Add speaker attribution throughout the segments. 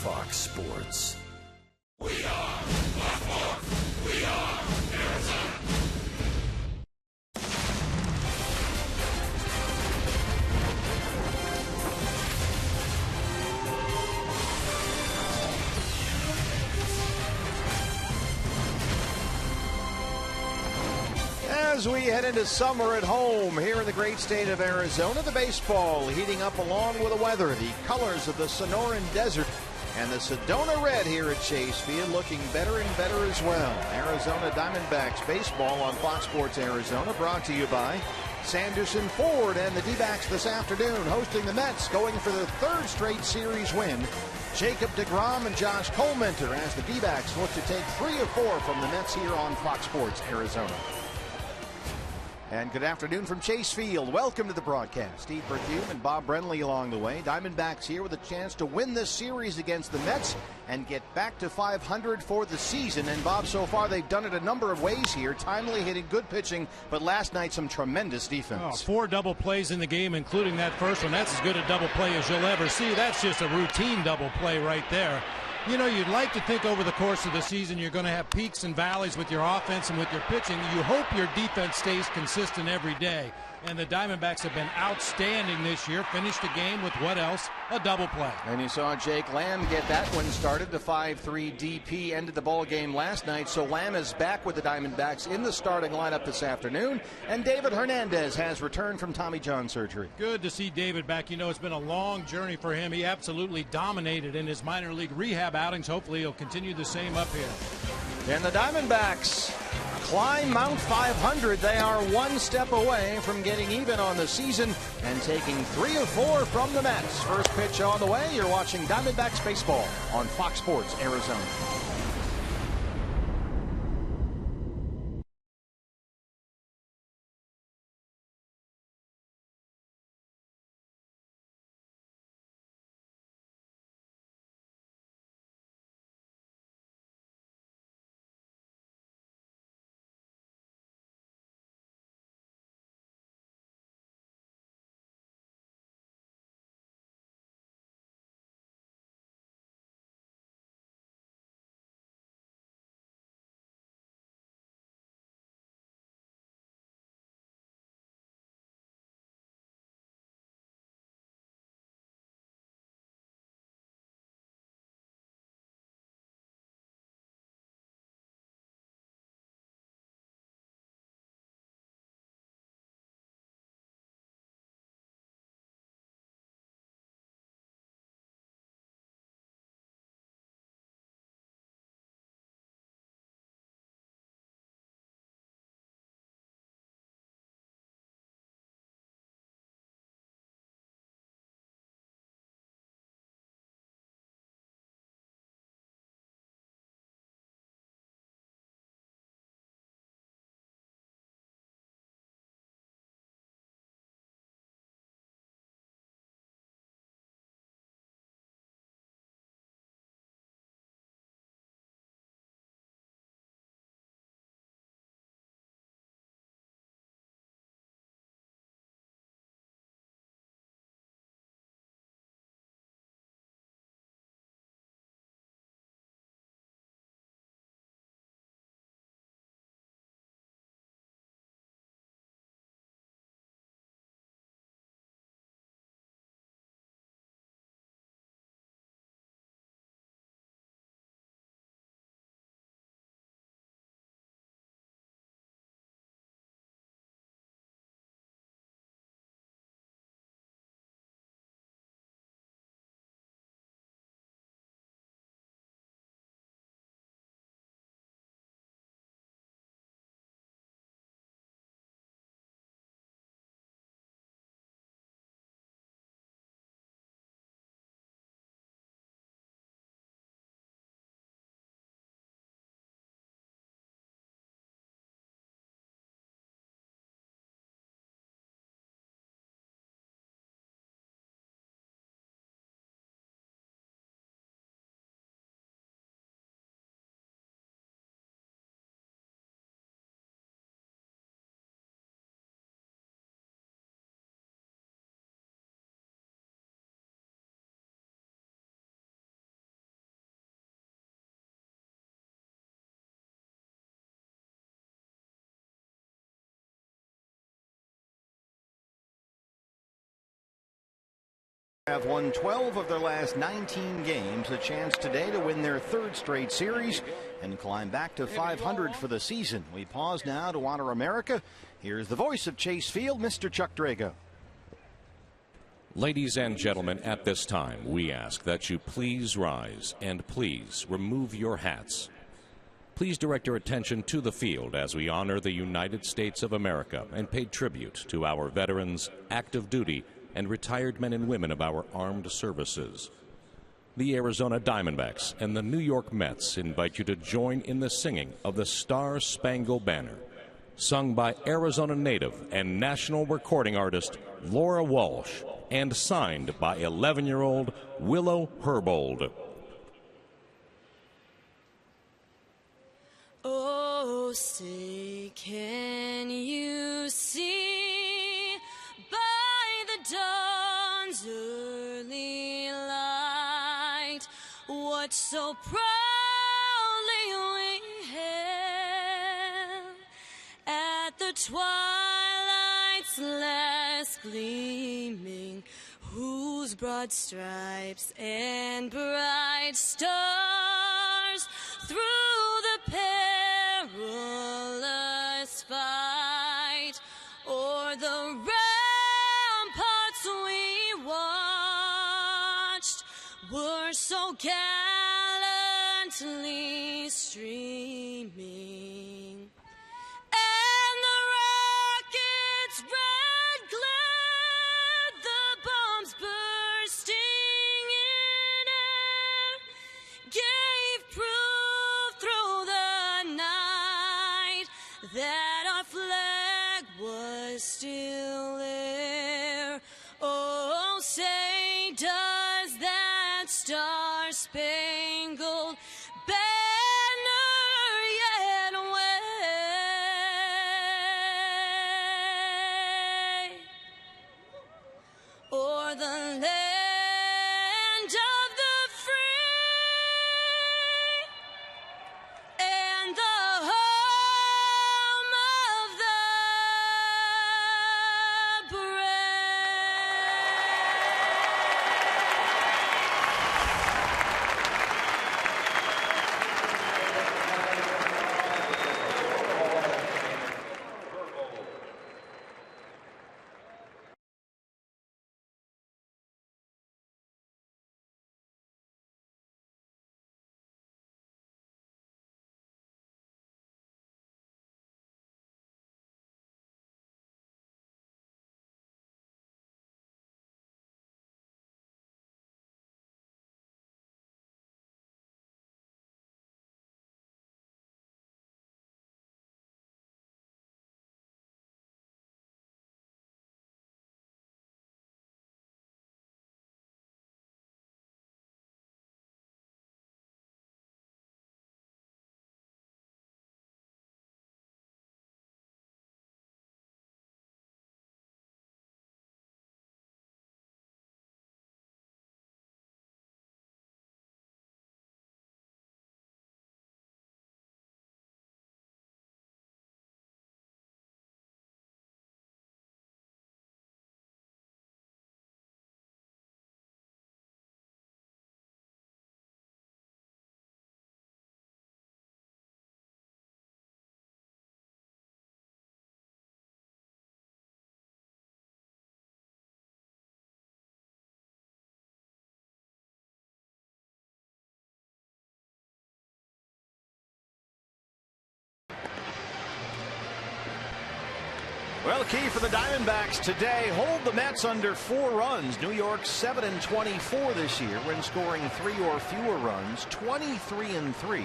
Speaker 1: Fox Sports.
Speaker 2: We are Baltimore. We are Arizona.
Speaker 3: As we head into summer at home here in the great state of Arizona, the baseball heating up along with the weather. The colors of the Sonoran Desert and the Sedona Red here at Chase Field looking better and better as well. Arizona Diamondbacks baseball on Fox Sports Arizona, brought to you by Sanderson Ford and the D-backs this afternoon hosting the Mets, going for their third straight series win. Jacob deGrom and Josh Colmenter as the D-backs look to take 3 of 4 from the Mets here on Fox Sports Arizona. And good afternoon from Chase Field. Welcome to the broadcast. Steve Berthiaume and Bob Brenly along the way. Diamondbacks here with a chance to win this series against the Mets and get back to 500 for the season. And Bob, so far they've done it a number of ways here. Timely hitting, good pitching, but last night some tremendous defense.
Speaker 4: 4 double plays in the game, including that first one. That's as good a double play as you'll ever see. That's just a routine double play right there. You know, you'd like to think over the course of the season you're going to have peaks and valleys with your offense and with your pitching. You hope your defense stays consistent every day. And the Diamondbacks have been outstanding this year. Finished the game with what else? A double play.
Speaker 3: And you saw Jake Lamb get that one started. The 5-3 DP ended the ball game last night. So Lamb is back with the Diamondbacks in the starting lineup this afternoon. And David Hernandez has returned from Tommy John surgery.
Speaker 4: Good to see David back. You know, it's been a long journey for him. He absolutely dominated in his minor league rehab outings. Hopefully he'll continue the same up here.
Speaker 3: And the Diamondbacks climb Mount 500. They are one step away from getting even on the season and taking 3 of 4 from the Mets. First pitch on the way. You're watching Diamondbacks baseball on Fox Sports Arizona. Have won 12 of their last 19 games. A chance today to win their third straight series and climb back to 500 for the season. We pause now to honor America. Here's the voice of Chase Field, Mr. Chuck Drago.
Speaker 1: Ladies and gentlemen, at this time, we ask that you please rise and please remove your hats. Please direct your attention to the field as we honor the United States of America and pay tribute to our veterans, active duty, and retired men and women of our armed services. The Arizona Diamondbacks and the New York Mets invite you to join in the singing of the Star-Spangled Banner, sung by Arizona native and national recording artist Laura Walsh, and signed by 11-year-old Willow Herbold.
Speaker 5: Oh, say, can you see by the dawn's early light what so proudly we hailed at the twilight's last gleaming, whose broad stripes and bright stars through the perilous fight o'er the ramparts we watched were so gallantly streaming. And the rocket's red glare, the bombs bursting in air, gave proof through the night that our flag was still there. Oh, say, does that star-spangled banner yet wave o'er the land of the free and the home of the brave?
Speaker 3: Well, key for the Diamondbacks today, hold the Mets under 4 runs. New York 7-24 this year when scoring 3 or fewer runs, 23-3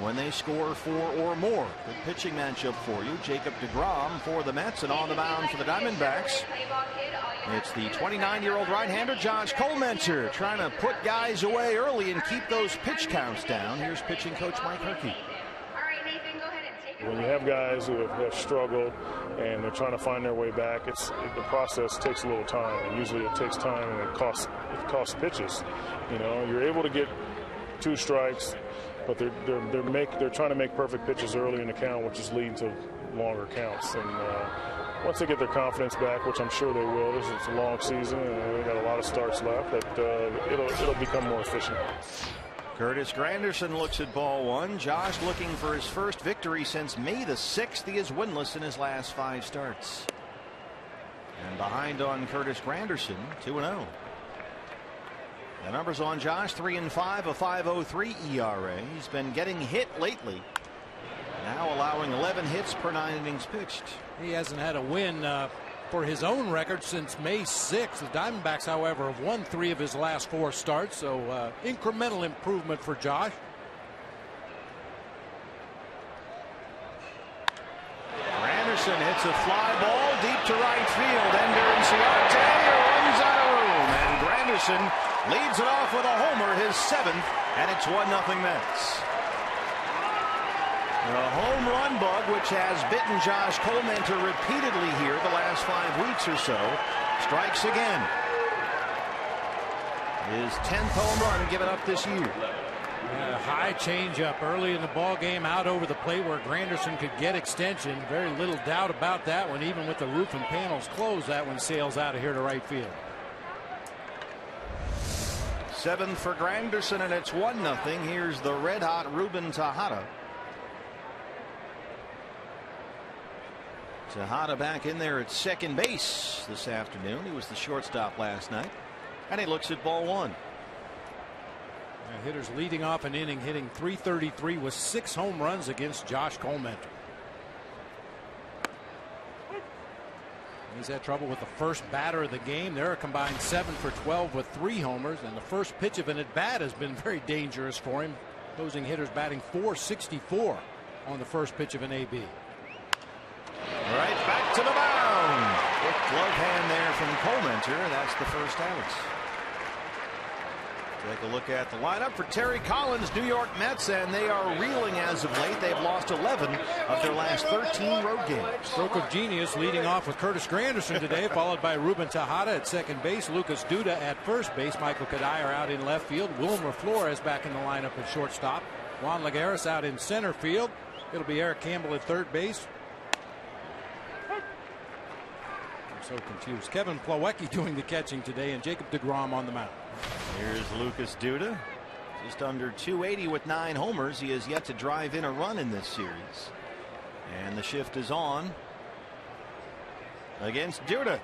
Speaker 3: when they score 4 or more. Good pitching matchup for you. Jacob deGrom for the Mets, and on the mound for the Diamondbacks, it's the 29-year-old right-hander Josh Colmenser trying to put guys away early and keep those pitch counts down. Here's pitching coach Mike Herkey.
Speaker 6: When you have guys who have struggled and they're trying to find their way back, the process takes a little time, and usually it takes time and it costs pitches. You know, you're able to get 2 strikes, but they're trying to make perfect pitches early in the count, which is leading to longer counts. And once they get their confidence back, which I'm sure they will, this is a long season and we got a lot of starts left, that it'll become more efficient.
Speaker 3: Curtis Granderson looks at ball one. Josh looking for his first victory since May the 6th. He is winless in his last 5 starts. And behind on Curtis Granderson, 2-0. The numbers on Josh, 3-5, a 5.03 ERA. He's been getting hit lately. Now allowing 11 hits per 9 innings pitched.
Speaker 4: He hasn't had a win for his own record since May 6th. The Diamondbacks, however, have won 3 of his last 4 starts, so incremental improvement for Josh.
Speaker 3: Granderson hits a fly ball deep to right field. Ender and Ciarte runs out of room, and Granderson leads it off with a homer, his 7th, and it's 1-0 Mets. The home run bug, which has bitten Josh Colmenter repeatedly here the last 5 weeks or so, strikes again. His 10th home run given up this year.
Speaker 4: A high changeup early in the ball game out over the plate where Granderson could get extension. Very little doubt about that one. Even with the roof and panels closed, that one sails out of here to right field.
Speaker 3: 7th for Granderson, and it's 1-0. Here's the red-hot Ruben Tejada. Tejada back in there at second base this afternoon. He was the shortstop last night, and he looks at ball one.
Speaker 4: Hitters leading off an inning, hitting .333 with 6 home runs against Josh Colmenter. He's had trouble with the first batter of the game. They're a combined 7 for 12 with 3 homers, and the first pitch of an at-bat has been very dangerous for him. Opposing hitters batting .464 on the first pitch of an AB.
Speaker 3: Right back to the mound. Quick glove hand there from Colmenter. That's the first out. Take a look at the lineup for Terry Collins, New York Mets, and they are reeling as of late. They've lost 11 of their last 13 road games.
Speaker 4: Stroke of genius leading off with Curtis Granderson today, followed by Ruben Tejada at second base, Lucas Duda at first base, Michael Kadire out in left field, Wilmer Flores back in the lineup at shortstop, Juan Lagares out in center field. It'll be Eric Campbell at third base. So confused. Kevin Plawecki doing the catching today, and Jacob deGrom on the mound.
Speaker 3: Here's Lucas Duda, just under 280 with 9 homers. He has yet to drive in a run in this series, and the shift is on against Duda.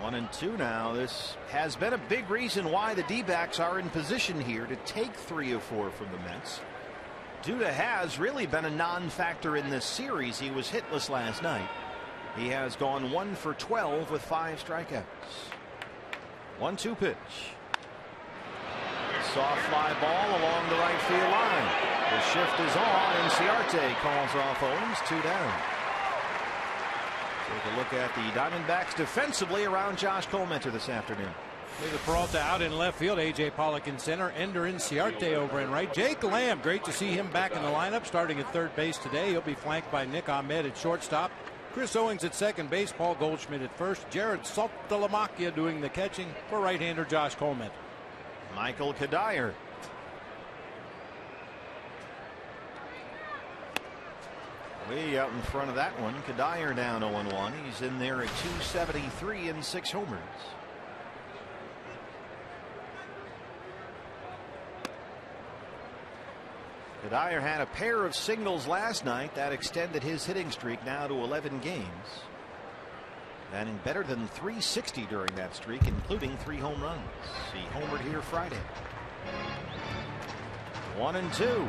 Speaker 3: One and two now. This has been a big reason why the D-backs are in position here to take 3 of 4 from the Mets. Duda has really been a non-factor in this series. He was hitless last night. He has gone 1 for 12 with 5 strikeouts. 1-2 pitch. Soft fly ball along the right field line. The shift is on, and Ciarte calls off Owens. 2 down. Take a look at the Diamondbacks defensively around Josh Colmenter this afternoon.
Speaker 4: David Peralta out in left field, A.J. Pollock in center, Ender and Ciarte over in right. Jake Lamb, great to see him back in the lineup, starting at third base today. He'll be flanked by Nick Ahmed at shortstop, Chris Owings at second base, Paul Goldschmidt at first, Jared Saltalamacchia doing the catching for right-hander Josh Colmenter.
Speaker 3: Michael Kadire. Way out in front of that one. Kadire down 0-1. He's in there at 273 and 6 homers. Kadire had a pair of singles last night that extended his hitting streak now to 11 games. Batting better than .360 during that streak, including 3 home runs. He homered here Friday. 1-2.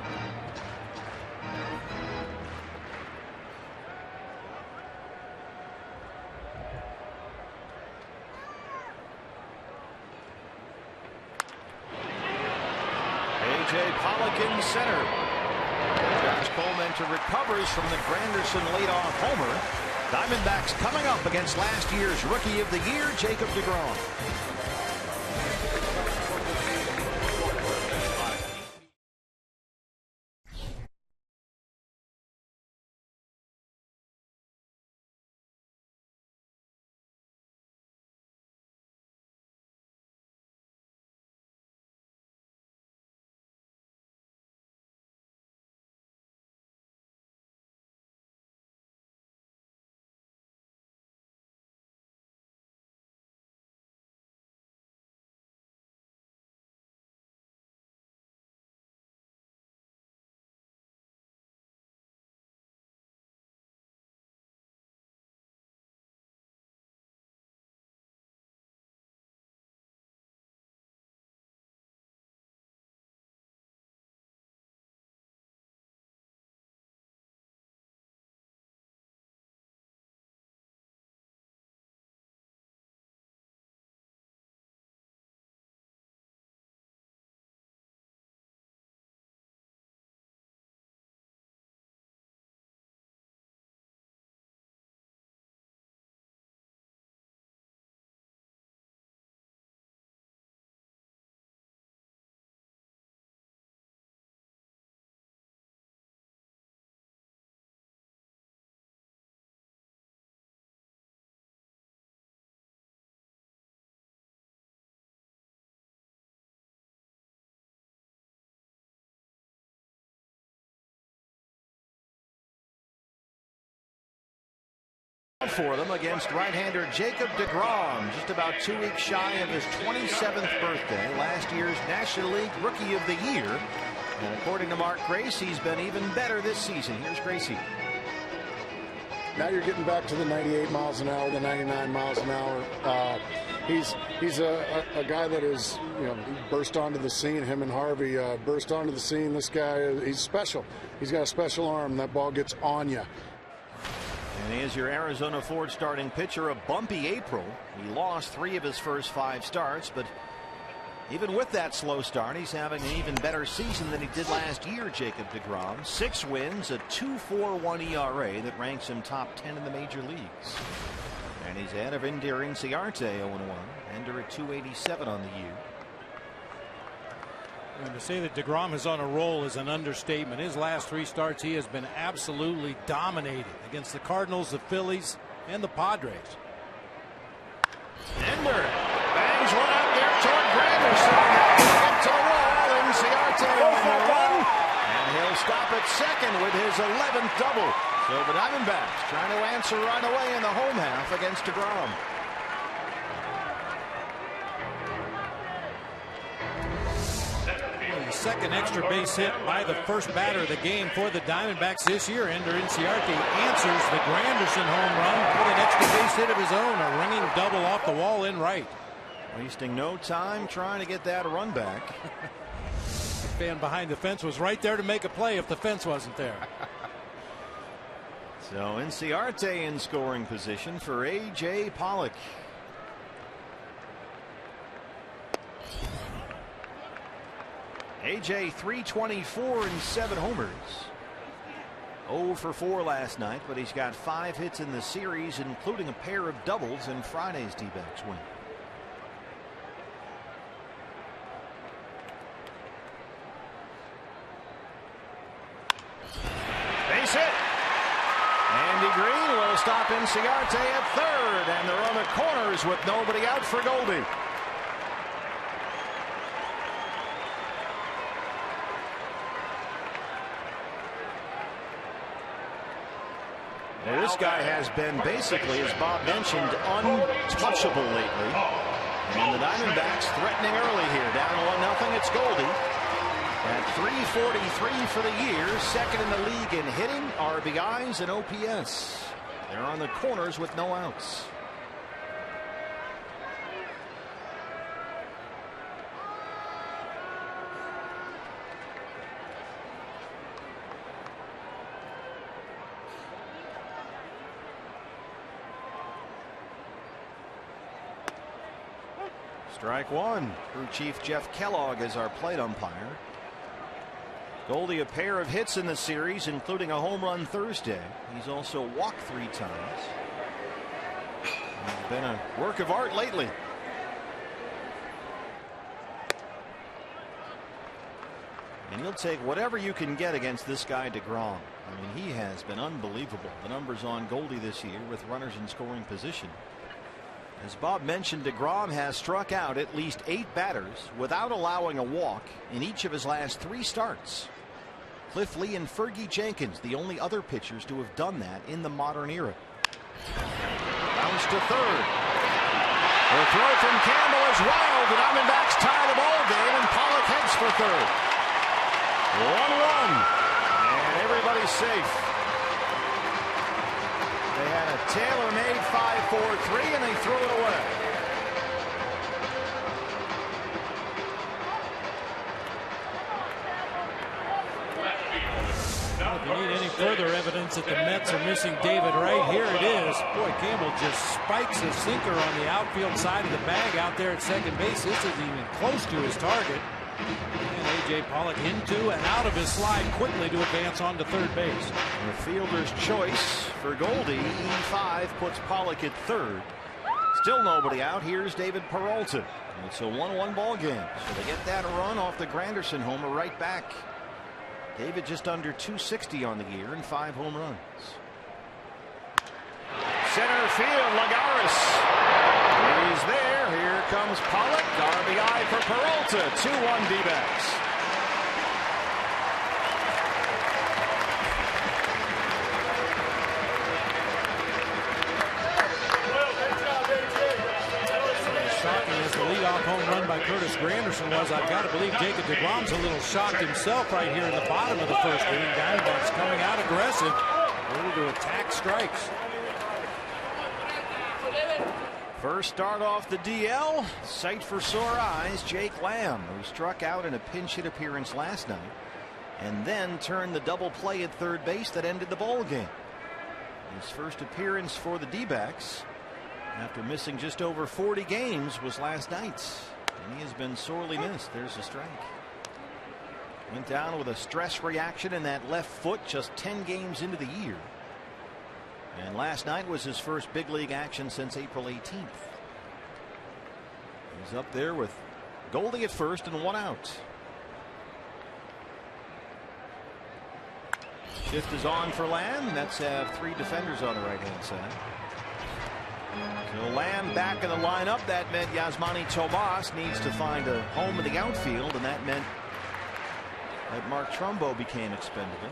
Speaker 3: A.J. Pollock in center. Josh Colmenter recovers from the Granderson leadoff homer. Diamondbacks coming up against last year's Rookie of the Year, Jacob deGrom. for them against right-hander Jacob deGrom, just about 2 weeks shy of his 27th birthday, last year's National League Rookie of the Year. And according to Mark Grace, he's been even better this season. Here's Gracie.
Speaker 7: Now you're getting back to the 98 miles an hour, the 99 miles an hour. He's a guy that is, he burst onto the scene. Him and Harvey burst onto the scene. This guy, he's special. He's got a special arm. That ball gets on you.
Speaker 3: And he is your Arizona Ford starting pitcher. A bumpy April. He lost 3 of his first 5 starts, but even with that slow start, he's having an even better season than he did last year, Jacob deGrom. 6 wins, a 2.41 ERA that ranks him top 10 in the major leagues. And he's ahead of Ender Inciarte, 0-1. Ender at 287 on the year.
Speaker 4: And to say that deGrom is on a roll is an understatement. His last 3 starts, he has been absolutely dominating against the Cardinals, the Phillies, and the Padres.
Speaker 3: Ender bangs one out there toward Granderson. Up to the wall. Inciarte on the run. And he'll stop at second with his 11th double. So the Diamondbacks trying to answer right away in the home half against deGrom.
Speaker 4: The second extra base hit by the first batter of the game for the Diamondbacks this year. Ender Inciarte answers the Granderson home run with an extra base hit of his own. A ringing double off the wall in right.
Speaker 3: Wasting no time trying to get that run back.
Speaker 4: The fan behind the fence was right there to make a play if the fence wasn't there.
Speaker 3: So Inciarte in scoring position for A.J. Pollock. A.J. 324 and 7 homers. 0 for 4 last night, but he's got 5 hits in the series, including a pair of doubles in Friday's D-backs win. Base hit. Andy Green will stop Inciarte at third, and they're on the corners with nobody out for Goldie. Well, this guy has been basically, as Bob mentioned, untouchable lately. And the Diamondbacks threatening early here. Down 1-0. It's Goldie. At 343 for the year. Second in the league in hitting, RBIs, and OPS. They're on the corners with no outs. Strike one. Crew chief Jeff Kellogg is our plate umpire. Goldie a pair of hits in the series, including a home run Thursday. He's also walked 3 times. It's been a work of art lately. And he'll take whatever you can get against this guy deGrom. I mean, he has been unbelievable. The numbers on Goldie this year with runners in scoring position. As Bob mentioned, deGrom has struck out at least 8 batters without allowing a walk in each of his last 3 starts. Cliff Lee and Fergie Jenkins, the only other pitchers to have done that in the modern era. Bounce to third. The throw from Campbell is wild. The Diamondbacks tie the ball game, and Pollock heads for third. 1-1, and everybody's safe. They had a tailor-made 5-4-3, and they threw it away.
Speaker 4: If you need any further evidence that the Mets are missing David Wright, here it is. Boy, Campbell just spikes a sinker on the outfield side of the bag out there at second base. This isn't even close to his target. And A.J. Pollock into and out of his slide quickly to advance on to third base.
Speaker 3: The fielder's choice for Goldie. E5 puts Pollock at third. Still nobody out. Here's David Peralta. It's a 1-1 ball game. So they get that run off the Granderson homer right back. David just under 260 on the year and 5 home runs. Center field, Lagares. He's there. Here comes Pollock. RBI for Peralta. 2-1 D-backs.
Speaker 4: leadoff home run by Curtis Granderson was. I've got to believe Jacob deGrom's a little shocked himself right here in the bottom of the first inning. Diamondbacks coming out aggressive, ready to attack strikes.
Speaker 3: First start off the DL, sight for sore eyes, Jake Lamb, who struck out in a pinch hit appearance last night and then turned the double play at third base that ended the ball game. His first appearance for the D-backs after missing just over 40 games was last night's, and he has been sorely missed. There's a strike. Went down with a stress reaction in that left foot just 10 games into the year. And last night was his first big league action since April 18th. He's up there with Goldie at first and one out. Shift is on for Lamb. Mets have three defenders on the right-hand side. So Lamb back in the lineup. That meant Yasmani Tomas needs to find a home in the outfield, and that meant that Mark Trumbo became expendable.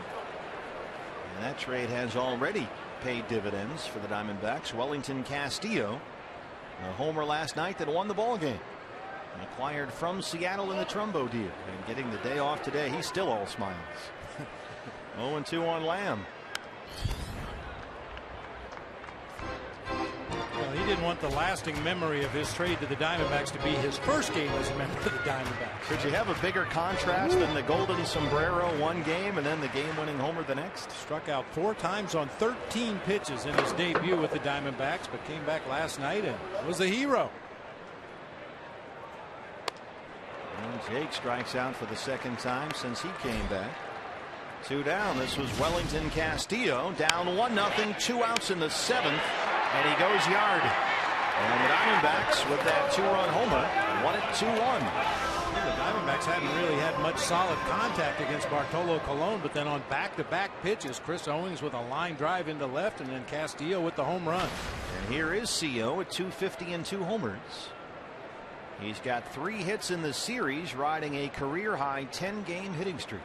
Speaker 3: And that trade has already paid dividends for the Diamondbacks. Wellington Castillo, a homer last night that won the ball game, and acquired from Seattle in the Trumbo deal, and getting the day off today. He's still all smiles. 0-2 on Lamb.
Speaker 4: Well, he didn't want the lasting memory of his trade to the Diamondbacks to be his first game as a member of the Diamondbacks.
Speaker 3: Could you have a bigger contrast than the golden sombrero one game and then the game-winning homer the next?
Speaker 4: Struck out 4 times on 13 pitches in his debut with the Diamondbacks, but came back last night and was a hero.
Speaker 3: And Jake strikes out for the second time since he came back. 2 down. This was Wellington Castillo, down 1-0, 2 outs in the 7th, and he goes yard. And the Diamondbacks with that 2-run homer won it 2-1.
Speaker 4: The Diamondbacks hadn't really had much solid contact against Bartolo Colon, but then on back-to-back pitches, Chris Owings with a line drive into left, and then Castillo with the home run.
Speaker 3: And here is CO at .250 and 2 homers. He's got 3 hits in the series, riding a career-high 10-game hitting streak.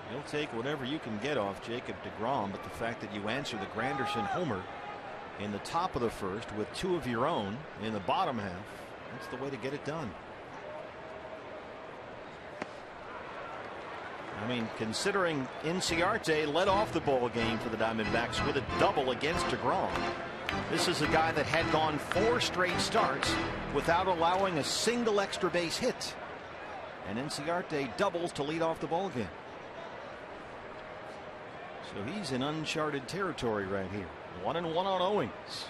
Speaker 3: He'll take whatever you can get off Jacob deGrom, but the fact that you answer the Granderson homer in the top of the first with 2 of your own in the bottom half, that's the way to get it done. I mean, considering Inciarte led off the ball game for the Diamondbacks with a double against deGrom, this is a guy that had gone 4 straight starts without allowing a single extra base hit, and Inciarte doubles to lead off the ball game. So he's in uncharted territory right here. 1-1 on Owings.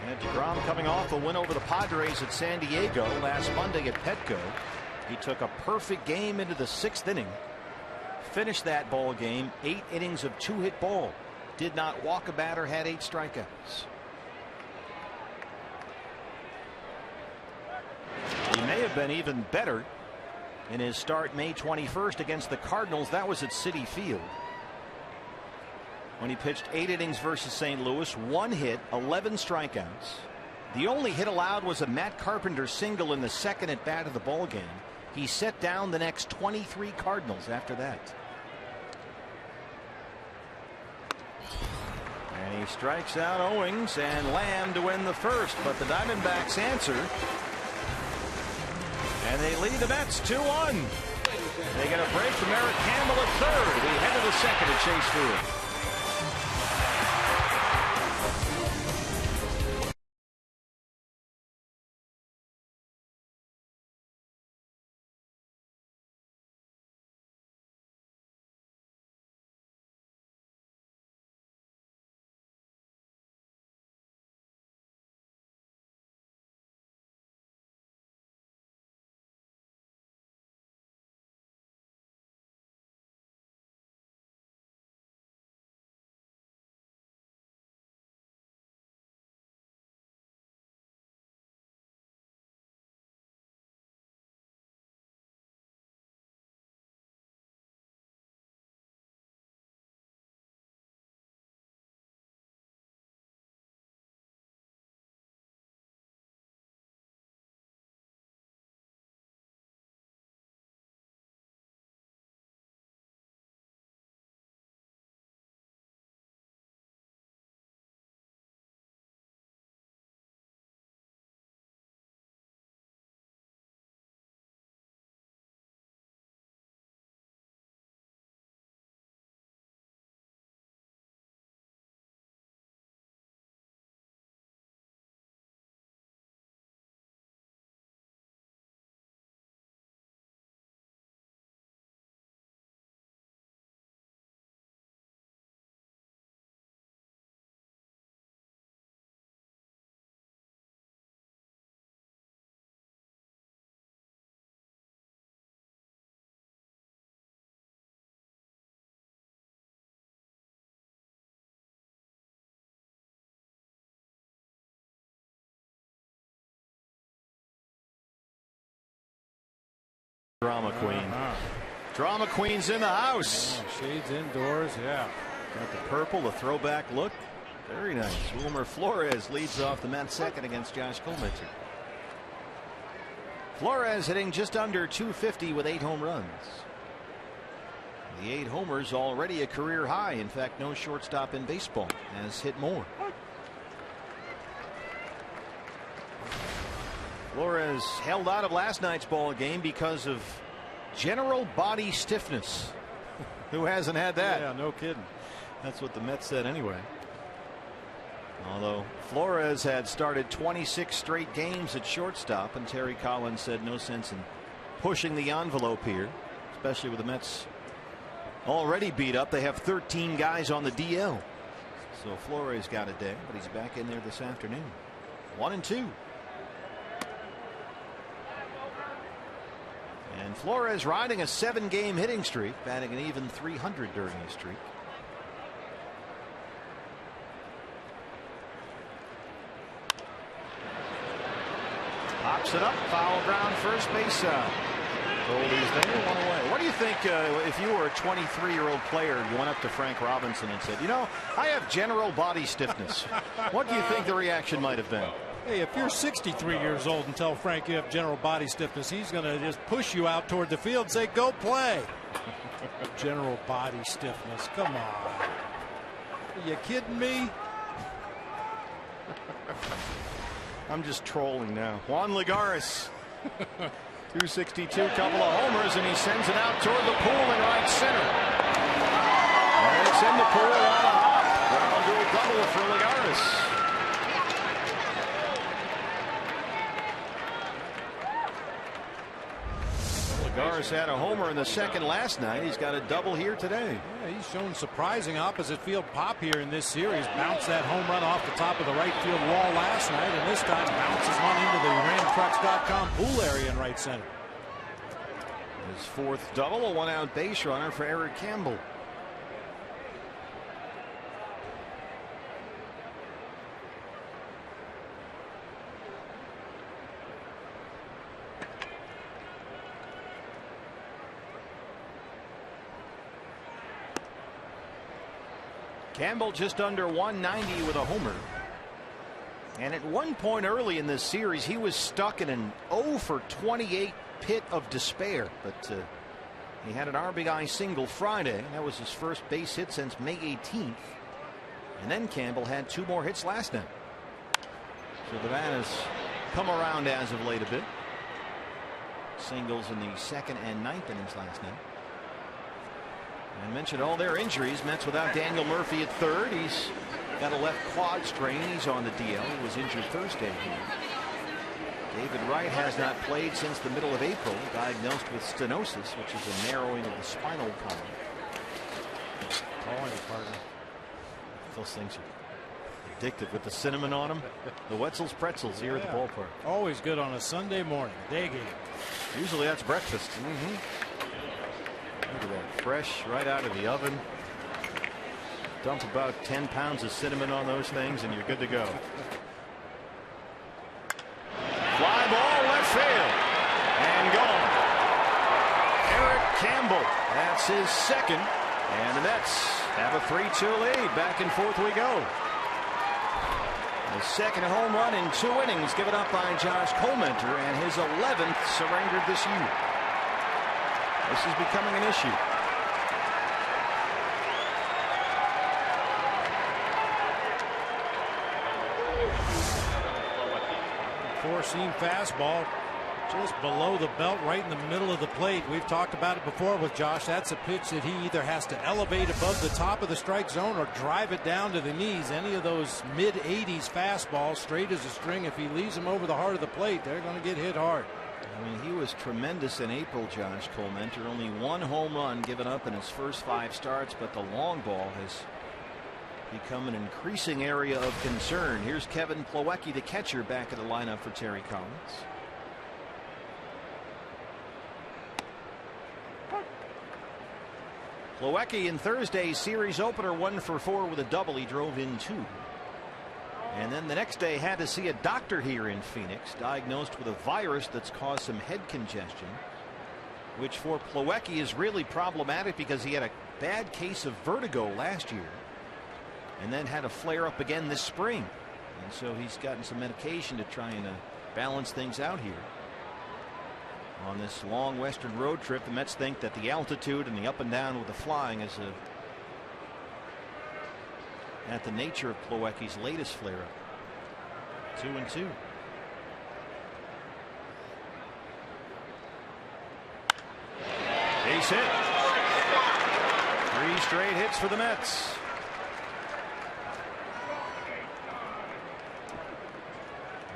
Speaker 3: And deGrom coming off a win over the Padres at San Diego last Monday at Petco. He took a perfect game into the 6th inning. Finished that ball game 8 innings of 2-hit ball. Did not walk a batter, had 8 strikeouts. He may have been even better in his start May 21st against the Cardinals. That was at Citi Field, when he pitched 8 innings versus St. Louis, 1 hit, 11 strikeouts. The only hit allowed was a Matt Carpenter single in the 2nd at bat of the ball game. He set down the next 23 Cardinals after that. And he strikes out Owings and Lamb to win the first, but the Diamondbacks answer. And they lead the Mets 2-1. They get a break from Eric Campbell at third. We head to the 2nd at Chase Field. Drama queen. Drama queen's in the house.
Speaker 4: Shades indoors, yeah.
Speaker 3: Got the purple, the throwback look. Very nice. Wilmer Flores leads off the Mets second against Josh Comenter. Flores hitting just under 250 with 8 home runs. The 8 homers already a career high. In fact, no shortstop in baseball has hit more. Flores held out of last night's ball game because of general body stiffness. Who hasn't had that?
Speaker 4: Yeah, no kidding.
Speaker 3: That's what the Mets said anyway. Although Flores had started 26 straight games at shortstop, and Terry Collins said no sense in pushing the envelope here, especially with the Mets already beat up. They have 13 guys on the DL. So Flores got a day, but he's back in there this afternoon. 1-2. And Flores riding a 7-game hitting streak, batting an even .300 during his streak. Pops it up, foul ground, first base side. Goldie's there, 1 away. What do you think if you were a 23-year-old player, you went up to Frank Robinson and said, you know, I have general body stiffness. What do you think the reaction might have been?
Speaker 4: Hey, if you're 63 years old and tell Frank you have general body stiffness, he's going to just push you out toward the field and say, go play. General body stiffness. Come on. Are you kidding me?
Speaker 3: I'm just trolling now. Juan Lagares. 262, couple of homers, and he sends it out toward the pool in right center. And it's in the pool on a hop. That'll do a double for Lagares. Lagares had a homer in the second last night. He's got a double here today.
Speaker 4: Yeah, he's shown surprising opposite field pop here in this series. Bounced that home run off the top of the right field wall last night, and this time bounces one into the RamTrucks.com pool area in right center.
Speaker 3: His 4th double, a 1-out base runner for Eric Campbell. Campbell just under 190 with a homer. And at one point early in this series, he was stuck in an 0 for 28 pit of despair. But he had an RBI single Friday. That was his first base hit since May 18th. And then Campbell had 2 more hits last night. So the man has come around as of late a bit. Singles in the 2nd and 9th innings last night. I mentioned all their injuries. Mets without Daniel Murphy at 3rd. He's got a left quad strain. He's on the DL. He was injured Thursday here. David Wright has not played since the middle of April, diagnosed with stenosis, which is a narrowing of the spinal column.
Speaker 4: Calling it, partner.
Speaker 3: Those things are addictive with the cinnamon on them. The Wetzel's Pretzels here at the ballpark.
Speaker 4: Always good on a Sunday morning, day game.
Speaker 3: Usually that's breakfast. Look at that, fresh right out of the oven. Dump about 10 pounds of cinnamon on those things and you're good to go. Fly ball left field and gone. Eric Campbell, that's his 2nd, and the Mets have a 3-2 lead. Back and forth we go. The 2nd home run in 2 innings given up by Josh Comenter, and his 11th surrendered this year. This is becoming an issue.
Speaker 4: Four-seam fastball just below the belt, right in the middle of the plate. We've talked about it before with Josh. That's a pitch that he either has to elevate above the top of the strike zone or drive it down to the knees. Any of those mid-80s fastballs, straight as a string, if he leaves them over the heart of the plate, they're going to get hit hard.
Speaker 3: I mean, he was tremendous in April, Josh Comenter. Only 1 home run given up in his first 5 starts, but the long ball has become an increasing area of concern. Here's Kevin Plawecki, the catcher, back in the lineup for Terry Collins. Plawecki in Thursday's series opener 1 for 4 with a double. He drove in 2. And then the next day had to see a doctor here in Phoenix, diagnosed with a virus that's caused some head congestion. which for Plawecki is really problematic because he had a bad case of vertigo last year and then had a flare up again this spring. And so he's gotten some medication to try and balance things out here. On this long western road trip, the Mets think that the altitude and the up and down with the flying is at the nature of Plawecki's latest flare up. 2-2. Base hit. 3 straight hits for the Mets.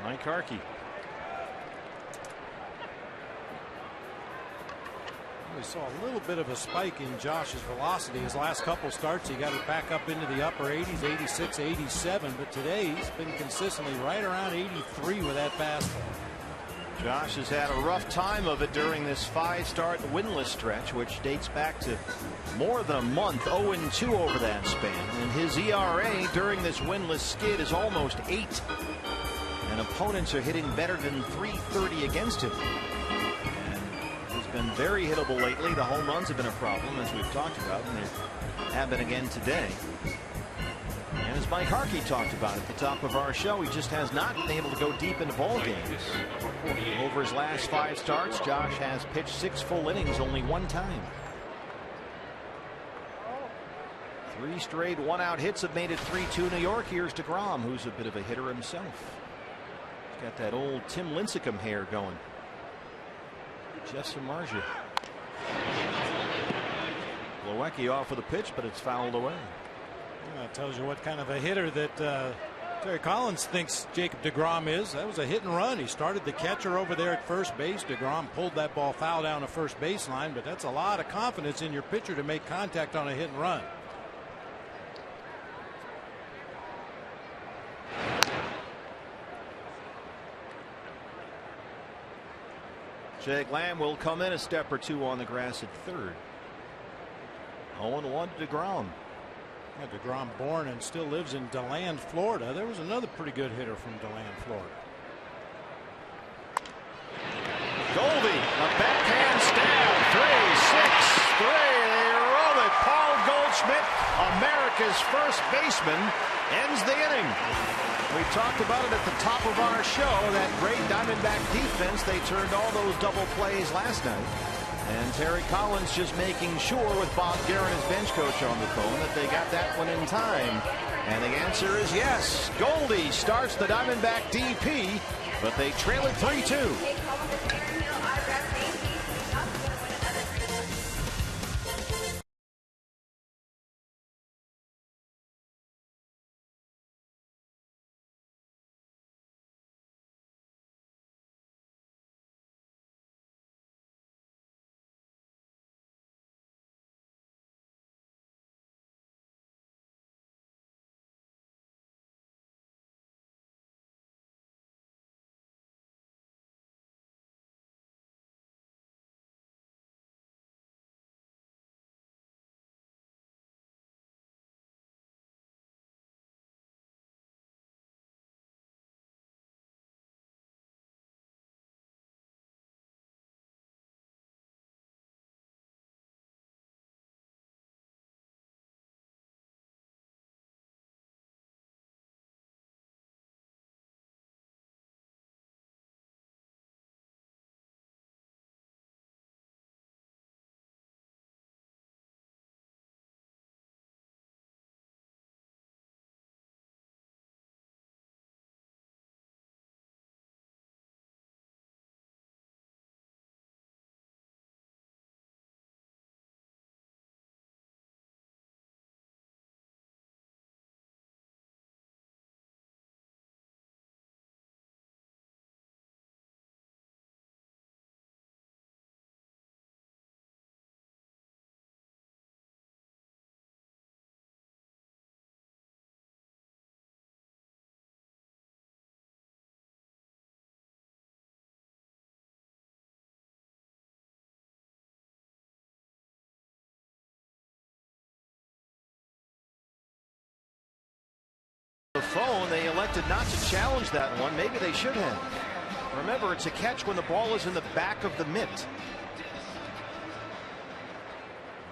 Speaker 3: Mike Harkey.
Speaker 4: We saw a little bit of a spike in Josh's velocity. His last couple starts, he got it back up into the upper 80s, 86, 87. But today, he's been consistently right around 83 with that fastball.
Speaker 3: Josh has had a rough time of it during this 5-start winless stretch, which dates back to more than a month, 0-2 over that span. And his ERA during this winless skid is almost 8. And opponents are hitting better than .330 against him. Been very hittable lately. The home runs have been a problem, as we've talked about, and they have been again today. And as Mike Harkey talked about at the top of our show, he just has not been able to go deep into ball games. Over his last 5 starts, Josh has pitched 6 full innings only 1 time. 3 straight 1-out hits have made it 3-2 New York. Here's DeGrom, who's a bit of a hitter himself. He's got that old Tim Lincecum hair going. Jeff Samardzija. Plawecki off with a pitch, but it's fouled away.
Speaker 4: Yeah, that tells you what kind of a hitter that Terry Collins thinks Jacob DeGrom is. That was a hit and run. He started the catcher over there at first base. DeGrom pulled that ball foul down the first baseline, but that's a lot of confidence in your pitcher to make contact on a hit and run.
Speaker 3: Jake Lamb will come in a step or 2 on the grass at third. 0-1 to DeGrom.
Speaker 4: Yeah, DeGrom born and still lives in DeLand, Florida. There was another pretty good hitter from DeLand, Florida.
Speaker 3: Goldie, a backhand stab. 3-6-3. They roll it. Paul Goldschmidt, America's first baseman, ends the inning. We talked about it at the top of our show, that great Diamondback defense. They turned all those double plays last night. And Terry Collins just making sure with Bob Guerin, his bench coach, on the phone, that they got that one in time. And the answer is yes. Goldie starts the Diamondback DP, but they trail it 3-2. The phone, they elected not to challenge that one. Maybe they should have. Remember, it's a catch when the ball is in the back of the mitt.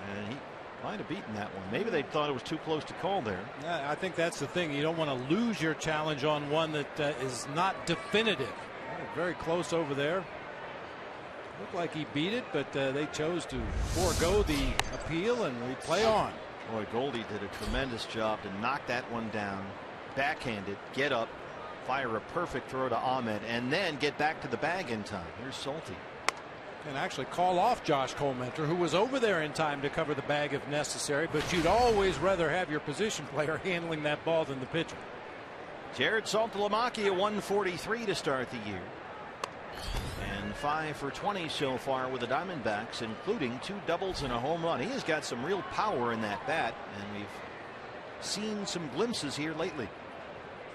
Speaker 3: And he might have beaten that one. Maybe they thought it was too close to call there.
Speaker 4: Yeah, I think that's the thing. You don't want to lose your challenge on one that is not definitive. Very close over there. Looked like he beat it, but they chose to forego the appeal and we play on.
Speaker 3: Boy, Goldie did a tremendous job to knock that one down. Backhanded, get up, fire a perfect throw to Ahmed, and then get back to the bag in time. Here's Salty.
Speaker 4: And actually call off Josh Colmenter, who was over there in time to cover the bag if necessary, but you'd always rather have your position player handling that ball than the pitcher.
Speaker 3: Jared Saltalamacchia, 143 to start the year. And 5 for 20 so far with the Diamondbacks, including 2 doubles and a home run. He has got some real power in that bat, and we've seen some glimpses here lately.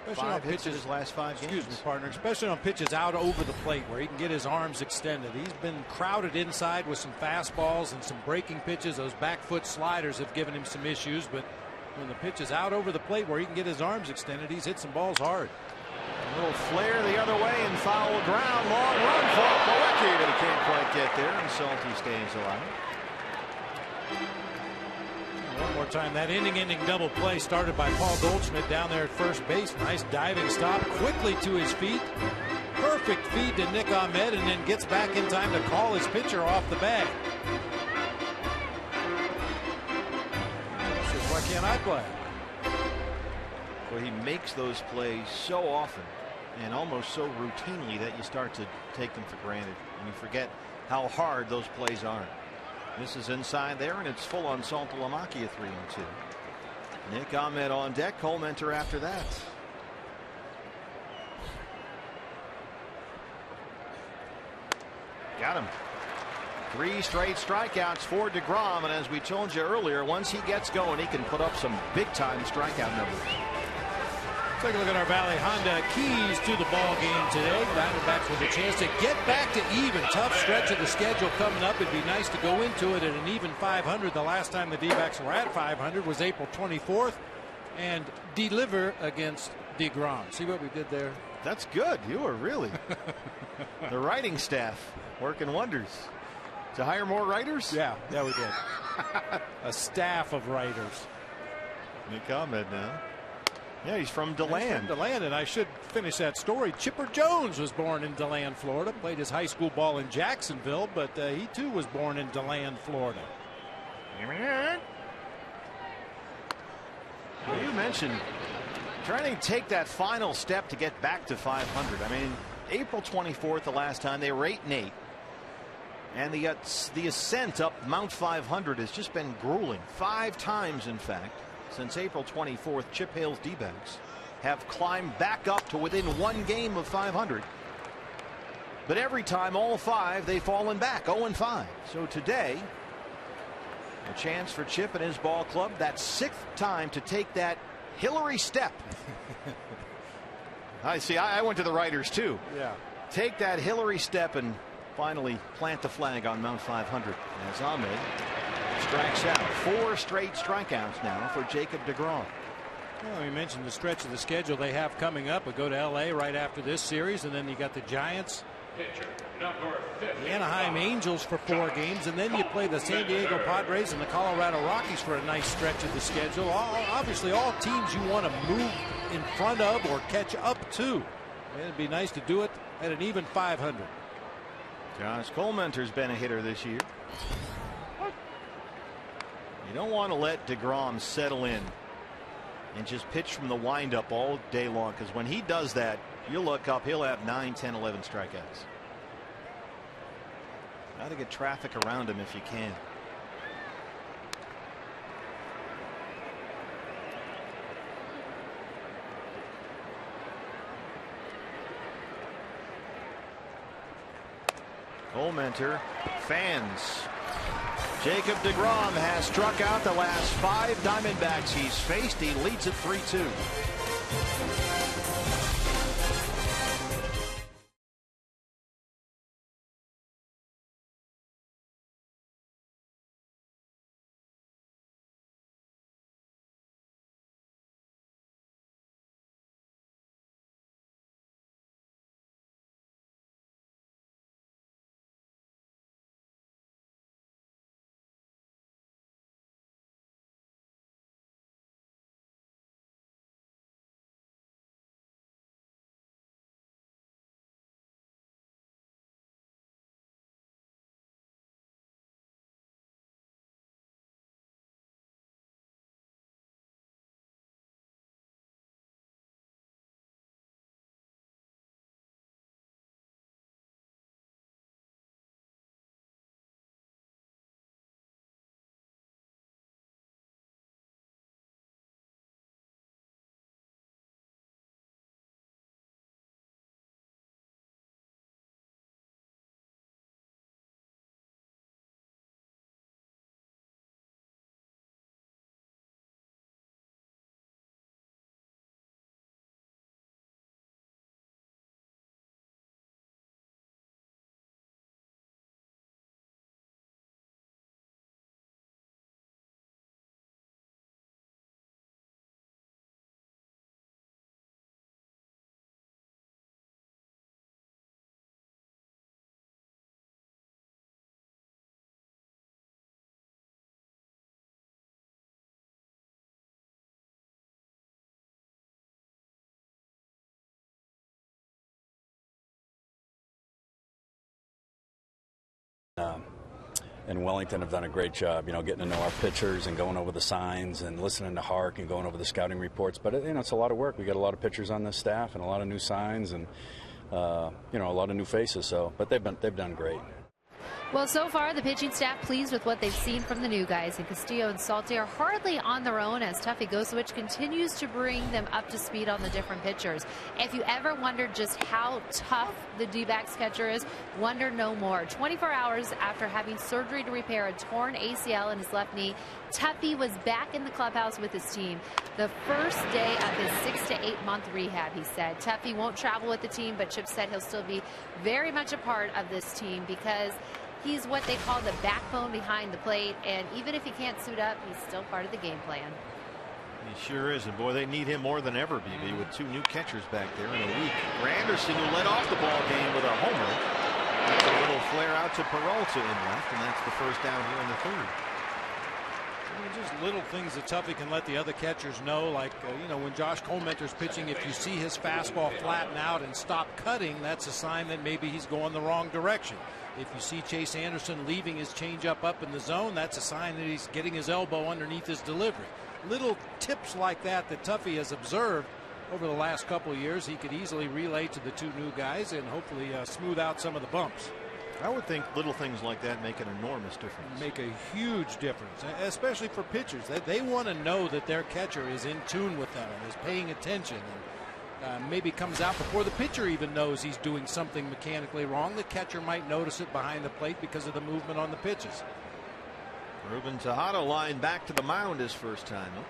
Speaker 4: Especially on
Speaker 3: hits in
Speaker 4: pitches,
Speaker 3: his last 5 games.
Speaker 4: excuse me, partner, especially on pitches out over the plate where he can get his arms extended. He's been crowded inside with some fastballs and some breaking pitches. Those back foot sliders have given him some issues, but when the pitch is out over the plate where he can get his arms extended, he's hit some balls hard.
Speaker 3: A little flare the other way and foul ground. Long run for Milwaukee, but he can't quite get there, and Salty stays alive.
Speaker 4: One more time, that inning-ending double play started by Paul Goldschmidt down there at first base. Nice diving stop, quickly to his feet. Perfect feed to Nick Ahmed, and then gets back in time to call his pitcher off the bag. Why can't I play?
Speaker 3: Well, he makes those plays so often and almost so routinely that you start to take them for granted, and you forget how hard those plays are. This is inside there, and it's full on Saltalamacchia, 3-2. Nick Ahmed on deck. Colmenter after that. Got him. 3 straight strikeouts for DeGrom, and as we told you earlier, once he gets going, he can put up some big-time strikeout numbers.
Speaker 4: Take a look at our Valley Honda keys to the ball game today. Diamondbacks with a chance to get back to even. Tough stretch of the schedule coming up. It'd be nice to go into it at an even 500. The last time the D-backs were at 500 was April 24th, and deliver against DeGrom. See what we did there?
Speaker 3: That's good. You are really the writing staff working wonders. To hire more writers?
Speaker 4: Yeah, we did. A staff of writers.
Speaker 3: Nick Ahmed now. Yeah, he's from DeLand.
Speaker 4: DeLand, and I should finish that story. Chipper Jones was born in DeLand, Florida. Played his high school ball in Jacksonville, but he too was born in DeLand, Florida.
Speaker 3: Well, you mentioned trying to take that final step to get back to 500. I mean, April 24th, the last time they were 8-8. And the ascent up Mount 500 has just been grueling. 5 times, in fact, since April 24th, Chip Hale's D-backs have climbed back up to within 1 game of 500. But every time, all 5, they've fallen back 0-5. So today, a chance for Chip and his ball club, that 6th time to take that Hillary step. I see. I went to the writers too.
Speaker 4: Yeah.
Speaker 3: Take that Hillary step and finally plant the flag on Mount 500 as Ahmed strikes out. 4 straight strikeouts now for Jacob DeGrom.
Speaker 4: Well, you mentioned the stretch of the schedule they have coming up. We go to L.A. right after this series, and then you got the Giants, the Anaheim Angels for 4 games, and then you play the San Diego Padres and the Colorado Rockies for a nice stretch of the schedule. Obviously, all teams you want to move in front of or catch up to. And it'd be nice to do it at an even 500.
Speaker 3: Josh Colmenter's been a hitter this year. You don't want to let DeGrom settle in and just pitch from the windup all day long, because when he does that, you look up, he'll have 9, 10, 11 strikeouts. Got to get traffic around him if you can. Colmenter, fans. Jacob DeGrom has struck out the last 5 Diamondbacks he's faced. He leads at 3-2.
Speaker 8: Wellington have done a great job, getting to know our pitchers and going over the signs and listening to Hark and going over the scouting reports. But it's a lot of work. We got a lot of pitchers on this staff and a lot of new signs and a lot of new faces. So, but they've done great.
Speaker 9: Well, so far, the pitching staff pleased with what they've seen from the new guys, and Castillo and Salte are hardly on their own as Tuffy Gosewich continues to bring them up to speed on the different pitchers. If you ever wondered just how tough the D-backs catcher is, wonder no more. 24 hours after having surgery to repair a torn ACL in his left knee, Tuffy was back in the clubhouse with his team. The first day of his 6 to 8 month rehab, he said. Tuffy won't travel with the team, but Chip said he'll still be very much a part of this team because he's what they call the backbone behind the plate, and even if he can't suit up, he's still part of the game plan.
Speaker 3: He sure is, and boy, they need him more than ever, BB, with 2 new catchers back there in a week. For Anderson, who led off the ball game with a homer. That's a little flare out to Peralta in left, and that's the first down here in the 3rd.
Speaker 4: Just little things that Tuffy can let the other catchers know, like when Josh Colementer's pitching, if you see his fastball flatten out and stop cutting, that's a sign that maybe he's going the wrong direction. If you see Chase Anderson leaving his changeup up in the zone, that's a sign that he's getting his elbow underneath his delivery. Little tips like that Tuffy has observed over the last couple of years, he could easily relay to the 2 new guys and hopefully smooth out some of the bumps.
Speaker 3: I would think little things like that make an enormous difference.
Speaker 4: Make a huge difference, especially for pitchers. They want to know that their catcher is in tune with them and is paying attention. And maybe comes out before the pitcher even knows he's doing something mechanically wrong. The catcher might notice it behind the plate because of the movement on the pitches.
Speaker 3: Ruben Tejada lined back to the mound his first time up.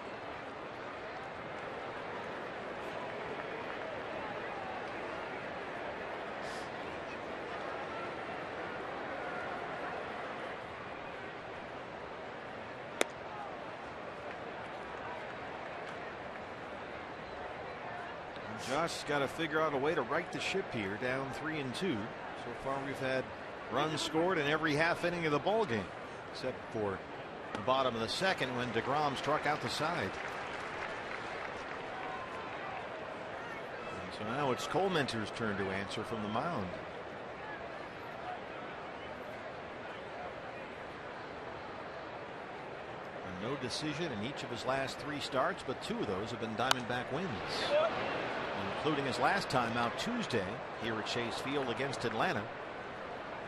Speaker 3: Josh's got to figure out a way to right the ship here, down 3-2. So far we've had runs scored in every half inning of the ball game, except for the bottom of the 2nd when DeGrom struck out the side. And so now it's Colementer's turn to answer from the mound. And no decision in each of his last 3 starts, but 2 of those have been Diamondback wins, including his last time out Tuesday here at Chase Field against Atlanta.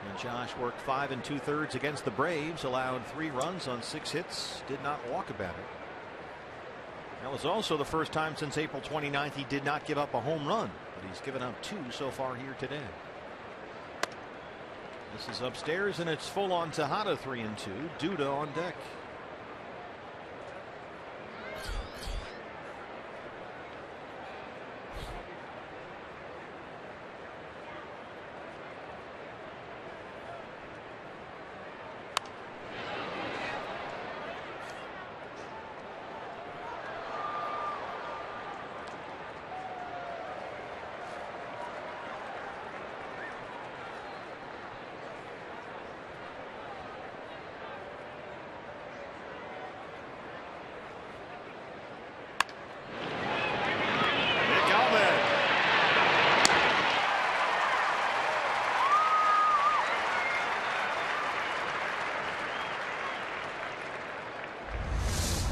Speaker 3: And Josh worked 5 2/3 against the Braves, allowed 3 runs on 6 hits, did not walk a batter. That was also the first time since April 29th he did not give up a home run, but he's given up 2 so far here today. This is upstairs and it's full on Tejada, 3-2. Duda on deck.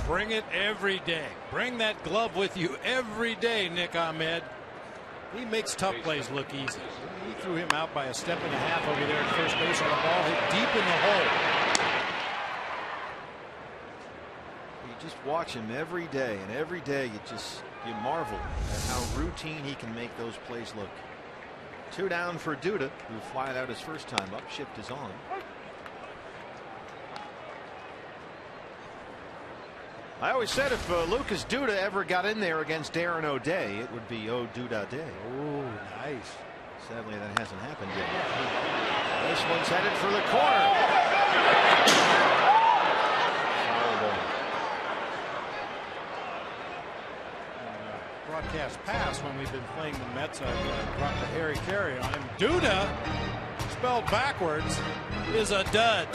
Speaker 4: Bring it every day. Bring that glove with you every day, Nick Ahmed. He makes tough plays look easy. He threw him out by a step and a half over there at first base on a ball hit deep in the hole.
Speaker 3: You just watch him every day, and every day you marvel at how routine he can make those plays look. 2 down for Duda, who flied out his first time up. Shift is on. I always said if Lucas Duda ever got in there against Darren O'Day, it would be Duda Day.
Speaker 4: Oh, nice.
Speaker 3: Sadly, that hasn't happened yet. This one's headed for the corner. Foul ball.
Speaker 4: Broadcast pass when we've been playing the Mets. I've dropped the Harry Carey on him. Duda, spelled backwards, is a dud.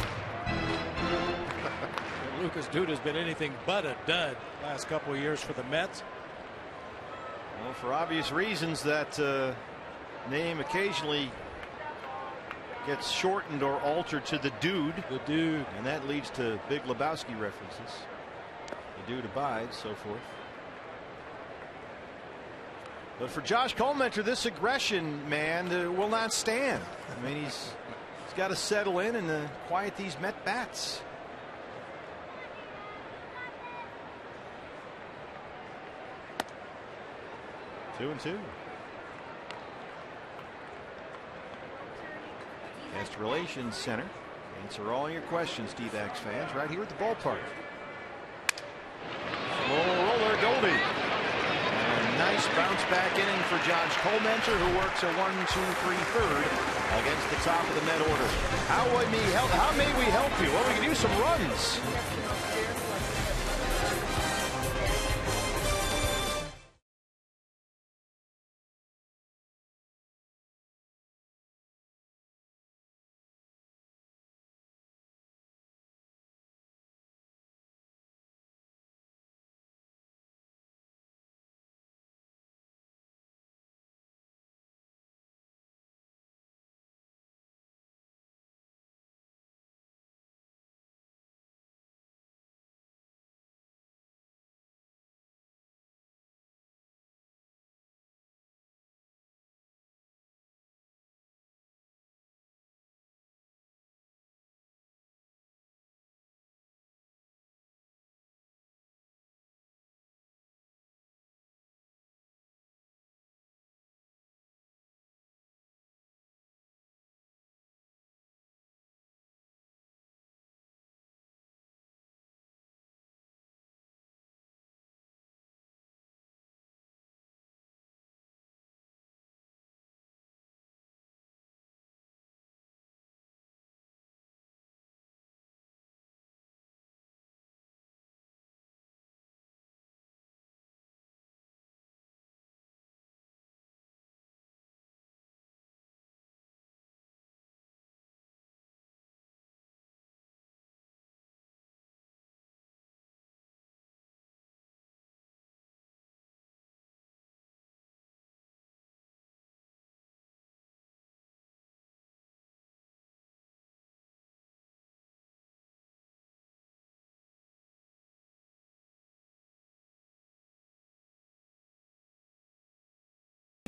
Speaker 4: Lucas Duda has been anything but a dud last couple of years for the Mets.
Speaker 3: Well, for obvious reasons, that name occasionally gets shortened or altered to the dude.
Speaker 4: The dude.
Speaker 3: And that leads to Big Lebowski references. The dude abides, so forth. But for Josh Collmenter, this aggression, man, will not stand. I mean, he's got to settle in and quiet these Met bats. Two and two. Guest Relations Center. Answer all your questions, D-backs fans, right here at the ballpark. Slow roller, Goldie. And nice bounce back inning for Josh Collmenter, who works a 1-2-3-3 against the top of the Met order. How may we help you? Well, we can use some runs.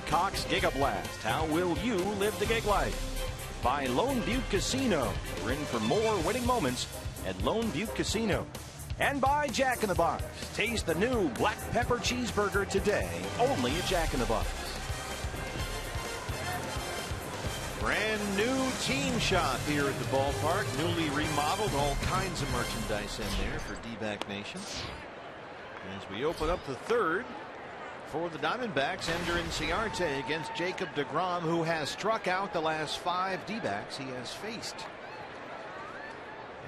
Speaker 3: Cox Gigablast. How will you live the gig life? By Lone Butte Casino. We're in for more winning moments at Lone Butte Casino. And by Jack in the Box. Taste the new black pepper cheeseburger today, only at Jack in the Box. Brand new team shop here at the ballpark. Newly remodeled, all kinds of merchandise in there for D-back Nation. As we open up the third, for the Diamondbacks, Ender Inciarte against Jacob deGrom, who has struck out the last 5 D-backs he has faced.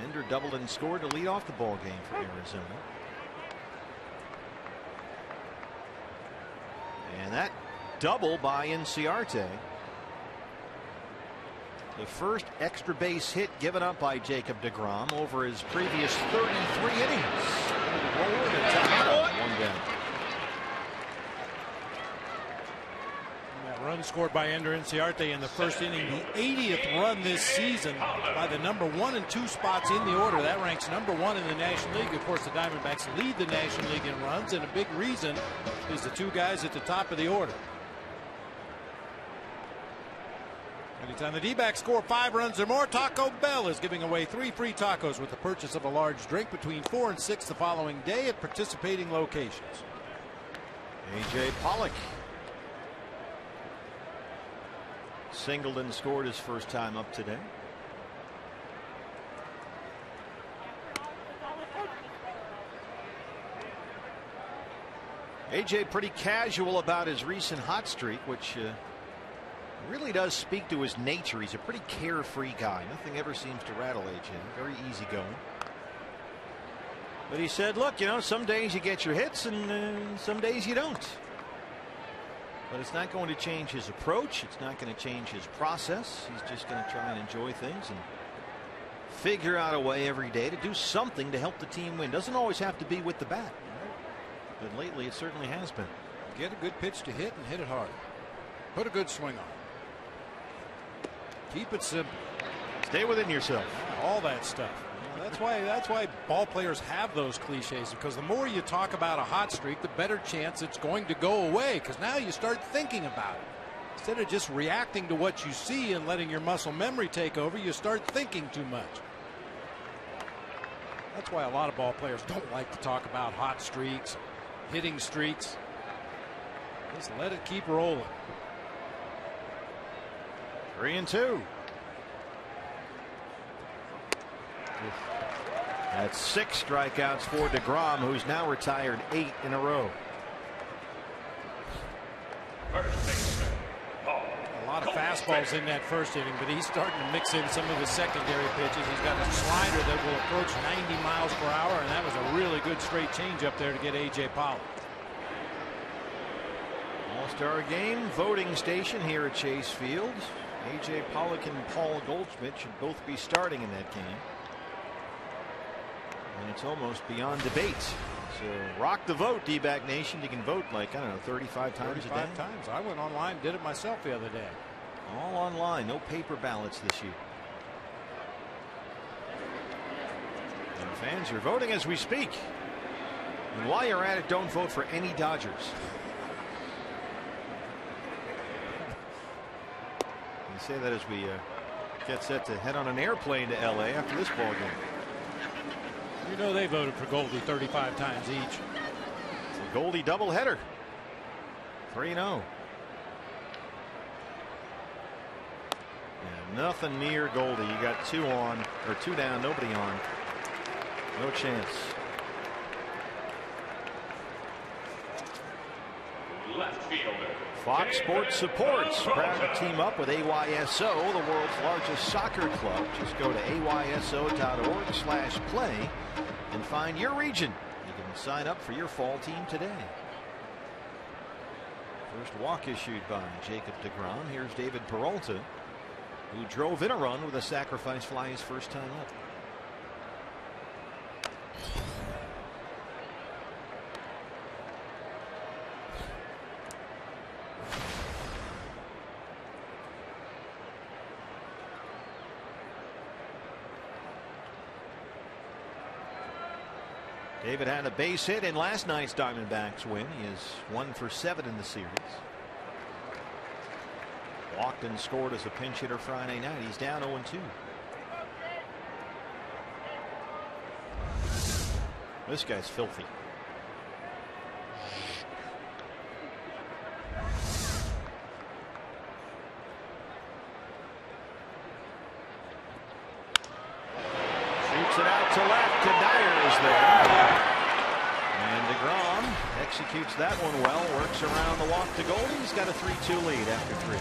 Speaker 3: Ender doubled and scored to lead off the ball game for Arizona. And that double by Inciarte, the first extra base hit given up by Jacob deGrom over his previous 33 innings. Forward and time, 1 down.
Speaker 4: Run scored by Ender Inciarte in the first inning, the 80th run this season by the number 1 and 2 spots in the order. That ranks number 1 in the National League. Of course, the Diamondbacks lead the National League in runs, and a big reason is the 2 guys at the top of the order. Anytime the D-backs score 5 runs or more, Taco Bell is giving away 3 free tacos with the purchase of a large drink between 4 and 6 the following day at participating locations.
Speaker 3: A.J. Pollock singled and scored his first time up today. AJ pretty casual about his recent hot streak, which really does speak to his nature. He's a pretty carefree guy. Nothing ever seems to rattle AJ. Very easygoing. But he said, look, you know, some days you get your hits and some days you don't. But it's not going to change his approach. It's not going to change his process. He's just going to try and enjoy things and figure out a way every day to do something to help the team win. Doesn't always have to be with the bat. But lately it certainly has been.
Speaker 4: Get a good pitch to hit and hit it hard. Put a good swing on it. Keep it simple.
Speaker 3: Stay within yourself.
Speaker 4: All that stuff. That's why ball players have those cliches, because the more you talk about a hot streak, the better chance it's going to go away, because now you start thinking about it. Instead of just reacting to what you see and letting your muscle memory take over, you start thinking too much. That's why a lot of ball players don't like to talk about hot streaks, hitting streaks. Just let it keep rolling.
Speaker 3: 3-2. That's 6 strikeouts for DeGrom, who's now retired 8 in a row.
Speaker 4: A lot of fastballs in that first inning, but he's starting to mix in some of his secondary pitches. He's got a slider that will approach 90 miles per hour, and that was a really good straight change up there to get A.J. Pollock.
Speaker 3: All-Star Game voting station here at Chase Field. A.J. Pollock and Paul Goldschmidt should both be starting in that game. And it's almost beyond debate. So rock the vote, D-back Nation. You can vote like, I don't know, 35 times a day.
Speaker 4: 35 times. I went online, did it myself the other day.
Speaker 3: All online, no paper ballots this year. And fans are voting as we speak. And while you're at it, don't vote for any Dodgers. I say that as we get set to head on an airplane to LA after this ball game.
Speaker 4: You know they voted for Goldie 35 times each.
Speaker 3: It's a Goldie doubleheader. 3-0. Yeah, nothing near Goldie. You got 2 on, or 2 down, nobody on. No chance.
Speaker 2: Left fielder.
Speaker 3: Fox Sports Supports proud to team up with AYSO, the world's largest soccer club. Just go to ayso.org/play and find your region. You can sign up for your fall team today. First walk issued by Jacob DeGrom. Here's David Peralta, who drove in a run with a sacrifice fly his first time up. David had a base hit in last night's Diamondbacks win. He is 1 for 7 in the series. Walked and scored as a pinch hitter Friday night. He's down 0-2. This guy's filthy. Shoots it out to left. Dyer is there. And DeGrom executes that one well. Works around the walk to Goldie. He's got a 3-2 lead after 3.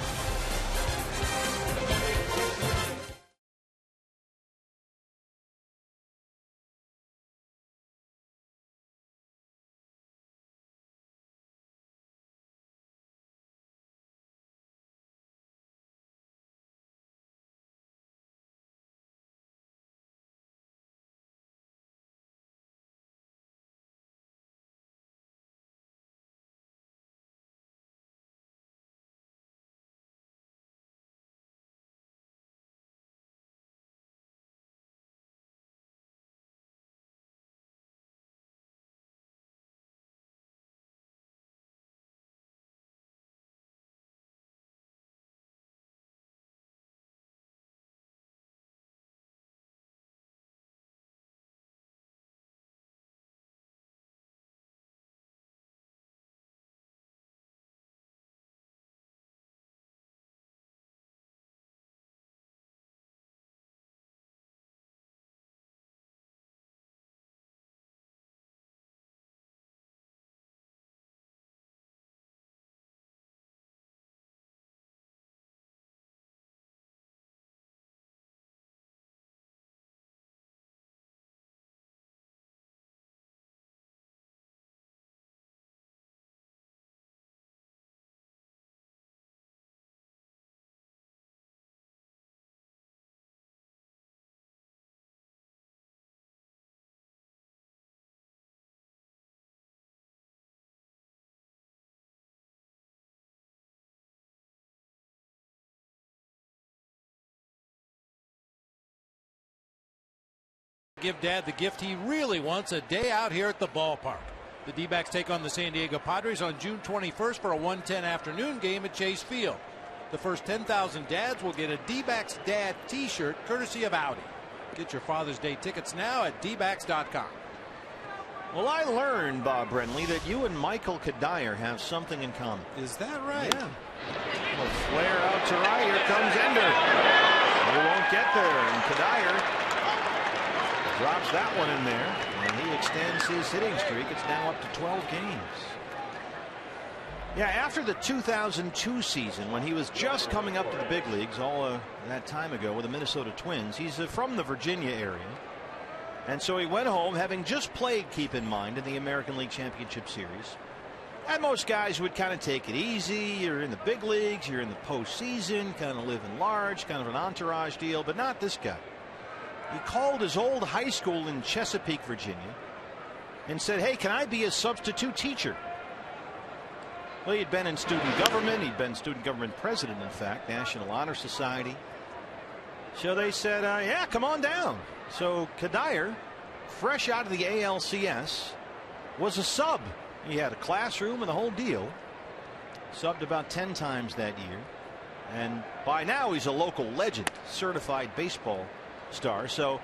Speaker 4: Give Dad the gift he really wants, a day out here at the ballpark. The D-backs take on the San Diego Padres on June 21st for a 1:10 afternoon game at Chase Field. The first 10,000 dads will get a D-backs Dad t-shirt courtesy of Audi. Get your Father's Day tickets now at dbacks.com.
Speaker 3: Well, I learned, Bob Brenly, that you and Michael Kadire have something in common.
Speaker 4: Is that right?
Speaker 3: Yeah. Well, flare out to right. Here comes Ender. He won't get there, and Kadire drops that one in there, and he extends his hitting streak. It's now up to 12 games. Yeah, after the 2002 season, when he was just coming up to the big leagues all that time ago with the Minnesota Twins, he's from the Virginia area. And so he went home, having just played, keep in mind, in the American League Championship Series. And most guys would kind of take it easy. You're in the big leagues, you're in the postseason, kind of living large, kind of an entourage deal, but not this guy. He called his old high school in Chesapeake, Virginia, and said, hey, can I be a substitute teacher? Well, he'd been in student government. He'd been student government president, in fact, National Honor Society. So they said, yeah, come on down. So Kadire, fresh out of the ALCS, was a sub. He had a classroom and the whole deal. Subbed about 10 times that year. And by now he's a local legend, certified baseball star. So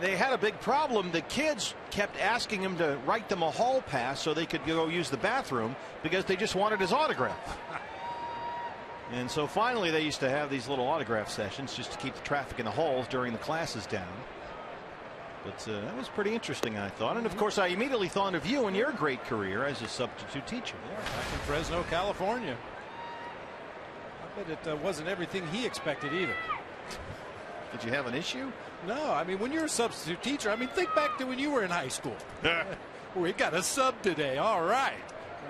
Speaker 3: they had a big problem. The kids kept asking him to write them a hall pass so they could go use the bathroom because they just wanted his autograph. And so finally they used to have these little autograph sessions just to keep the traffic in the halls during the classes down. But that was pretty interesting, I thought. And of course I immediately thought of you and your great career as a substitute teacher.
Speaker 4: Yeah, back in Fresno, California. I bet it wasn't everything he expected either.
Speaker 3: Did you have an issue?
Speaker 4: No, I mean, when you're a substitute teacher, I mean, think back to when you were in high school. We got a sub today. All right.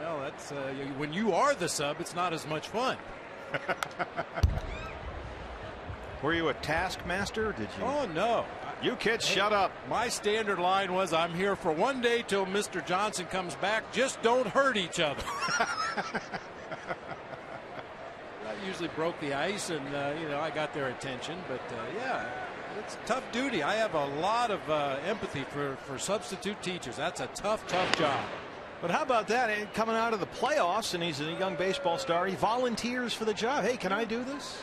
Speaker 4: Well, that's when you are the sub, it's not as much fun.
Speaker 3: Were you a taskmaster? Did you?
Speaker 4: Oh, no.
Speaker 3: You kids, shut up.
Speaker 4: My standard line was, I'm here for one day till Mr. Johnson comes back. Just don't hurt each other. That usually broke the ice, and I got their attention. But yeah, it's tough duty. I have a lot of empathy for substitute teachers. That's a tough job.
Speaker 3: But how about that? Coming out of the playoffs, and he's a young baseball star, he volunteers for the job. Hey, can I do this?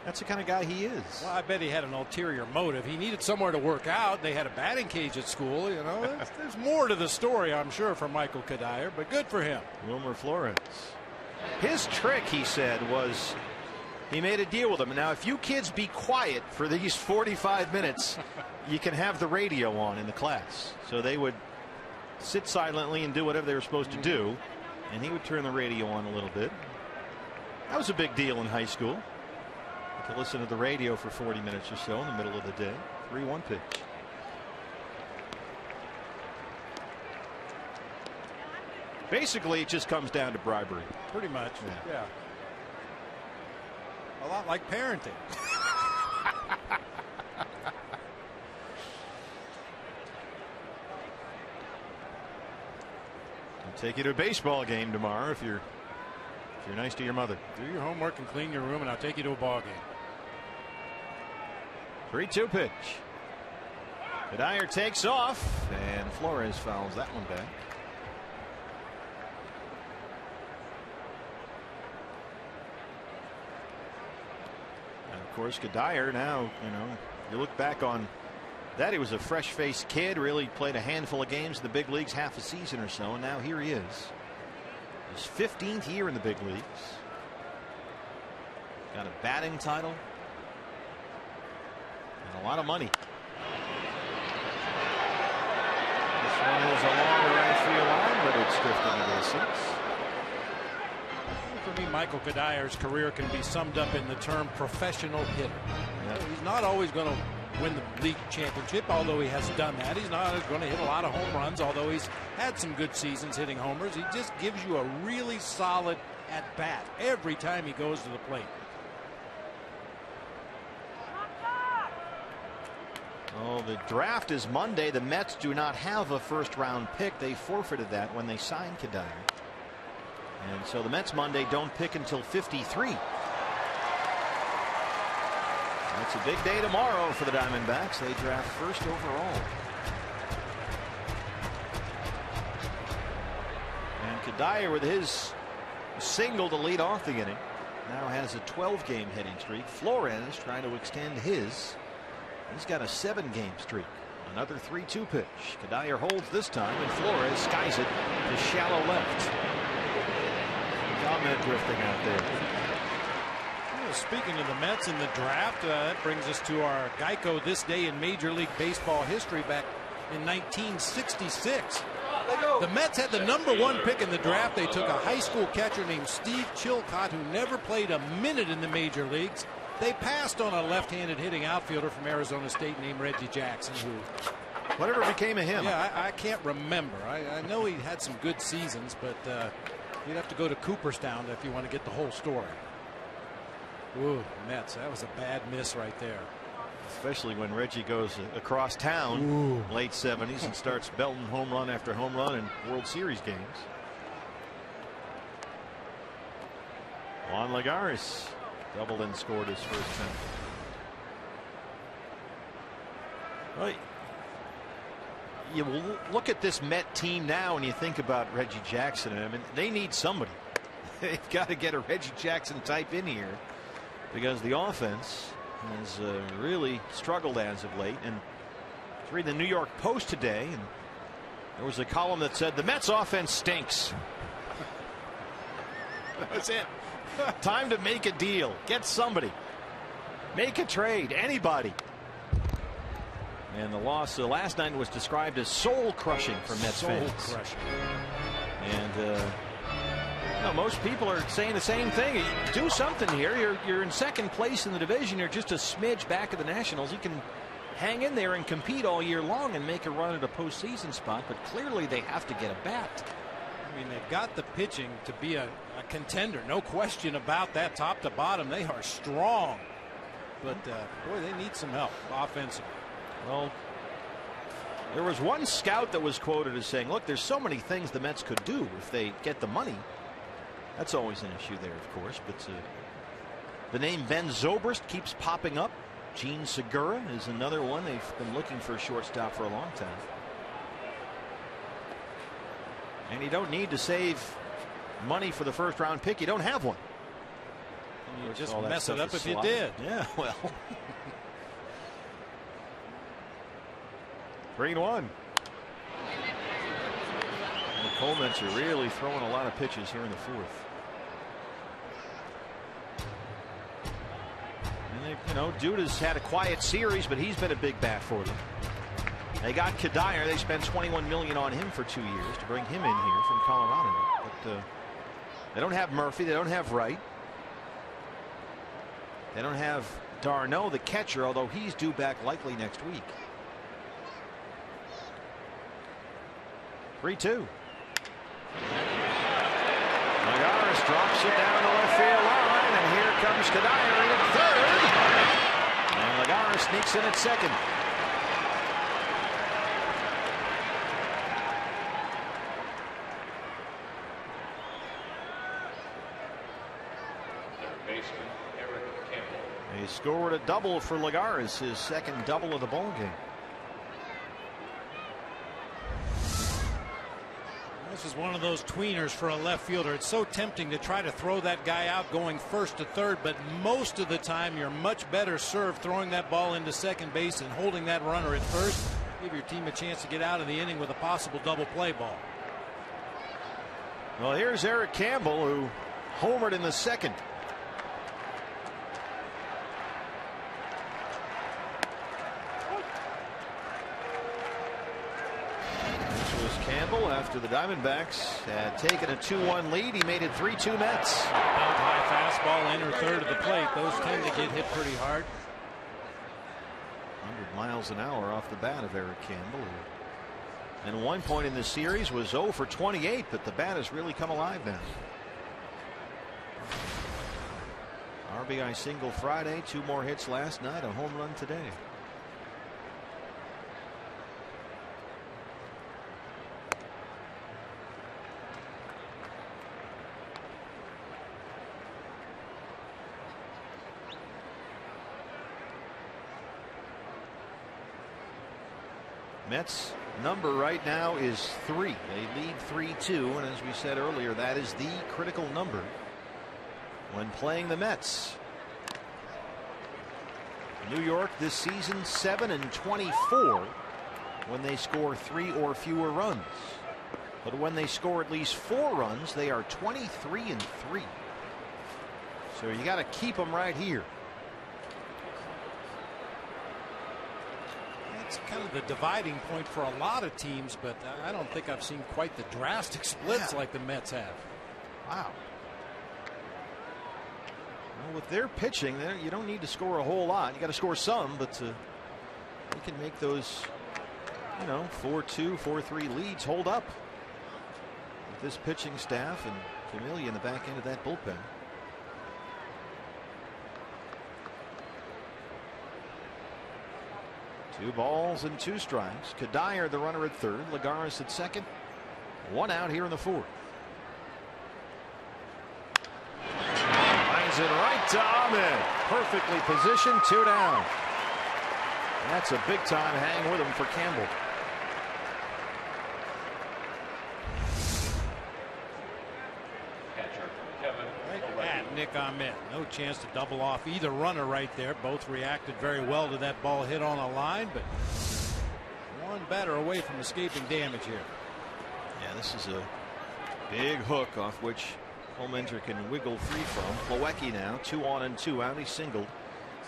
Speaker 3: That's the kind of guy he is.
Speaker 4: Well, I bet he had an ulterior motive. He needed somewhere to work out. They had a batting cage at school. There's more to the story, I'm sure, for Michael Kadire, but good for him.
Speaker 3: Wilmer Flores. His trick, he said, was he made a deal with them. Now, if you kids be quiet for these 45 minutes, you can have the radio on in the class. So they would sit silently and do whatever they were supposed to do, and he would turn the radio on a little bit. That was a big deal in high school, to listen to the radio for 40 minutes or so in the middle of the day. 3-1 pitch. Basically, it just comes down to bribery.
Speaker 4: Pretty much. Yeah. A lot like parenting.
Speaker 3: I'll take you to a baseball game tomorrow if you're nice to your mother.
Speaker 4: Do your homework and clean your room, and I'll take you to a ball game.
Speaker 3: 3-2 pitch. Kadire takes off, and Flores fouls that one back. And of course, Kadire now, you look back on that, he was a fresh-faced kid, really played a handful of games in the big leagues, half a season or so, and now here he is. His 15th year in the big leagues. Got a batting title and a lot of money. This one is along the right field line, but it's drifting into the seats.
Speaker 4: For me, Michael Kadire's career can be summed up in the term professional hitter. He's not always going to win the league championship, although he has done that. He's not going to hit a lot of home runs, although he's had some good seasons hitting homers. He just gives you a really solid at bat every time he goes to the plate.
Speaker 3: Oh, the draft is Monday. The Mets do not have a first-round pick. They forfeited that when they signed Kadire. And so the Mets Monday don't pick until 53. It's a big day tomorrow for the Diamondbacks. They draft first overall. And Kadire with his single to lead off the inning now has a 12-game hitting streak. Flores trying to extend his. He's got a 7-game streak. Another 3-2 pitch. Kadire holds this time, and Flores skies it to shallow left. Comment drifting out there.
Speaker 4: Well, speaking of the Mets in the draft, that brings us to our Geico This Day in Major League Baseball history back in 1966. The Mets had the #1 pick in the draft. They took a high school catcher named Steve Chilcott, who never played a minute in the major leagues. They passed on a left-handed hitting outfielder from Arizona State named Reggie Jackson, who
Speaker 3: whatever became of him.
Speaker 4: Yeah, I can't remember. I know he had some good seasons, but you'd have to go to Cooperstown if you want to get the whole story. Ooh, Mets, that was a bad miss right there.
Speaker 3: Especially when Reggie goes across town late 70s and starts belting home run after home run in World Series games. Juan Lagares doubled and scored his first time. Well, you look at this Met team now and you think about Reggie Jackson. I mean, they need somebody. They've got to get a Reggie Jackson type in here because the offense has really struggled as of late. And I was reading the New York Post today, and there was a column that said the Mets offense stinks. That's it. Time to make a deal. Get somebody. Make a trade. Anybody. And the loss last night was described as soul crushing for Mets fans.
Speaker 4: Soul crushing.
Speaker 3: And most people are saying the same thing. Do something here. You're in second place in the division. You're just a smidge back of the Nationals. You can hang in there and compete all year long and make a run at a postseason spot. But clearly they have to get a bat.
Speaker 4: I mean, they've got the pitching to be a contender. No question about that. Top to bottom, they are strong. But boy, they need some help offensively.
Speaker 3: Well, there was one scout that was quoted as saying, look, there's so many things the Mets could do if they get the money. That's always an issue there, of course. But the name Ben Zobrist keeps popping up. Gene Segura is another one. They've been looking for a shortstop for a long time. And you don't need to save money for the first round pick. You don't have one.
Speaker 4: And you just mess it up if you did.
Speaker 3: Yeah, well. 3-1. The Colemans are really throwing a lot of pitches here in the fourth. And Duda's had a quiet series, but he's been a big bat for them. They got Kadire. They spent $21 million on him for 2 years to bring him in here from Colorado. But they don't have Murphy. They don't have Wright. They don't have Darno, the catcher, although he's due back likely next week. 3-2. Lagares drops it down the left field line, and here comes Kadire at third. And Lagares sneaks in at second. He scored a double for Lagares, his second double of the ball game.
Speaker 4: This is one of those tweeners for a left fielder. It's so tempting to try to throw that guy out going first to third, but most of the time you're much better served throwing that ball into second base and holding that runner at first. Give your team a chance to get out of the inning with a possible double play ball.
Speaker 3: Well, here's Eric Campbell, who homered in the second. After the Diamondbacks had taken a 2-1 lead, he made it 3-2 Mets.
Speaker 4: Belt high fastball, inner third of the plate. Those tend to get hit pretty hard.
Speaker 3: 100 miles an hour off the bat of Eric Campbell. And one point in this series was 0 for 28, but the bat has really come alive now. RBI single Friday, 2 more hits last night, a home run today. Mets number right now is 3. They lead 3-2, and as we said earlier, that is the critical number when playing the Mets. New York this season 7-24 when they score 3 or fewer runs. But when they score at least 4 runs, they are 23-3. So you got to keep them right here.
Speaker 4: It's kind of the dividing point for a lot of teams, but I don't think I've seen quite the drastic splits like the Mets have.
Speaker 3: Wow. Well, with their pitching, you don't need to score a whole lot. You got to score some, but you can make those, 4-2, 4-3 leads hold up with this pitching staff and Familia in the back end of that bullpen. Two balls and 2 strikes. Kadire the runner at third. Lagares at second. 1 out here in the 4th. Lines it right to Ahmed. Perfectly positioned. 2 down. That's a big time hang with him for Campbell.
Speaker 4: Nick Ahmed. No chance to double off either runner right there. Both reacted very well to that ball hit on a line, but one batter away from escaping damage here.
Speaker 3: Yeah, this is a big hook off which Clemente can wiggle free from. Plawecki now 2 on and 2 out. He singled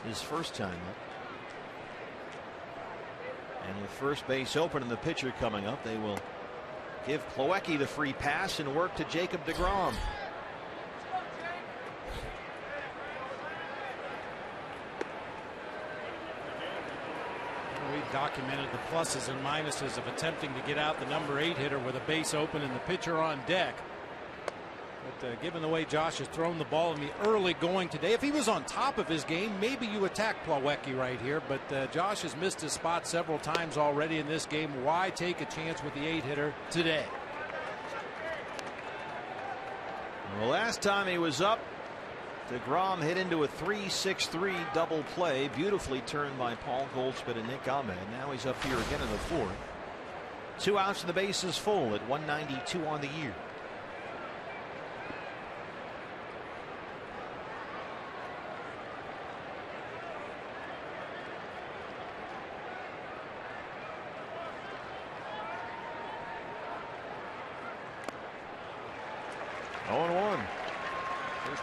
Speaker 3: his first time up. And with first base open and the pitcher coming up, they will give Plawecki the free pass and work to Jacob deGrom.
Speaker 4: We documented the pluses and minuses of attempting to get out the number 8 hitter with a base open and the pitcher on deck. But given the way Josh has thrown the ball in the early going today, if he was on top of his game, maybe you attack Plawecki right here. But Josh has missed his spot several times already in this game. Why take a chance with the 8 hitter today?
Speaker 3: Well, last time he was up, deGrom hit into a 3-6-3 double play, beautifully turned by Paul Goldschmidt and Nick Ahmed. Now he's up here again in the 4th. 2 outs and the base is full at 192 on the year.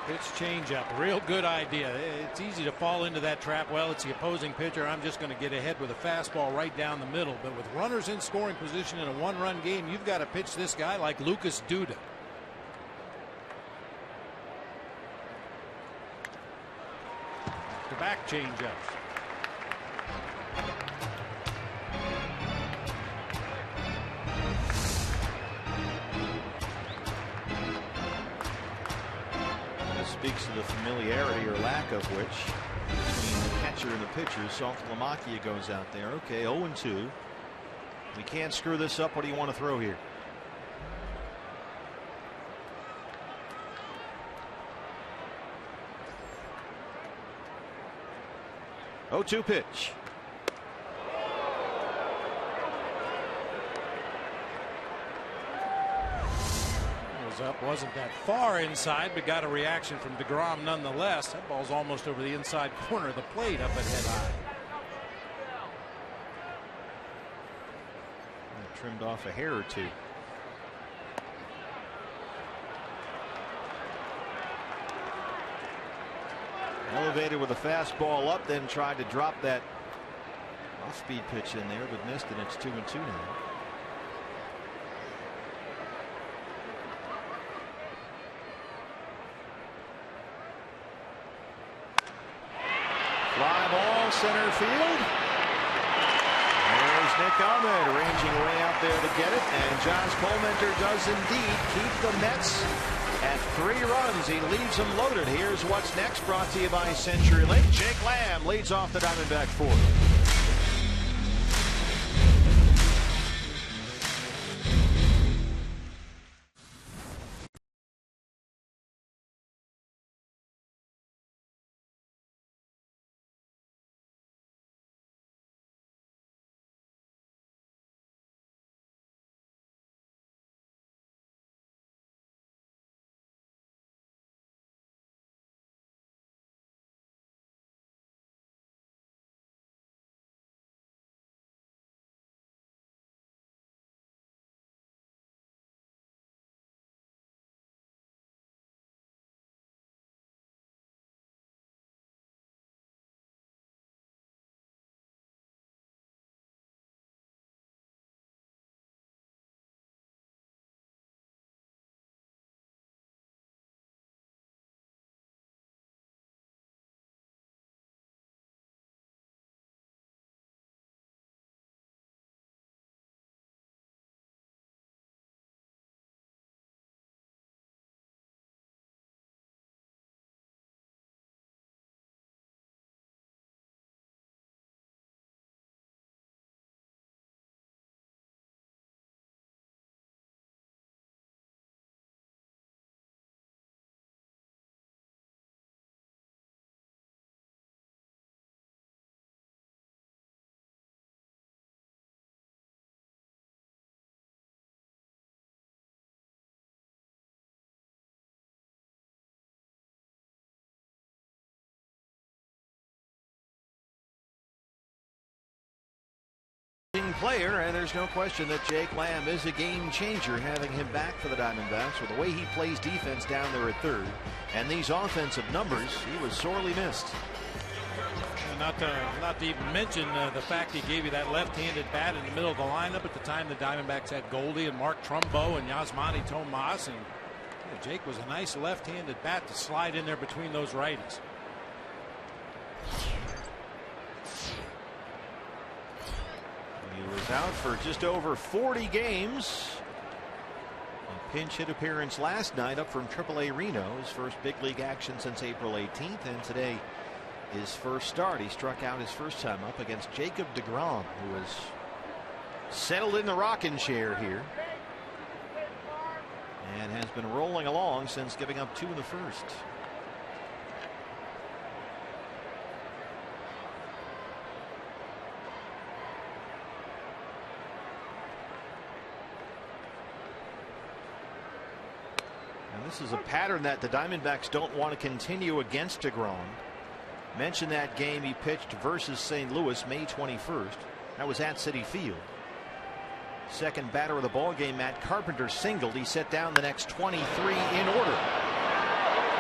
Speaker 4: Pitch changeup, real good idea. It's easy to fall into that trap. Well, it's the opposing pitcher. I'm just going to get ahead with a fastball right down the middle. But with runners in scoring position in a 1-run game, you've got to pitch this guy like Lucas Duda. Back changeups.
Speaker 3: Speaks to the familiarity or lack of which between the catcher and the pitcher. Saltalamacchia goes out there. Okay, 0-2. We can't screw this up. What do you want to throw here? Oh, 2 pitch.
Speaker 4: Up, wasn't that far inside, but got a reaction from deGrom nonetheless. That ball's almost over the inside corner of the plate, up at head high.
Speaker 3: Trimmed off a hair or 2. Elevated with a fastball up, then tried to drop that off-speed pitch in there, but missed, and it's 2-2 now. Fly ball, center field. There's Nick Ahmed ranging way out there to get it, and Josh Clemente does indeed keep the Mets at 3 runs. He leaves them loaded. Here's what's next, brought to you by CenturyLink. Jake Lamb leads off the Diamondback 4th. amazing player, and there's no question that Jake Lamb is a game changer, having him back for the Diamondbacks with the way he plays defense down there at third. And these offensive numbers, he was sorely missed.
Speaker 4: Not to even mention the fact he gave you that left-handed bat in the middle of the lineup at the time the Diamondbacks had Goldie and Mark Trumbo and Yasmani Tomas, and Jake was a nice left-handed bat to slide in there between those righties.
Speaker 3: He was out for just over 40 games. A pinch hit appearance last night up from AAA Reno, his first big league action since April 18th, and today his first start. He struck out his first time up against Jacob deGrom, who has settled in the rocking chair here and has been rolling along since giving up 2 in the first. And this is a pattern that the Diamondbacks don't want to continue against deGrom. Mentioned that game he pitched versus St. Louis May 21st. That was at Citi Field. Second batter of the ball game, Matt Carpenter singled. He set down the next 23 in order.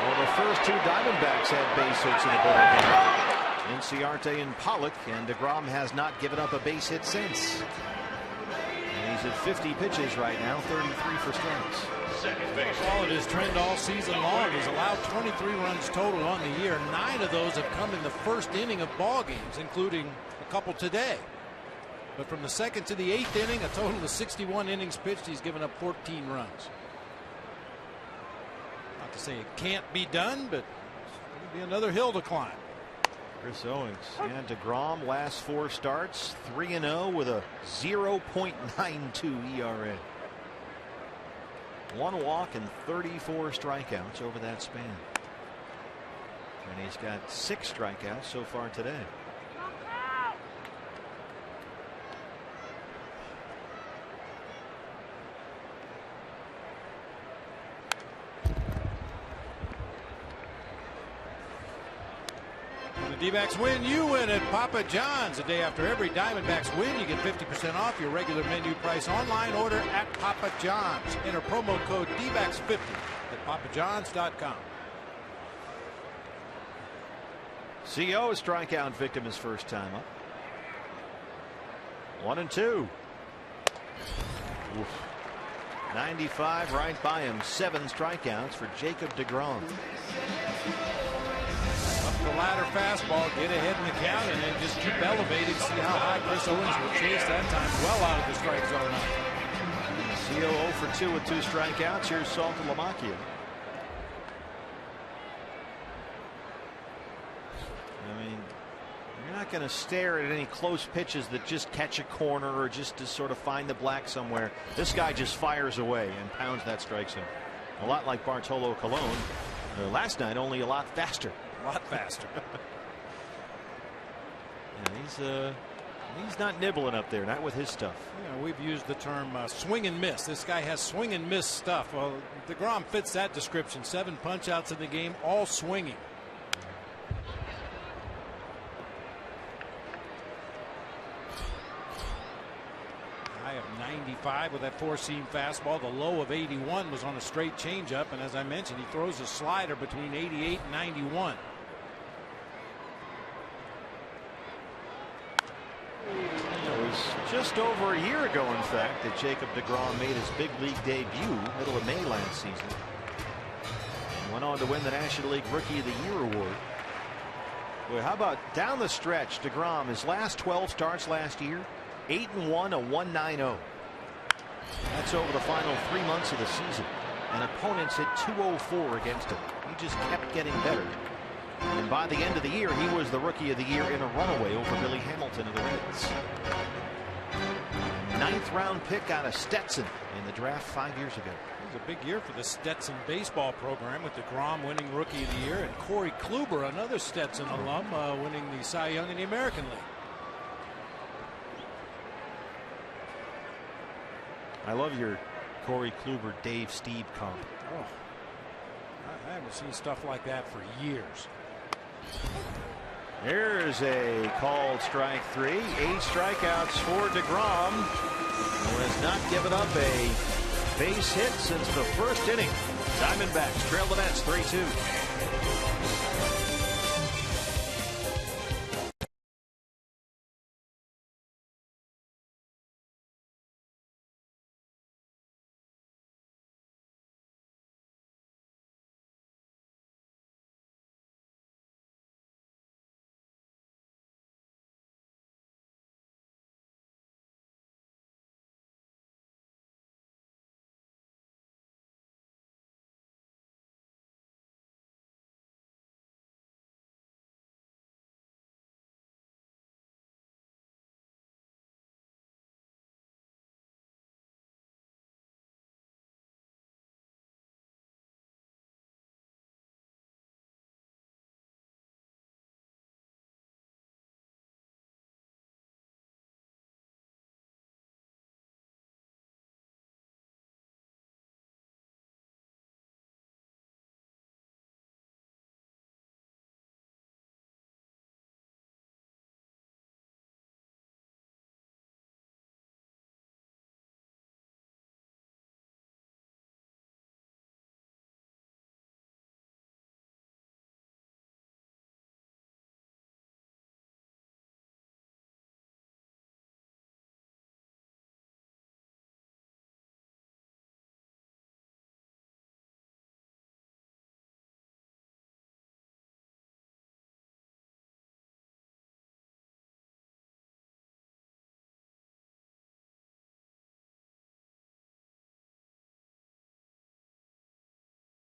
Speaker 3: Well, the first 2 Diamondbacks had base hits in the ball game. Inciarte and Pollock, and deGrom has not given up a base hit since. And he's at 50 pitches right now, 33 for strikes.
Speaker 4: Followed his trend all season long. He's allowed 23 runs total on the year. 9 of those have come in the first inning of ball games, including a couple today. But from the second to the 8th inning, a total of 61 innings pitched, he's given up 14 runs. Not to say it can't be done, but it'll be another hill to climb.
Speaker 3: Chris Owings and deGrom last 4 starts, 3-0 with a 0.92 ERA. 1 walk and 34 strikeouts over that span. And he's got 6 strikeouts so far today.
Speaker 4: When the D-backs win, you win at Papa John's. The day after every Diamondbacks win, you get 50% off your regular menu price online order at Papa John's. Enter promo code DBACKS50 at papajohns.com.
Speaker 3: CO a strikeout victim his first time up. 1-2. Oof. 95 right by him. 7 strikeouts for Jacob deGrom.
Speaker 4: The ladder fastball, get ahead in the count, and then just keep elevating. See how high Chris Owings will chase that time. Well out of the strike zone now.
Speaker 3: CO 0 for 2 with 2 strikeouts. Here's Saltalamacchia. I mean, you're not going to stare at any close pitches that just catch a corner or just to sort of find the black somewhere. This guy just fires away and pounds that strike zone. A lot like Bartolo Colon. Last night, only a lot faster.
Speaker 4: A lot faster.
Speaker 3: Yeah, he's not nibbling up there, not with his stuff.
Speaker 4: Yeah, we've used the term swing and miss. This guy has swing and miss stuff. Well, deGrom fits that description. 7 punch outs in the game, all swinging. High of 95 with that 4-seam fastball. The low of 81 was on a straight changeup, and as I mentioned, he throws a slider between 88 and 91.
Speaker 3: It was just over a year ago, in fact, that Jacob deGrom made his big league debut, middle of May last season, and went on to win the National League Rookie of the Year award. Well, how about down the stretch, deGrom, his last 12 starts last year, 8-1, a 1.90. That's over the final 3 months of the season, and opponents hit .204 against him. He just kept getting better. And by the end of the year, he was the Rookie of the Year in a runaway over Billy Hamilton of the Reds. 9th round pick out of Stetson in the draft 5 years ago.
Speaker 4: It was a big year for the Stetson baseball program, with deGrom winning Rookie of the Year and Corey Kluber, another Stetson alum, winning the Cy Young in the American League.
Speaker 3: I love your Corey Kluber, Dave Stieb comp.
Speaker 4: Oh, I haven't seen stuff like that for years.
Speaker 3: Here's a called strike 3. 8 strikeouts for DeGrom, who has not given up a base hit since the first inning. Diamondbacks trail the Mets 3-2.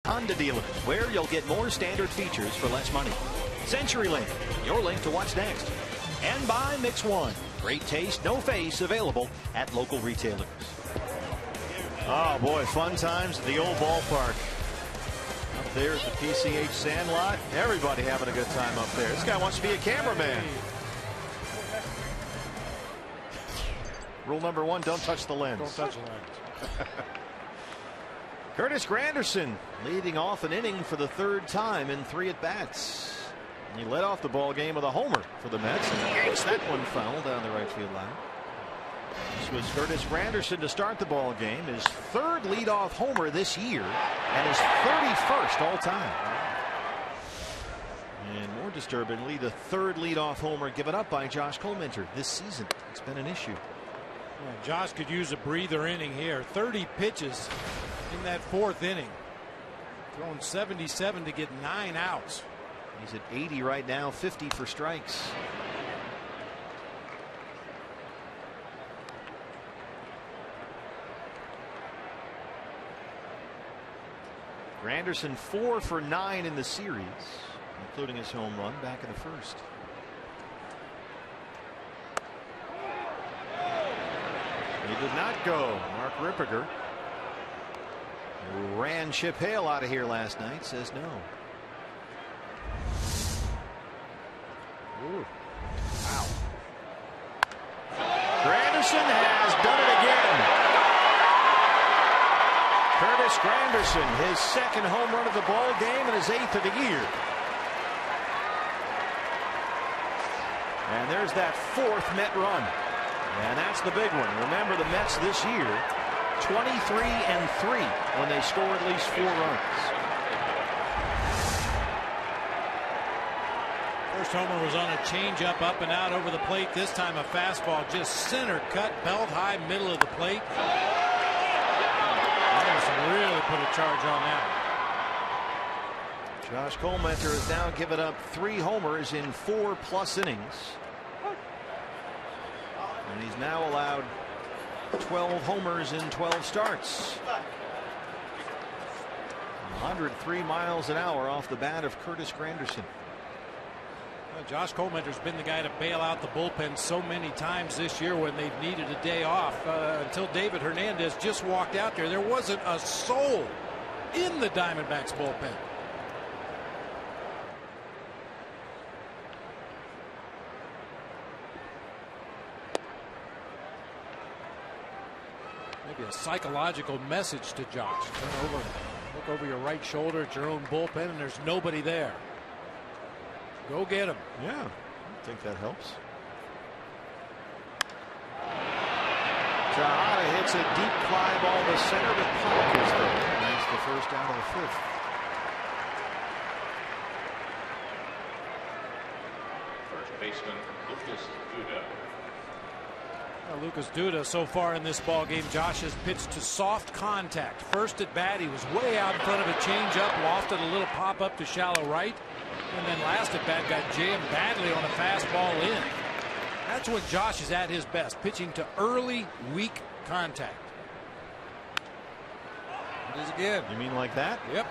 Speaker 3: Honda dealers, where you'll get more standard features for less money. CenturyLink, your link to what's next. And by Mix One, great taste, no face, available at local retailers. Oh boy, fun times at the old ballpark. Up there at the PCH Sandlot, everybody having a good time up there. This guy wants to be a cameraman. Rule number 1, don't touch the lens.
Speaker 4: Don't touch the lens.
Speaker 3: Curtis Granderson leading off an inning for the 3rd time in 3 at-bats. He led off the ball game with a homer for the Mets and yanks that one foul down the right field line. This was Curtis Granderson to start the ball game, his 3rd leadoff homer this year and his 31st all time. And more disturbingly, the 3rd leadoff homer given up by Josh Colminter this season. It's been an issue.
Speaker 4: Well, Josh could use a breather inning here. 30 pitches in that 4th inning. Thrown 77 to get 9 outs.
Speaker 3: He's at 80 right now, 50 for strikes. Granderson 4 for 9 in the series, including his home run back in the 1st. He did not go. Mark Ripperger, who ran Chip Hale out of here last night, says no. Ooh. Wow. Granderson has done it again. Curtis Granderson, his 2nd home run of the ball game and his 8th of the year. And there's that 4th Met run. And that's the big one. Remember, the Mets this year 23-3 when they score at least 4 runs.
Speaker 4: First homer was on a changeup up and out over the plate. This time a fastball just center cut, belt high, middle of the plate. Anderson really put a charge on that.
Speaker 3: Josh Colminter has now given up 3 homers in 4+ innings. And he's now allowed 12 homers in 12 starts. 103 miles an hour off the bat of Curtis Granderson.
Speaker 4: Well, Josh Colminter's been the guy to bail out the bullpen so many times this year when they've needed a day off. Until David Hernandez just walked out there wasn't a soul in the Diamondbacks bullpen. Maybe a psychological message to Josh. Turn over, look over your right shoulder at your own bullpen, and there's nobody there. Go get him.
Speaker 3: Yeah, I think that helps. Tejada hits a deep fly ball to center, but Pollock is there. And that's the first out of the fifth.
Speaker 2: First baseman Lucas Duda.
Speaker 4: Lucas Duda, so far in this ball game, Josh has pitched to soft contact. First at bat, he was way out in front of a changeup, lofted a little pop up to shallow right, and then last at bat got jammed badly on a fastball in. That's when Josh is at his best, pitching to early, weak contact. It is again.
Speaker 3: You mean like that?
Speaker 4: Yep.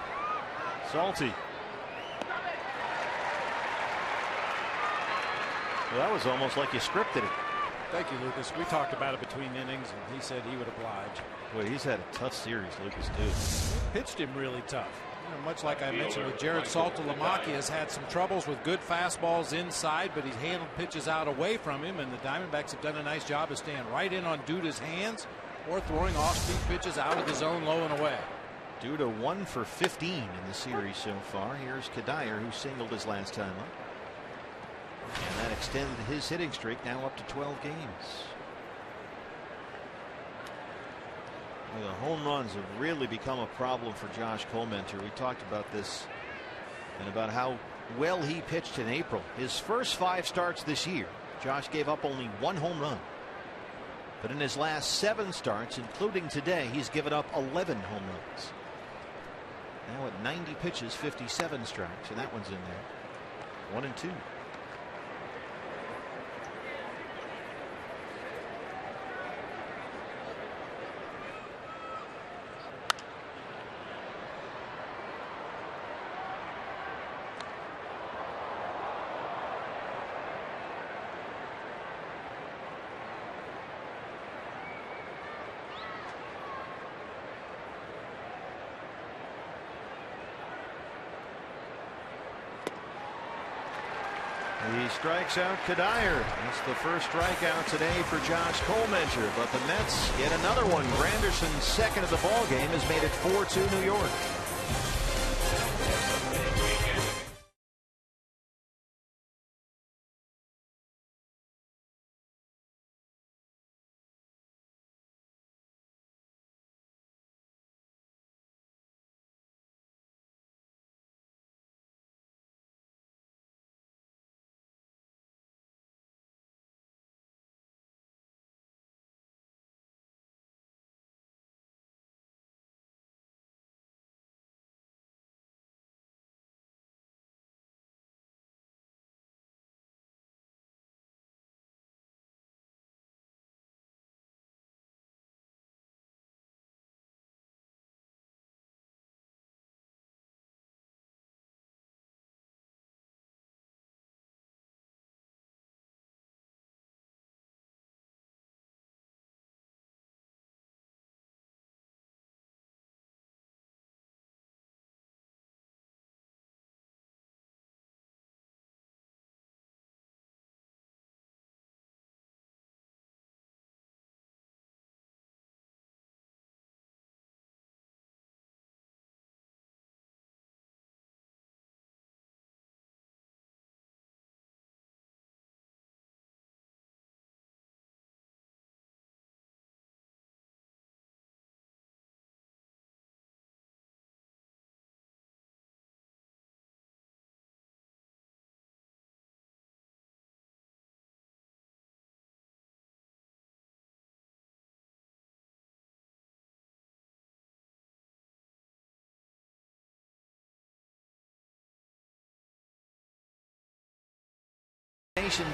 Speaker 3: Salty. Well, that was almost like you scripted it.
Speaker 4: Thank you, Lucas. We talked about it between innings, and he said he would oblige.
Speaker 3: Well, he's had a tough series, Lucas, too.
Speaker 4: Pitched him really tough. You know, much like I mentioned with Jared Saltalamacchia, has had some troubles with good fastballs inside, but he's handled pitches out away from him, and the Diamondbacks have done a nice job of staying right in on Duda's hands or throwing off-speed pitches out of the zone low and away.
Speaker 3: Duda 1 for 15 in the series so far. Here's Kadire, who singled his last time up. And that extended his hitting streak now up to 12 games. Well, the home runs have really become a problem for Josh Collmenter. We talked about this and about how well he pitched in April. His first 5 starts this year, Josh gave up only 1 home run. But in his last 7 starts, including today, he's given up 11 home runs. Now at 90 pitches, 57 strikes, and that one's in there. 1 and 2. He strikes out Kadire. That's the first strikeout today for Josh Collmenter. But the Mets get another one. Granderson's second of the ball game has made it 4-2 New York.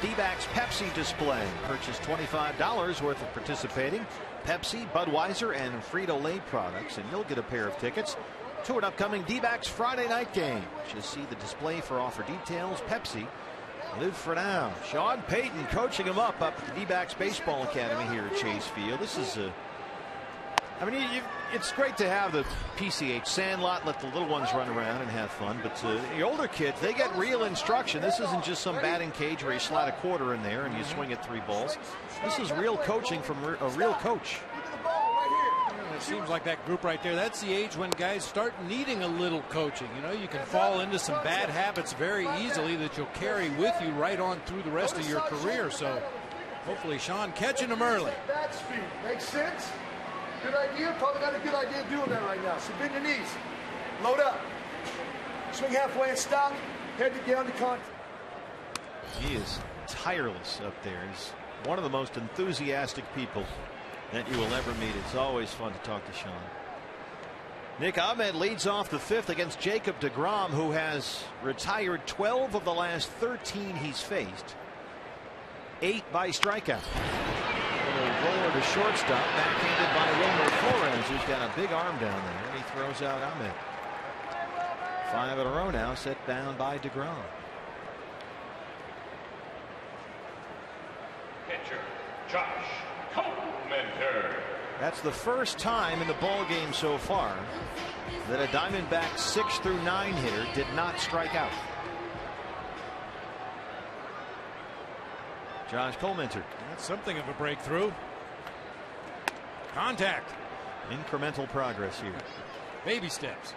Speaker 3: D-backs Pepsi display. Purchase $25 worth of participating Pepsi, Budweiser, and Frito-Lay products, and you'll get a pair of tickets to an upcoming D-backs Friday night game. Just see the display for offer details. Pepsi, live for now. Sean Payton coaching him up at the D-backs Baseball Academy here at Chase Field. This is a I mean, it's great to have the PCH Sandlot, let the little ones run around and have fun. But the older kids, they get real instruction. This isn't just some batting cage where you slide a quarter in there and you swing at 3 balls. This is real coaching from a real coach.
Speaker 4: It seems like that group right there, that's the age when guys start needing a little coaching. You know, you can fall into some bad habits very easily that you'll carry with you right on through the rest of your career. So hopefully Sean catching them early.
Speaker 10: Back speed. Makes sense? Good idea? Probably got a good idea doing that right now. So bend your knees. Load up. Swing halfway and stop. Head to get on the contact.
Speaker 3: He is tireless up there. He's one of the most enthusiastic people that you will ever meet. It's always fun to talk to Sean. Nick Ahmed leads off the fifth against Jacob deGrom, who has retired 12 of the last 13 he's faced. 8 by strikeout. Roller to shortstop, backhanded by Wilmer Flores, who's got a big arm down there, and he throws out Ahmed. 5 in a row now, set down by deGrom.
Speaker 2: Pitcher, Josh Comenter.
Speaker 3: That's the first time in the ball game so far that a Diamondback 6 through 9 hitter did not strike out. Josh Comenter.
Speaker 4: That's something of a breakthrough. Contact.
Speaker 3: Incremental progress here.
Speaker 4: Baby steps.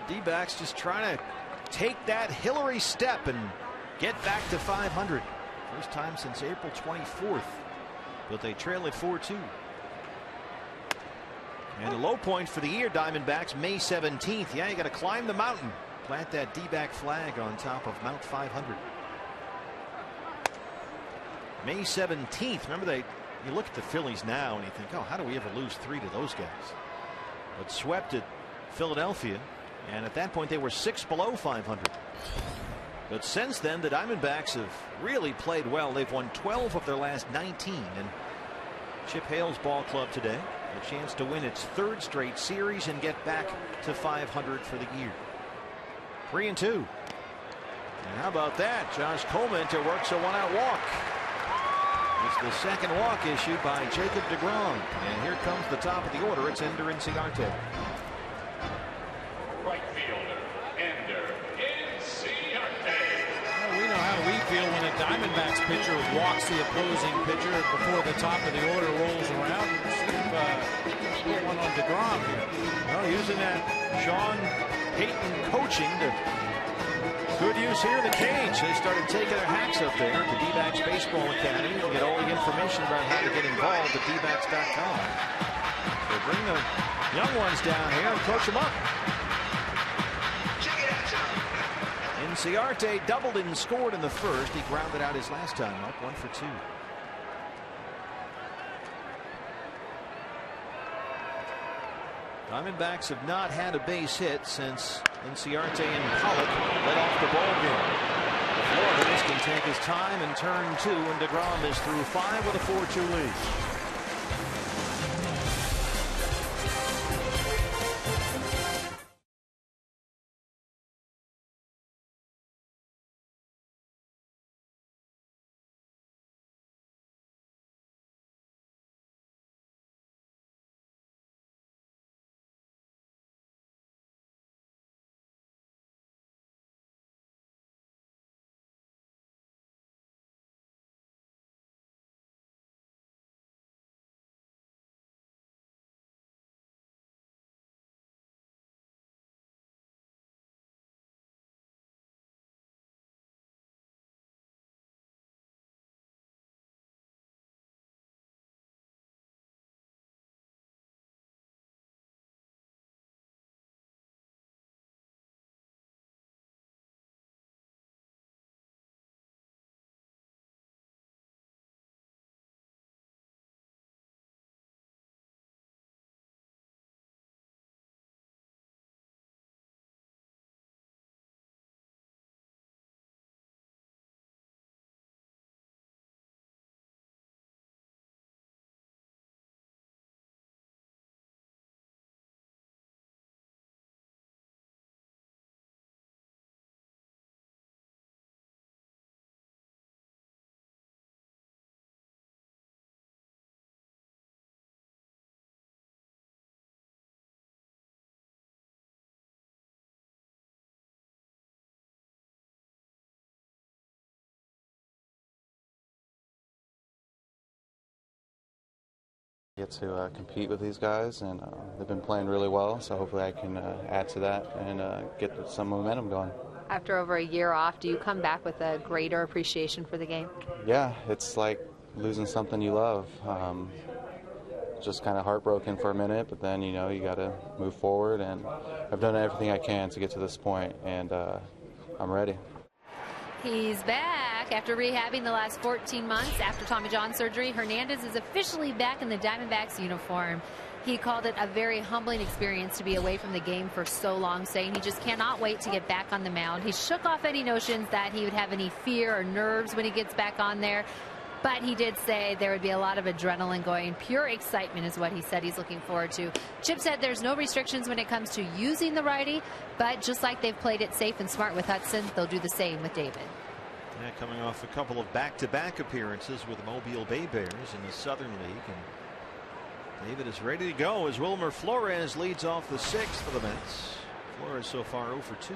Speaker 3: The D-backs just trying to take that Hillary step and get back to 500. First time since April 24th, but they trail at 4-2. And the low point for the year, Diamondbacks, May 17th. Yeah, you got to climb the mountain. Plant that D-back flag on top of Mount 500. May 17th. Remember, you look at the Phillies now and you think, oh, how do we ever lose 3 to those guys? But swept at Philadelphia, and at that point they were 6 below 500. But since then, the Diamondbacks have really played well. They've won 12 of their last 19. And Chip Hale's ball club today, a chance to win its 3rd straight series and get back to 500 for the year. 3-2. And how about that? Josh Comenter works a 1-out walk. It's the second walk issued by Jacob deGrom. And here comes the top of the order. It's Ender Inciarte.
Speaker 2: Right fielder, Ender Inciarte.
Speaker 4: Well, we know how we feel when a Diamondbacks pitcher walks the opposing pitcher before the top of the order rolls around. Put one on deGrom here.
Speaker 3: Well, using that Sean Payton coaching to good use here in the cage. They started taking their hacks up there at the D-backs Baseball Academy. You can get all the information about how to get involved at dbacks.com. So bring the young ones down here and coach them up. Inciarte doubled and scored in the first. He grounded out his last time up, 1 for 2. Diamondbacks have not had a base hit since Inciarte and Pollock led off the ball game. Flores can take his time and turn 2, and deGrom is through 5 with a 4-2 lead.
Speaker 11: Get to compete with these guys, and they've been playing really well, so hopefully I can add to that and get some momentum going.
Speaker 9: After over a year off, do you come back with a greater appreciation for the game?
Speaker 11: Yeah, it's like losing something you love. Just kind of heartbroken for a minute, but then, you got to move forward, and I've done everything I can to get to this point, and I'm ready.
Speaker 9: He's back after rehabbing the last 14 months after Tommy John surgery. Hernandez is officially back in the Diamondbacks uniform. He called it a very humbling experience to be away from the game for so long, saying he just cannot wait to get back on the mound. He shook off any notions that he would have any fear or nerves when he gets back on there. But he did say there would be a lot of adrenaline going. Pure excitement is what he said he's looking forward to. Chip said there's no restrictions when it comes to using the righty, but just like they've played it safe and smart with Hudson, they'll do the same with David.
Speaker 3: Yeah, coming off a couple of back-to-back appearances with the Mobile Bay Bears in the Southern League. And David is ready to go as Wilmer Flores leads off the sixth for the Mets. Flores so far 0 for 2.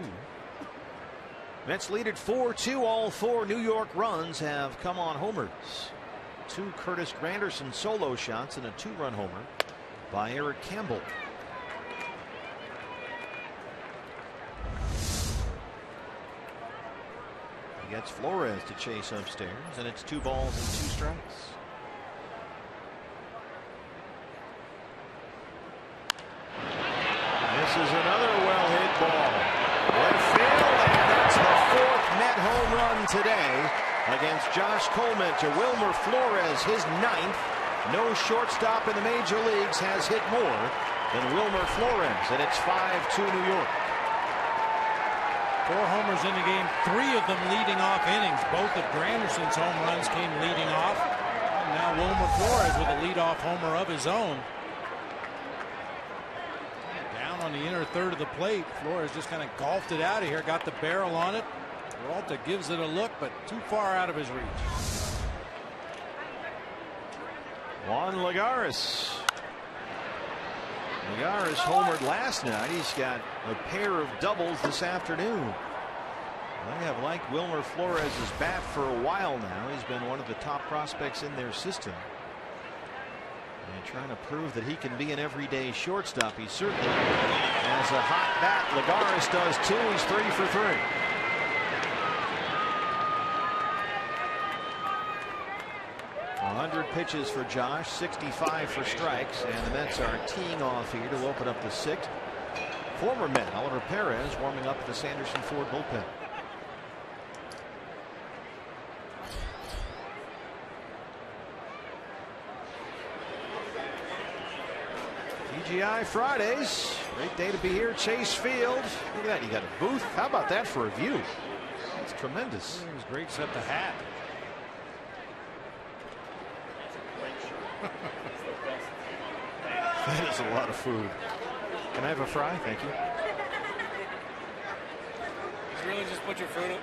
Speaker 3: Mets lead at 4-2. All 4 New York runs have come on homers. 2 Curtis Granderson solo shots and a 2-run homer by Eric Campbell. He gets Flores to chase upstairs, and it's 2 balls and 2 strikes. This is another well-hit ball. Left field, and that's the 4th Met home run today against Josh Coleman to Wilmer Flores, his 9th. No shortstop in the major leagues has hit more than Wilmer Flores, and it's 5-2 New York.
Speaker 4: 4 homers in the game, 3 of them leading off innings. Both of Granderson's home runs came leading off. And now Wilmer Flores with a leadoff homer of his own. Down on the inner third of the plate. Flores just kind of golfed it out of here, got the barrel on it. Peralta gives it a look, but too far out of his reach.
Speaker 3: Juan Lagares. Lagares homered last night. He's got a pair of doubles this afternoon. They have liked Wilmer Flores' bat for a while now. He's been one of the top prospects in their system. And trying to prove that he can be an everyday shortstop. He certainly has a hot bat. Lagares does too. He's 3 for 3. $100 pitches for Josh, 65 for strikes, and the Mets are teeing off here to open up the 6th. Former Met Oliver Perez warming up at the Sanderson Ford bullpen. TGI Fridays, great day to be here at Chase Field. Look at that, you got a booth. How about that for a view? It's tremendous.
Speaker 4: It was great except the hat.
Speaker 3: That is a lot of food. Can I have a fry? Thank you.
Speaker 12: You really just put your food up?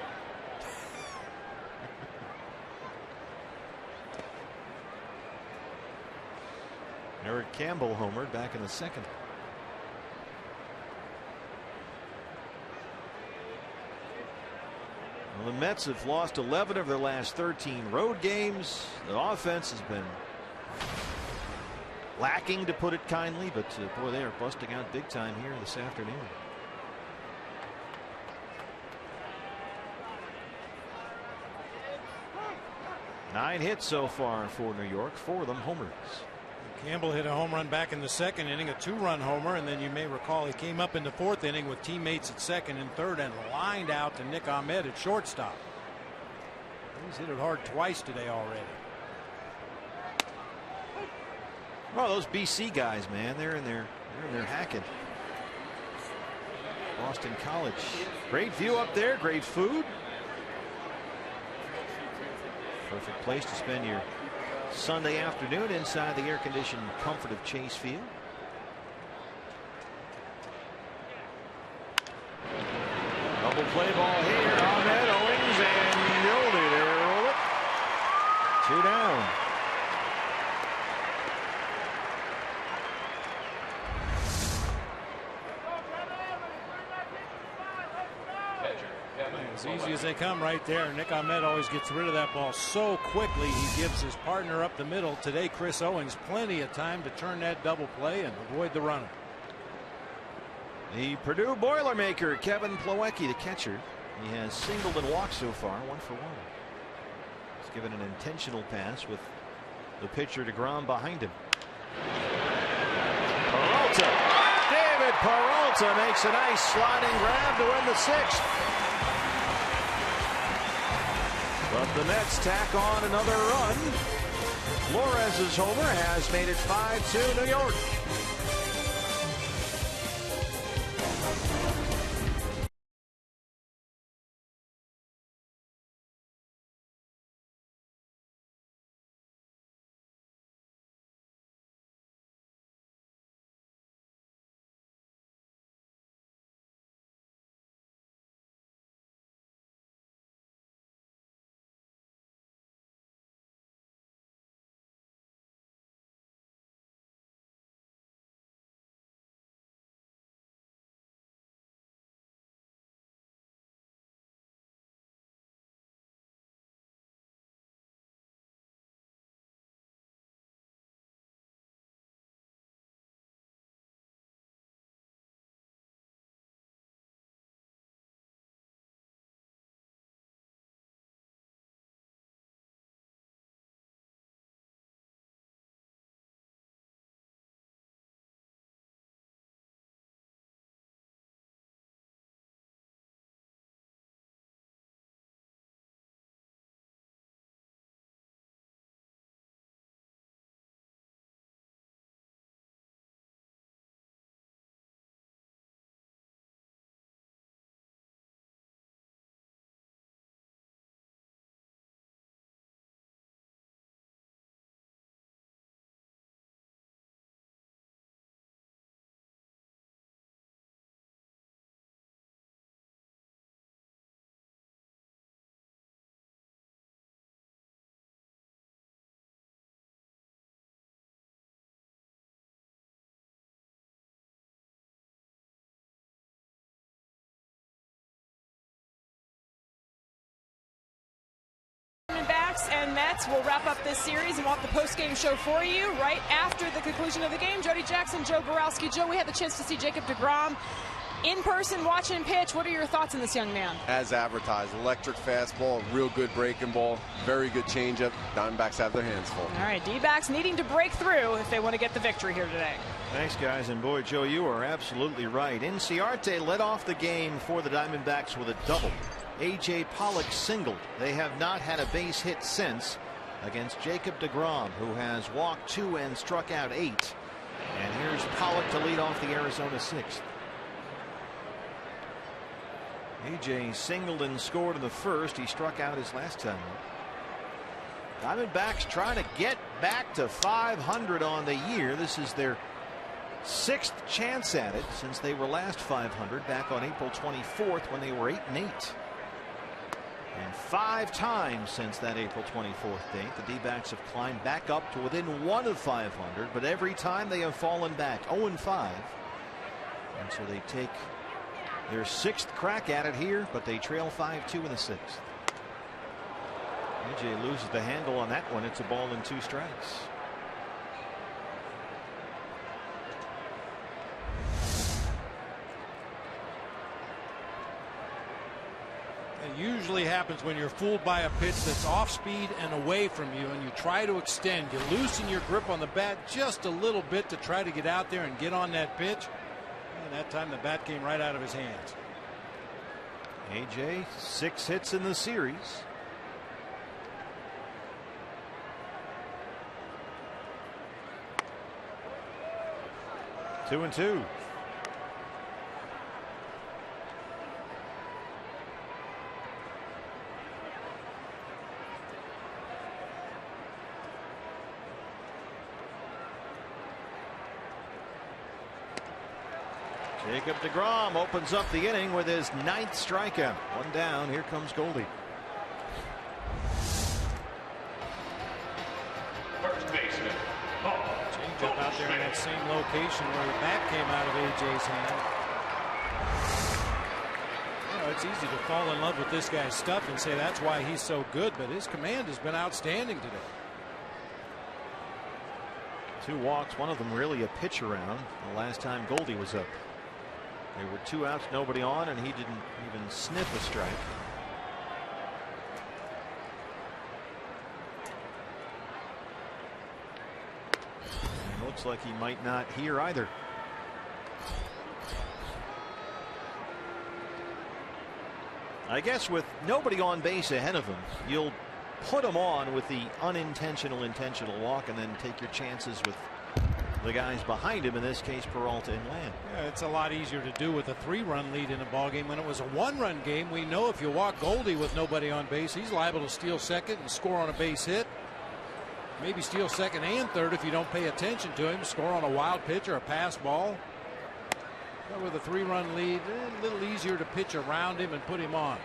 Speaker 3: Eric Campbell homered back in the 2nd. Well, the Mets have lost 11 of their last 13 road games. The offense has been lacking, to put it kindly, but boy, they are busting out big time here this afternoon. Nine hits so far for New York, 4 of them homers.
Speaker 4: Campbell hit a home run back in the 2nd inning, a 2-run homer, and then you may recall he came up in the 4th inning with teammates at 2nd and 3rd and lined out to Nick Ahmed at shortstop. He's hit it hard twice today already.
Speaker 3: Well, those BC guys, man, they're in there hacking. Boston College. Great view up there, great food. Perfect place to spend your Sunday afternoon inside the air-conditioned comfort of Chase Field. Double play ball here. Ahmed Owings and Yoldi there. Roll it. 2 down.
Speaker 2: Pitcher,
Speaker 4: As easy as they come right there. Nick Ahmed always gets rid of that ball so quickly. He gives his partner up the middle. Today, Chris Owings plenty of time to turn that double play and avoid the runner.
Speaker 3: The Purdue Boilermaker, Kevin Plawecki, the catcher. He has singled and walked so far, 1 for 1. He's given an intentional pass with the pitcher DeGrom behind him. Peralta. David Peralta makes a nice sliding grab to win the 6th. But the Mets tack on another run. Flores' homer has made it 5-2 New York.
Speaker 13: Diamondbacks and Mets will wrap up this series, and we'll have the post-game show for you right after the conclusion of the game. Jody Jackson, Joe Borowski. Joe, we had the chance to see Jacob deGrom in person, watch him pitch. What are your thoughts on this young man?
Speaker 14: As advertised, electric fastball, real good breaking ball, very good changeup. Diamondbacks have their hands full.
Speaker 13: All right, D-backs needing to break through if they want to get the victory here today.
Speaker 3: Thanks, guys. And boy, Joe, you are absolutely right. Inciarte led off the game for the Diamondbacks with a double. A.J. Pollock singled. They have not had a base hit since against Jacob deGrom, who has walked 2 and struck out 8. And here's Pollock to lead off the Arizona 6th. A.J. singled and scored in the first. He struck out his last time. Diamondbacks trying to get back to 500 on the year. This is their 6th chance at it since they were last 500 back on April 24th when they were 8-8. And 5 times since that April 24th date, the D-backs have climbed back up to within 1 of 500, but every time they have fallen back 0-5. And so they take their 6th crack at it here, but they trail 5-2 in the 6th. AJ loses the handle on that one. It's a ball and 2 strikes.
Speaker 4: It usually happens when you're fooled by a pitch that's off speed and away from you, and you try to extend. You loosen your grip on the bat just a little bit to try to get out there and get on that pitch. And that time the bat came right out of his hands.
Speaker 3: AJ, 6 hits in the series. Two and 2. Jacob deGrom opens up the inning with his 9th strikeout. 1 down. Here comes Goldie.
Speaker 2: First baseman.
Speaker 4: Change up out there in that same location where the bat came out of AJ's hand. It's easy to fall in love with this guy's stuff and say that's why he's so good, but his command has been outstanding today.
Speaker 3: 2 walks, one of them really a pitch around. The last time Goldie was up, there were 2 outs, nobody on, and he didn't even sniff a strike. And looks like he might not here either. I guess with nobody on base ahead of him, you'll put him on with the intentional walk and then take your chances with the guys behind him, in this case Peralta and Lamb.
Speaker 4: Yeah, it's a lot easier to do with a 3-run lead in a ball game. When it was a 1-run game, we know if you walk Goldie with nobody on base, he's liable to steal second and score on a base hit. Maybe steal second and third if you don't pay attention to him, score on a wild pitch or a pass ball. But with a 3-run lead, a little easier to pitch around him and put him on.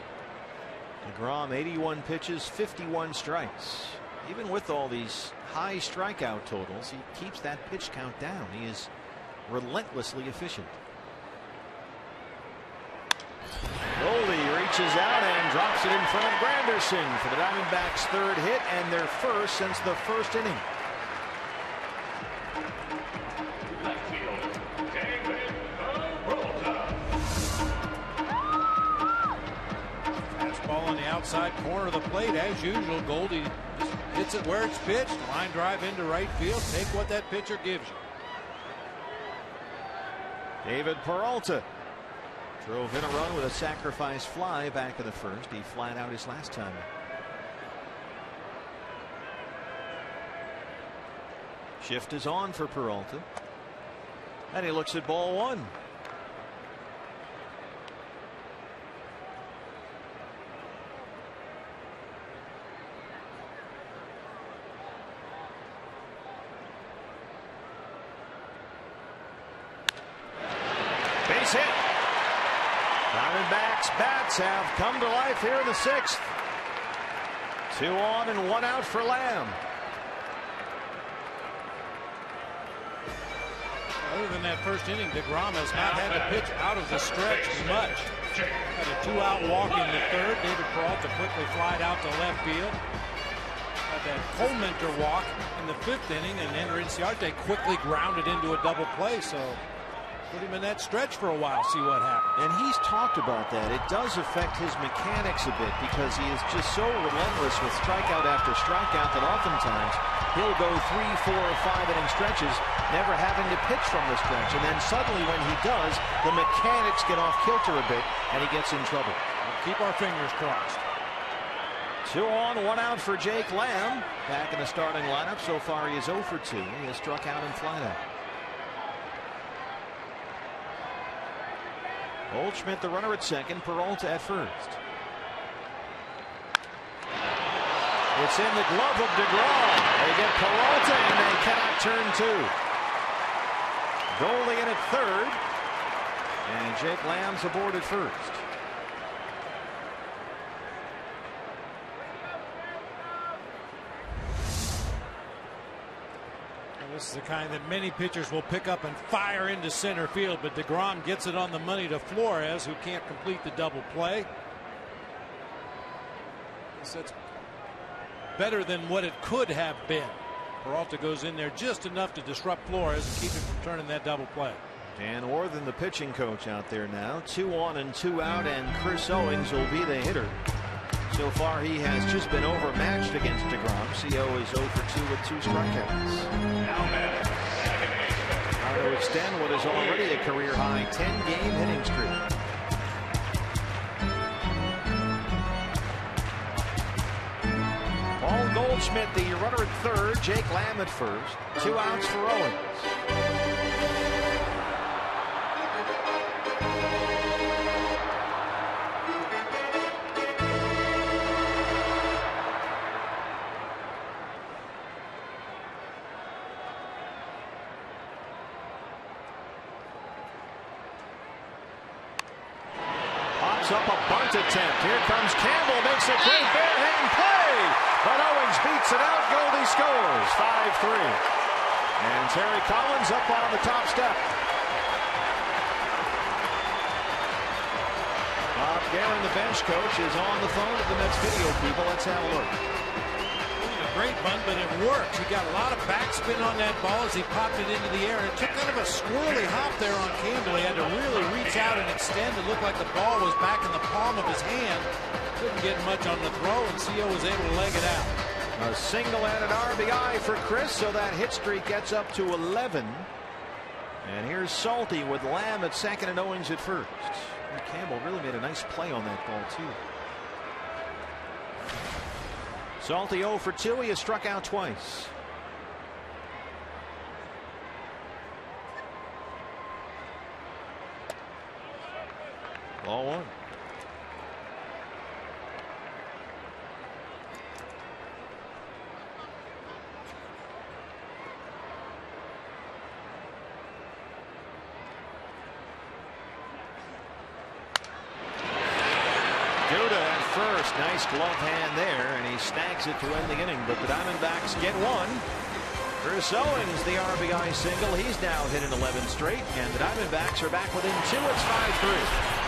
Speaker 3: DeGrom, 81 pitches, 51 strikes. Even with all these high strikeout totals, he keeps that pitch count down. He is relentlessly efficient. Goldie reaches out and drops it in front of Granderson for the Diamondbacks' 3rd hit and their first since the 1st inning.
Speaker 4: On the outside corner of the plate, as usual. Goldie hits it where it's pitched. Line drive into right field. Take what that pitcher gives you.
Speaker 3: David Peralta drove in a run with a sacrifice fly back in the 1st. He flat out his last time. Shift is on for Peralta, and he looks at ball 1. Base hit. Diamondbacks bats have come to life here in the 6th. 2 on and 1 out for Lamb.
Speaker 4: Other than that 1st inning, DeGrom has not had to pitch out of the stretch much. Had a 2-out walk in the 3rd. David Peralta quickly flied out to left field. Had that Colementor walk in the 5th inning, and then Inciarte quickly grounded into a double play. So put him in that stretch for a while, see what happens.
Speaker 3: And he's talked about that. It does affect his mechanics a bit because he is just so relentless with strikeout after strikeout that oftentimes he'll go 3, 4, or 5 inning stretches, never having to pitch from the stretch. And then suddenly when he does, the mechanics get off kilter a bit and he gets in trouble.
Speaker 4: We'll keep our fingers crossed.
Speaker 3: 2 on, 1 out for Jake Lamb. Back in the starting lineup. So far he is 0 for 2. He has struck out and flat out. Goldschmidt, the runner at second, Peralta at first. It's in the glove of DeGrom. They get Peralta and they cannot turn 2. Goldie in at third, and Jake Lamb's aboard at first.
Speaker 4: This is the kind that many pitchers will pick up and fire into center field, but DeGrom gets it on the money to Flores, who can't complete the double play. That's better than what it could have been. Peralta goes in there just enough to disrupt Flores and keep him from turning that double play.
Speaker 3: Dan Orthen, the pitching coach, out there now. 2 on and 2 out, and Chris Owings will be the hitter. So far, he has just been overmatched against DeGrom. CO is 0 for 2 with 2 strikeouts. Trying to extend what is already a career-high 10-game hitting streak. Paul Goldschmidt, the runner at third. Jake Lamb at first. 2 outs for Owens. Up a bunt attempt. Here comes Campbell, makes a great bare-handed play, but Owens beats it out. Goldie scores 5-3, and Terry Collins up on the top step. Guerin, the bench coach, is on the phone with the Mets video people. Let's have a look.
Speaker 4: A great bunt, but it worked. He got a lot of backspin on that ball as he popped it into the air. It took kind of a squirrely hop there on Campbell. He had to really reach out and extend. It looked like the ball was back in the palm of his hand. Couldn't get much on the throw, and Co was able to leg it out.
Speaker 3: A single and an RBI for Chris, so that hit streak gets up to 11. And here's Salty with Lamb at second and Owens at first. And Campbell really made a nice play on that ball, too. Salty 0 for 2. He has struck out twice. Ball one. First, nice glove hand there, and he snags it to end the inning, but the Diamondbacks get one. Chris Owens, the RBI single. He's now hit an 11 straight, and the Diamondbacks are back within 2. It's 5-3.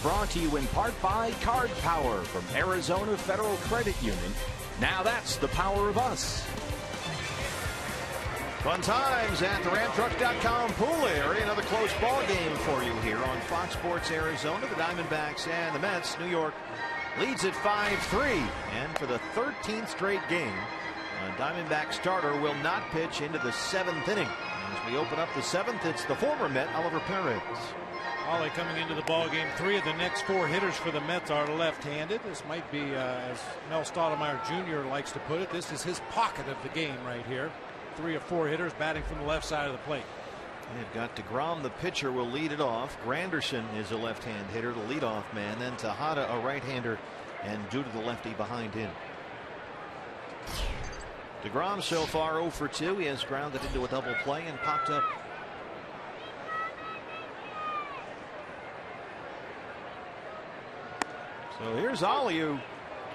Speaker 3: Brought to you in part by Card Power from Arizona Federal Credit Union. Now that's the power of us. Fun times at the RamTruck.com pool area. Another close ball game for you here on Fox Sports Arizona. The Diamondbacks and the Mets. New York leads at 5-3. And for the 13th straight game, a Diamondback starter will not pitch into the 7th inning. As we open up the 7th, it's the former Met, Oliver Perez.
Speaker 4: Ollie coming into the ball game. 3 of the next 4 hitters for the Mets are left-handed. This might be, as Mel Stottlemyre Jr. likes to put it, this is his pocket of the game right here. 3 of 4 hitters batting from the left side of the plate.
Speaker 3: They've got DeGrom, the pitcher, will lead it off. Granderson is a left-hand hitter, the leadoff man. Then Tejada, a right-hander, and Duda, the lefty, behind him. DeGrom so far 0 for 2. He has grounded into a double play and popped up. So here's Ollie, who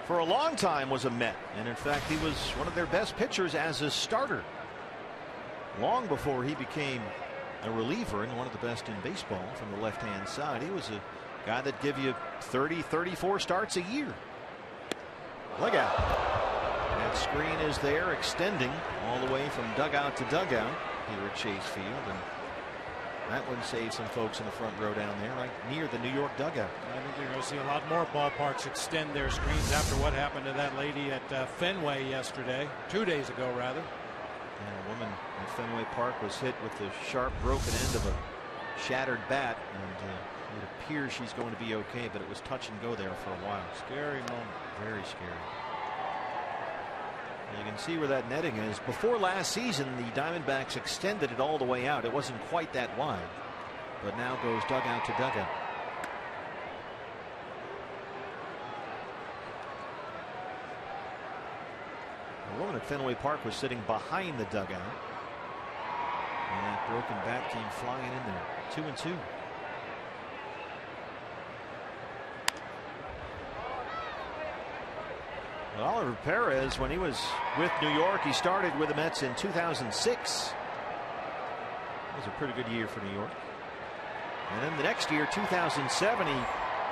Speaker 3: for a long time was a Met, and in fact he was one of their best pitchers as a starter long before he became a reliever and one of the best in baseball from the left-hand side. He was a guy that give you 30-34 starts a year. Look out. That screen is there, extending all the way from dugout to dugout here at Chase Field, and that one saved some folks in the front row down there, right near the New York dugout.
Speaker 4: I think you're going to see a lot more ballparks extend their screens after what happened to that lady at Fenway yesterday, 2 days ago rather.
Speaker 3: And a woman at Fenway Park was hit with the sharp broken end of a shattered bat, and it appears she's going to be okay, but it was touch and go there for a while.
Speaker 4: Scary moment.
Speaker 3: Very scary. You can see where that netting is. Before last season, the Diamondbacks extended it all the way out. It wasn't quite that wide, but now goes dugout to dugout. The woman at Fenway Park was sitting behind the dugout. And that broken bat came flying in there. 2-2. Well, Oliver Perez, when he was with New York, he started with the Mets in 2006. It was a pretty good year for New York. And then the next year, 2007, he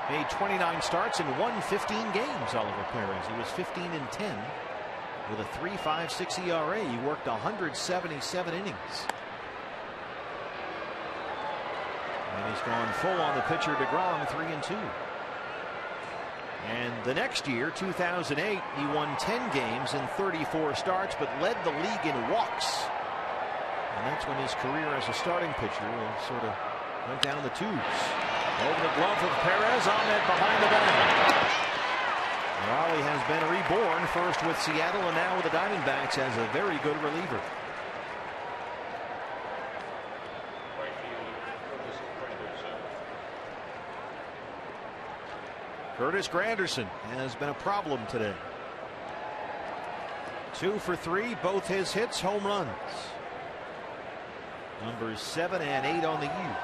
Speaker 3: made 29 starts and won 15 games. Oliver Perez. He was 15-10 with a 3.56 ERA. He worked 177 innings. And he's gone full on the pitcher DeGrom, 3-2. And the next year, 2008, he won 10 games in 34 starts, but led the league in walks. And that's when his career as a starting pitcher sort of went down the tubes. Over the glove of Perez, Ahmed behind the back. Raleigh has been reborn, first with Seattle and now with the Diamondbacks as a very good reliever. Curtis Granderson has been a problem today. 2 for 3, both his hits home runs. Numbers 7 and 8 on the year.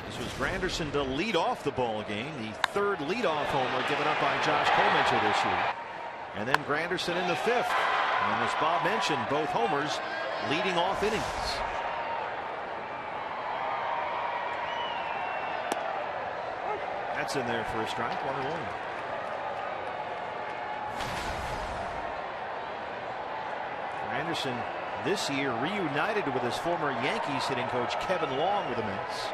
Speaker 3: This was Granderson to lead off the ball game, the third leadoff homer given up by Josh Colminger this year. And then Granderson in the 5th. And as Bob mentioned, both homers leading off innings. That's in there for a strike, 1-1. Granderson this year reunited with his former Yankees hitting coach Kevin Long with the Mets.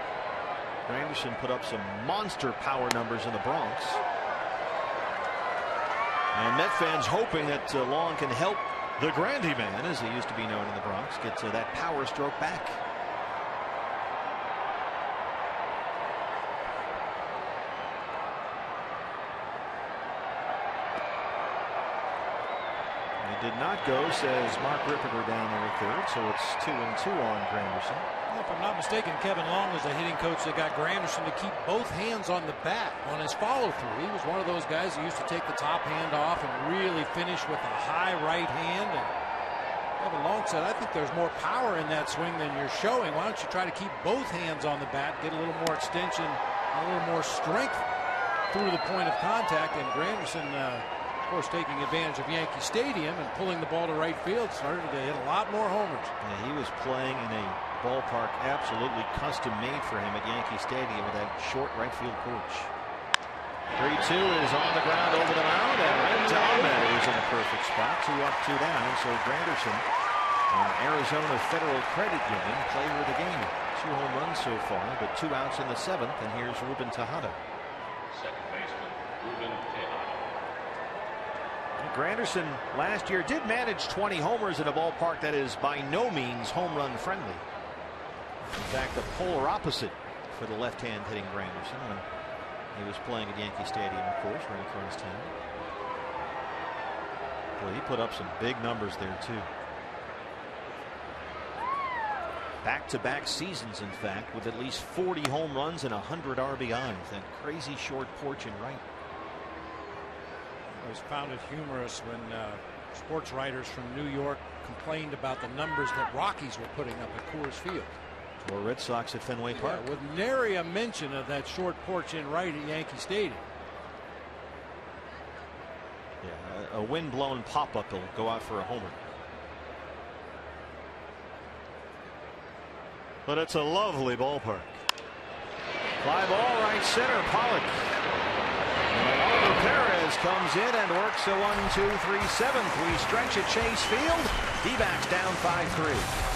Speaker 3: Granderson put up some monster power numbers in the Bronx. And Met fans hoping that Long can help the Grandy Man, as he used to be known in the Bronx, get that power stroke back. It did not go, says Mark Ripperger down there at third, so it's 2-2 on Granderson.
Speaker 4: Well, if I'm not mistaken, Kevin Long was the hitting coach that got Granderson to keep both hands on the bat on his follow-through. He was one of those guys who used to take the top hand off and really finish with a high right hand. And Kevin Long said, I think there's more power in that swing than you're showing. Why don't you try to keep both hands on the bat, get a little more extension, a little more strength through the point of contact. And Granderson, of course, taking advantage of Yankee Stadium and pulling the ball to right field, started to hit a lot more homers.
Speaker 3: Yeah, he was playing in a ballpark absolutely custom made for him at Yankee Stadium with that short right field porch. 3-2 is on the ground over the mound, and right to Ahmed, who's in a perfect spot. 2 up, 2 down. So Granderson, Arizona Federal Credit Union, player of the game. 2 home runs so far, but 2 outs in the 7th. And here's Ruben Tejada.
Speaker 2: Second baseman, Ruben Tejada.
Speaker 3: Granderson last year did manage 20 homers in a ballpark that is by no means home run friendly. In fact, the polar opposite for the left-hand hitting Granderson when he was playing at Yankee Stadium, of course, right across town. Boy, he put up some big numbers there, too. Back-to-back seasons, in fact, with at least 40 home runs and 100 RBIs. That crazy short porch in right.
Speaker 4: I always found it humorous when sports writers from New York complained about the numbers that Rockies were putting up at Coors Field.
Speaker 3: Or Red Sox at Fenway Park.
Speaker 4: Yeah, with nary a mention of that short porch in right at Yankee Stadium.
Speaker 3: Yeah, a wind-blown pop-up will go out for a homer. But it's a lovely ballpark. Fly ball right center, Pollock. Oliver Perez comes in and works a 1-2-3 7th. We stretch at Chase Field. D-backs down 5-3.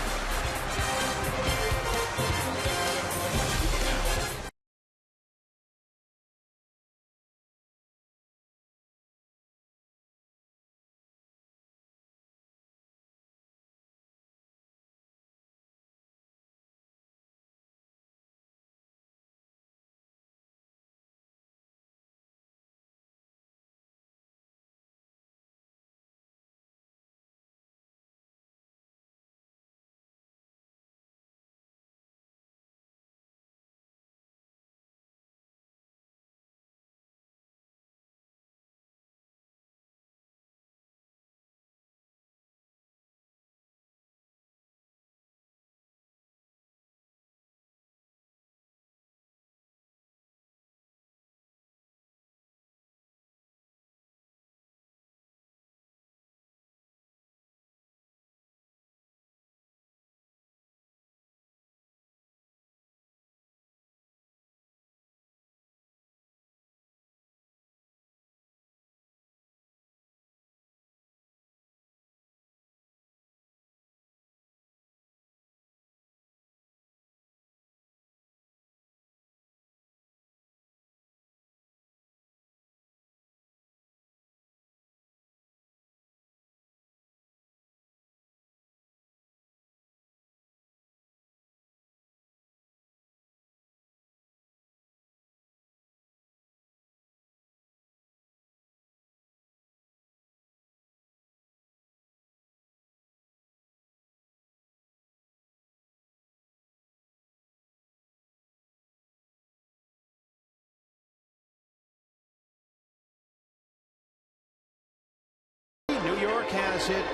Speaker 3: has hit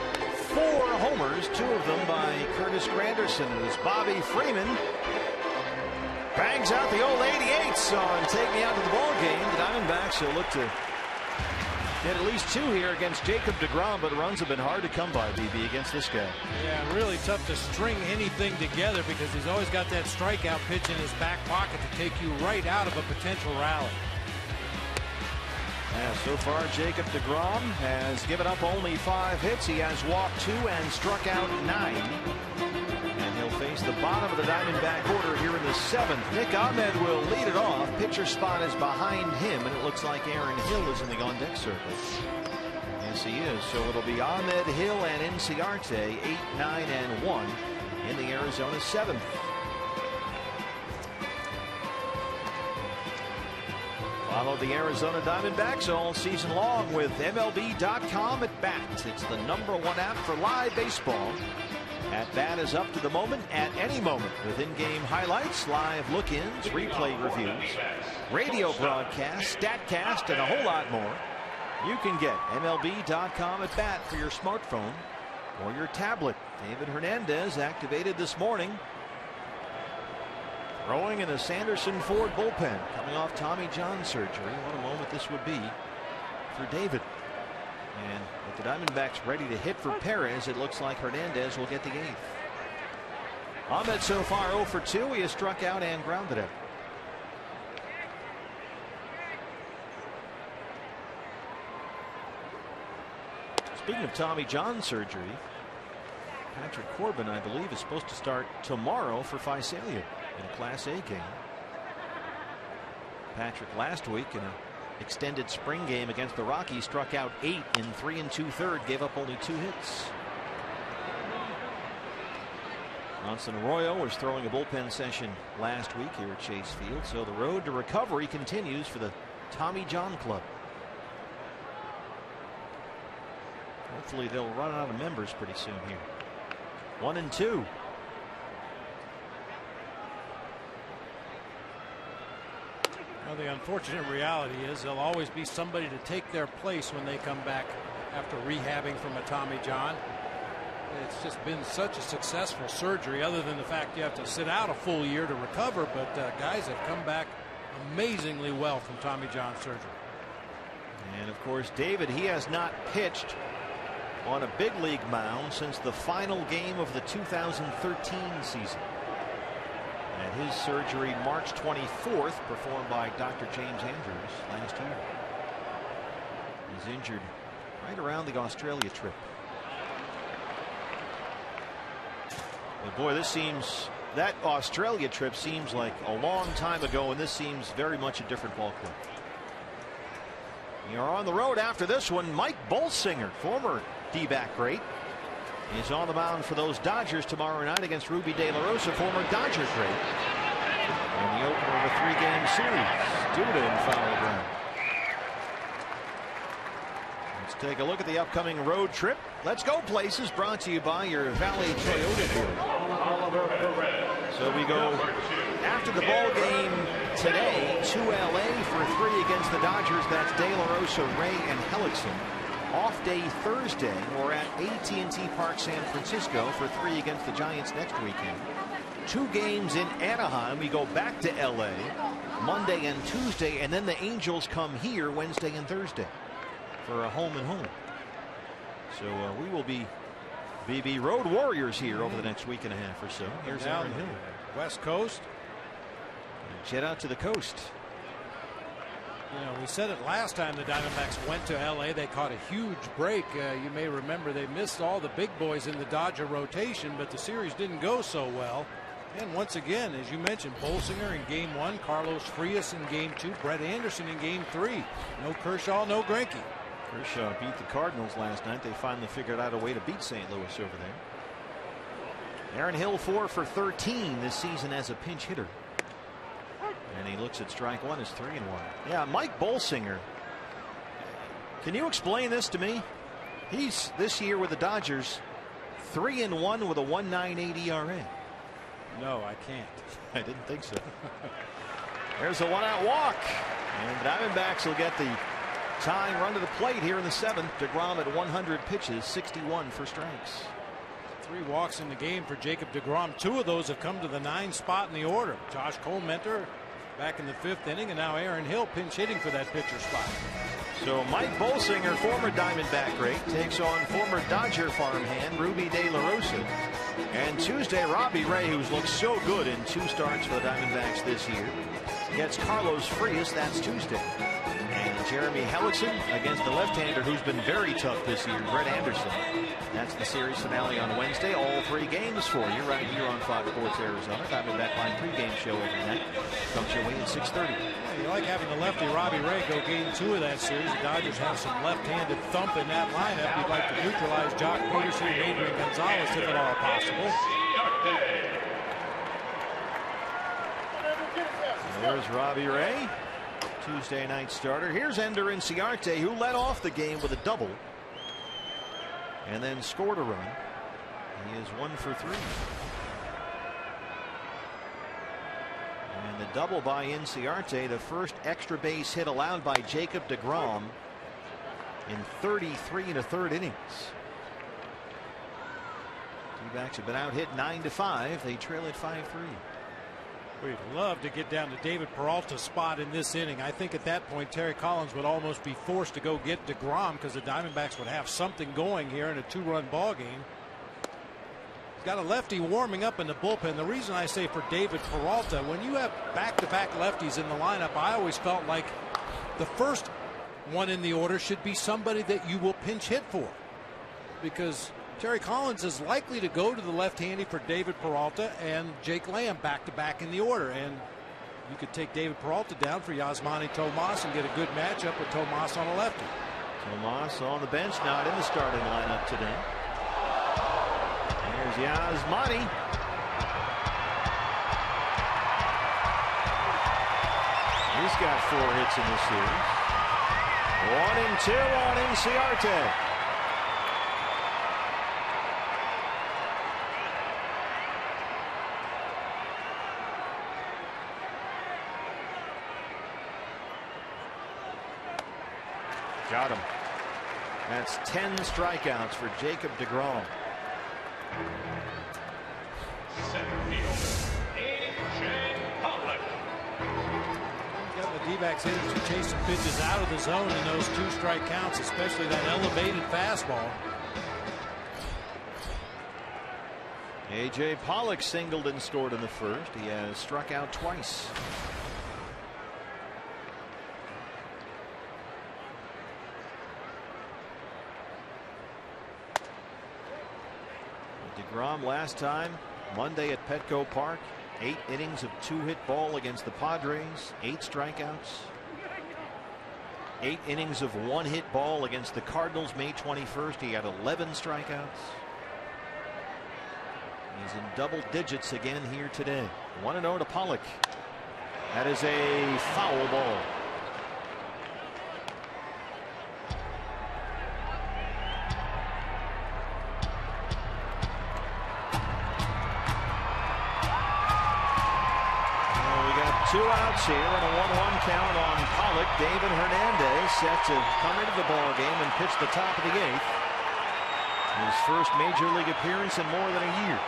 Speaker 3: 4 homers, 2 of them by Curtis Granderson, as Bobby Freeman bangs out the old 88s on Take Me Out to the Ball Game. The Diamondbacks will look to get at least 2 here against Jacob deGrom, but runs have been hard to come by, BB, against this guy.
Speaker 4: Yeah, really tough to string anything together because he's always got that strikeout pitch in his back pocket to take you right out of a potential rally.
Speaker 3: Yeah, so far Jacob deGrom has given up only 5 hits. He has walked 2 and struck out 9. And he'll face the bottom of the Diamondback order here in the 7th. Nick Ahmed will lead it off. Pitcher spot is behind him, and it looks like Aaron Hill is in the on-deck circle. Yes, he is. So it'll be Ahmed, Hill, and Inciarte, 8, 9, and 1 in the Arizona 7th. Follow the Arizona Diamondbacks all season long with MLB.com at Bat. It's the #1 app for live baseball. At Bat is up to the moment at any moment with in-game highlights, live look-ins, replay reviews, radio broadcasts, StatCast, and a whole lot more. You can get MLB.com at Bat for your smartphone or your tablet. David Hernandez activated this morning, throwing in the Sanderson Ford bullpen, coming off Tommy John surgery. What a moment this would be for David. And with the Diamondbacks ready to hit for Perez, it looks like Hernandez will get the 8th. Ahmed so far 0 for 2. He has struck out and grounded out. Speaking of Tommy John surgery, Patrick Corbin, I believe, is supposed to start tomorrow for Physalia in a Class A game. Patrick last week in an extended spring game against the Rockies struck out 8 in 3 2/3, gave up only 2 hits. Bronson Arroyo was throwing a bullpen session last week here at Chase Field, so the road to recovery continues for the Tommy John Club. Hopefully they'll run out of members pretty soon here. 1 and 2.
Speaker 4: Well, the unfortunate reality is there'll always be somebody to take their place when they come back after rehabbing from a Tommy John. It's just been such a successful surgery, other than the fact you have to sit out a full year to recover, but guys have come back amazingly well from Tommy John surgery.
Speaker 3: And of course David, he has not pitched on a big league mound since the final game of the 2013 season. And his surgery March 24th, performed by Dr. James Andrews last year. He's injured right around the Australia trip. But boy, that Australia trip seems like a long time ago, and this seems very much a different ball club. We are on the road after this one. Mike Bolsinger, former D-back great, is on the mound for those Dodgers tomorrow night against Ruby De La Rosa, former Dodger great, in the opener of a 3-game series. Duda in foul ground. Let's take a look at the upcoming road trip. Let's go places, brought to you by your Valley Toyota dealer. So we go after the ball game today to LA for 3 against the Dodgers. That's De La Rosa, Ray, and Hellickson. Off day Thursday, we're at AT&T Park, San Francisco for 3 against the Giants next weekend. 2 games in Anaheim. We go back to LA Monday and Tuesday, and then the Angels come here Wednesday and Thursday for a home and home. So we will be BB road warriors here over the next week and a half or so. Here's Aaron Hill.
Speaker 4: West Coast.
Speaker 3: Jet out to the coast.
Speaker 4: You know, we said it last time the Diamondbacks went to LA. They caught a huge break. You may remember they missed all the big boys in the Dodger rotation, but the series didn't go so well. And once again, as you mentioned, Bolsinger in game 1, Carlos Frias in game 2, Brett Anderson in game 3. No Kershaw, no Greinke.
Speaker 3: Kershaw beat the Cardinals last night. They finally figured out a way to beat St. Louis over there. Aaron Hill 4 for 13 this season as a pinch hitter. And he looks at strike 1 as 3-1. Yeah, Mike Bolsinger. Can you explain this to me? He's this year with the Dodgers 3-1 with a 1.98 ERA.
Speaker 4: No, I can't.
Speaker 3: I didn't think so. There's a 1-out walk. And the Diamondbacks will get the tying run to the plate here in the 7th. DeGrom at 100 pitches, 61 for strikes.
Speaker 4: 3 walks in the game for Jacob DeGrom. 2 of those have come to the 9 spot in the order. Josh Colmenter back in the 5th inning, and now Aaron Hill pinch hitting for that pitcher spot.
Speaker 3: So Mike Bolsinger, former Diamondback great, takes on former Dodger farmhand Ruby De La Rosa. And Tuesday, Robbie Ray, who's looked so good in 2 starts for the Diamondbacks this year, gets Carlos Frias. That's Tuesday. And Jeremy Hellickson against the left-hander who's been very tough this year, Brett Anderson. That's the series finale on Wednesday. All 3 games for you right here on Fox Sports Arizona. Diamondback Line pregame show every night. Comes your way at 6:30.
Speaker 4: Yeah, you like having the lefty Robbie Ray go game 2 of that series. The Dodgers have some left-handed thump in that lineup. You'd like to neutralize Jock Peterson and Adrian Gonzalez if at all possible.
Speaker 3: There's Robbie Ray, Tuesday night starter. Here's Ender Inciarte, who led off the game with a double and then scored a run. He is 1 for 3. And the double by Inciarte, the first extra base hit allowed by Jacob DeGrom in 33 1/3 innings. D-backs have been out hit 9-5. They trail at 5-3.
Speaker 4: We'd love to get down to David Peralta's spot in this inning. I think at that point Terry Collins would almost be forced to go get DeGrom because the Diamondbacks would have something going here in a 2-run ball game. He's got a lefty warming up in the bullpen. The reason I say for David Peralta, when you have back-to-back lefties in the lineup, I always felt like the first one in the order should be somebody that you will pinch hit for, because Terry Collins is likely to go to the left-handy for David Peralta and Jake Lamb back-to-back in the order. And you could take David Peralta down for Yasmani Tomas and get a good matchup with Tomas on a lefty.
Speaker 3: Tomas on the bench, not in the starting lineup today. There's Yasmani. He's got 4 hits in this series. 1-2 on Inciarte. Got him. That's 10 strikeouts for Jacob DeGrom.
Speaker 2: Center fielder, A.J. Pollock.
Speaker 4: Got the D-backs hitters who chase some pitches out of the zone in those 2 strike counts, especially that elevated fastball.
Speaker 3: A.J. Pollock singled and scored in the first. He has struck out twice. DeGrom last time Monday at Petco Park, 8 innings of 2-hit ball against the Padres, 8 strikeouts. 8 innings of 1-hit ball against the Cardinals May 21st. He had 11 strikeouts. He's in double digits again here today. 1-0 to Pollock. That is a foul ball. Two outs here and a 1-1 count on Pollock. David Hernandez set to come into the ball game and pitch the top of the 8th. His first major league appearance in more than a year.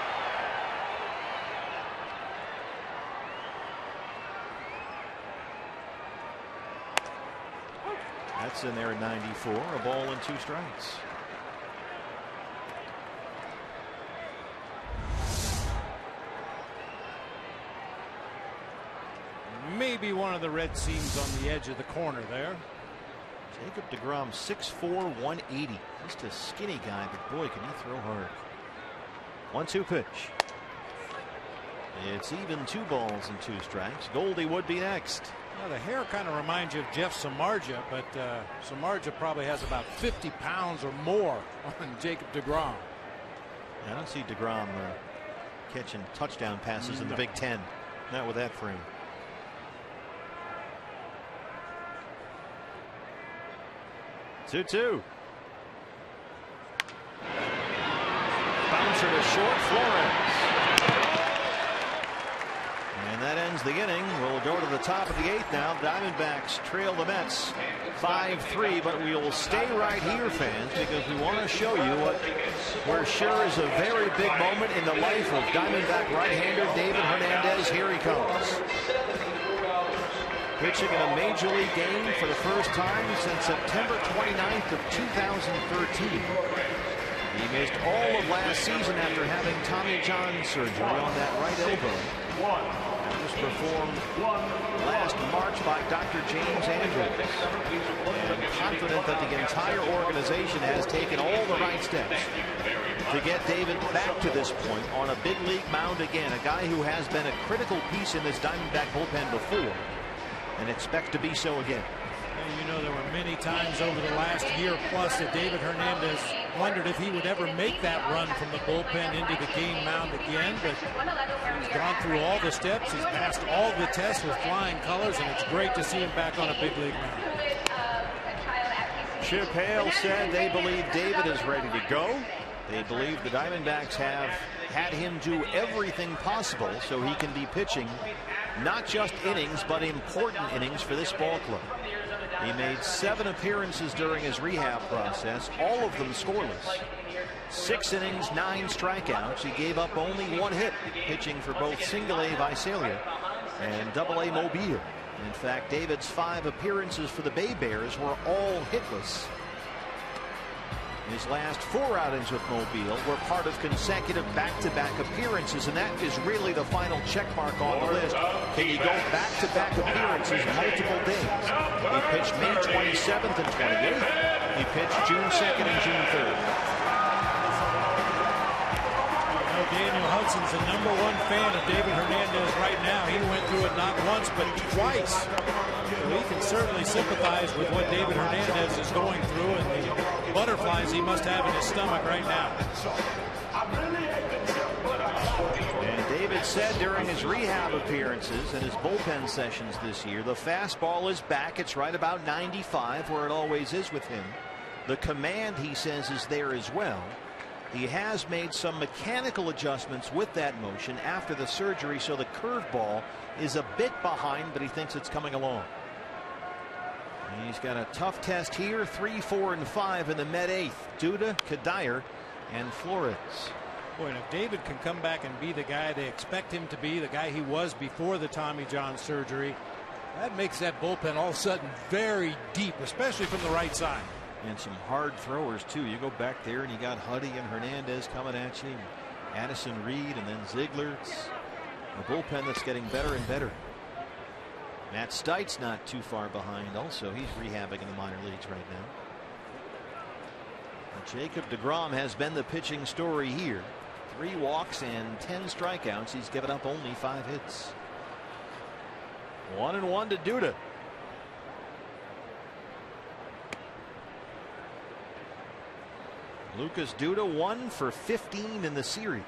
Speaker 3: That's in there at 94. A ball and 2 strikes.
Speaker 4: Maybe one of the red seams on the edge of the corner there.
Speaker 3: Jacob DeGrom, 6'4", 180. Just a skinny guy, but boy, can he throw hard. 1-2 pitch. It's even 2 balls and 2 strikes. Goldie would be next.
Speaker 4: Well, the hair kind of reminds you of Jeff Samardzija, but Samardzija probably has about 50 pounds or more on Jacob DeGrom.
Speaker 3: I don't see DeGrom catching touchdown passes in the Big Ten. Not with that frame. 2-2. Bouncer to short, Flores. And And that ends the inning. We'll go to the top of the 8th now. Diamondbacks trail the Mets 5-3, but we will stay right here, fans, because we want to show you what we're sure is a very big moment in the life of Diamondback right-hander David Hernandez. Here he comes. Pitching in a major league game for the first time since September 29th of 2013. He missed all of last season after having Tommy John surgery on that right elbow. It was performed last March by Dr. James Andrews. And I'm confident that the entire organization has taken all the right steps to get David back to this point on a big league mound again. A guy who has been a critical piece in this Diamondback bullpen before and expects to be so again.
Speaker 4: You know, there were many times over the last year plus that David Hernandez wondered if he would ever make that run from the bullpen into the game mound again, but he's gone through all the steps. He's passed all the tests with flying colors, and it's great to see him back on a big league mound.
Speaker 3: Chip Hale said they believe David is ready to go. They believe the Diamondbacks have had him do everything possible so he can be pitching not just innings, but important innings for this ball club. He made 7 appearances during his rehab process, all of them scoreless. 6 innings, 9 strikeouts. He gave up only 1 hit, pitching for both single-A Visalia and double-A Mobile. In fact, David's 5 appearances for the Bay Bears were all hitless. His last 4 outings with Mobile were part of consecutive back-to-back appearances, and that is really the final check mark on the list. Can you go back-to-back appearances multiple days? He pitched May 27th and 28th. He pitched June 2nd and June 3rd.
Speaker 4: Daniel Hudson's the #1 fan of David Hernandez right now. He went through it not once but twice. So he can certainly sympathize with what David Hernandez is going through and the butterflies he must have in his stomach right now.
Speaker 3: And David said during his rehab appearances and his bullpen sessions this year, the fastball is back. It's right about 95, where it always is with him. The command, he says, is there as well. He has made some mechanical adjustments with that motion after the surgery, so the curveball is a bit behind, but he thinks it's coming along. And he's got a tough test here, 3, 4, and 5 in the Met 8th. Duda, Kadire, and Flores.
Speaker 4: Boy, and if David can come back and be the guy they expect him to be, the guy he was before the Tommy John surgery, that makes that bullpen all of a sudden very deep, especially from the right side.
Speaker 3: And some hard throwers too. You go back there and you got Huddy and Hernandez coming at you, Addison Reed, and then Ziegler. It's a bullpen that's getting better and better. Matt Stites not too far behind also. He's rehabbing in the minor leagues right now. And Jacob deGrom has been the pitching story here. 3 walks and 10 strikeouts. He's given up only 5 hits. 1-1 to Duda. Lucas Duda 1 for 15 in the series.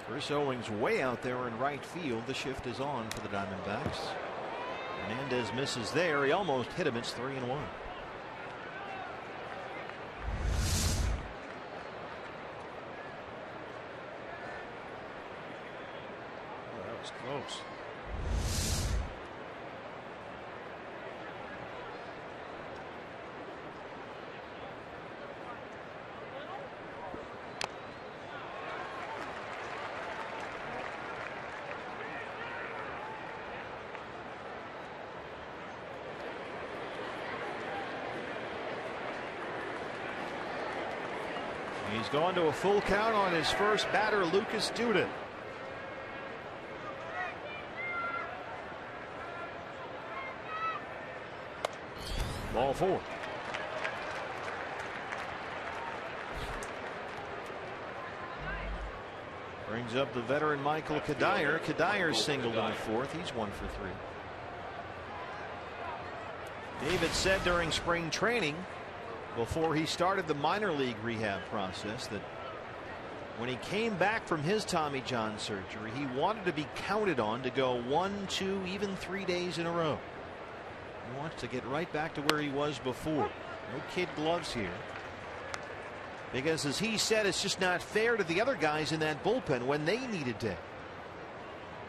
Speaker 3: Chris Owings way out there in right field. The shift is on for the Diamondbacks. Hernandez misses there. He almost hit him. It's 3-1.
Speaker 4: Oh, that was close.
Speaker 3: He's gone to a full count on his first batter, Lucas Duda. Ball 4. Brings up the veteran Michael Kadire. Kadire singled in the 4th. He's 1 for 3. David said during spring training, before he started the minor league rehab process, that when he came back from his Tommy John surgery, he wanted to be counted on to go 1, 2, even 3 days in a row. He wants to get right back to where he was before. No kid gloves here. Because as he said, it's just not fair to the other guys in that bullpen when they need a day.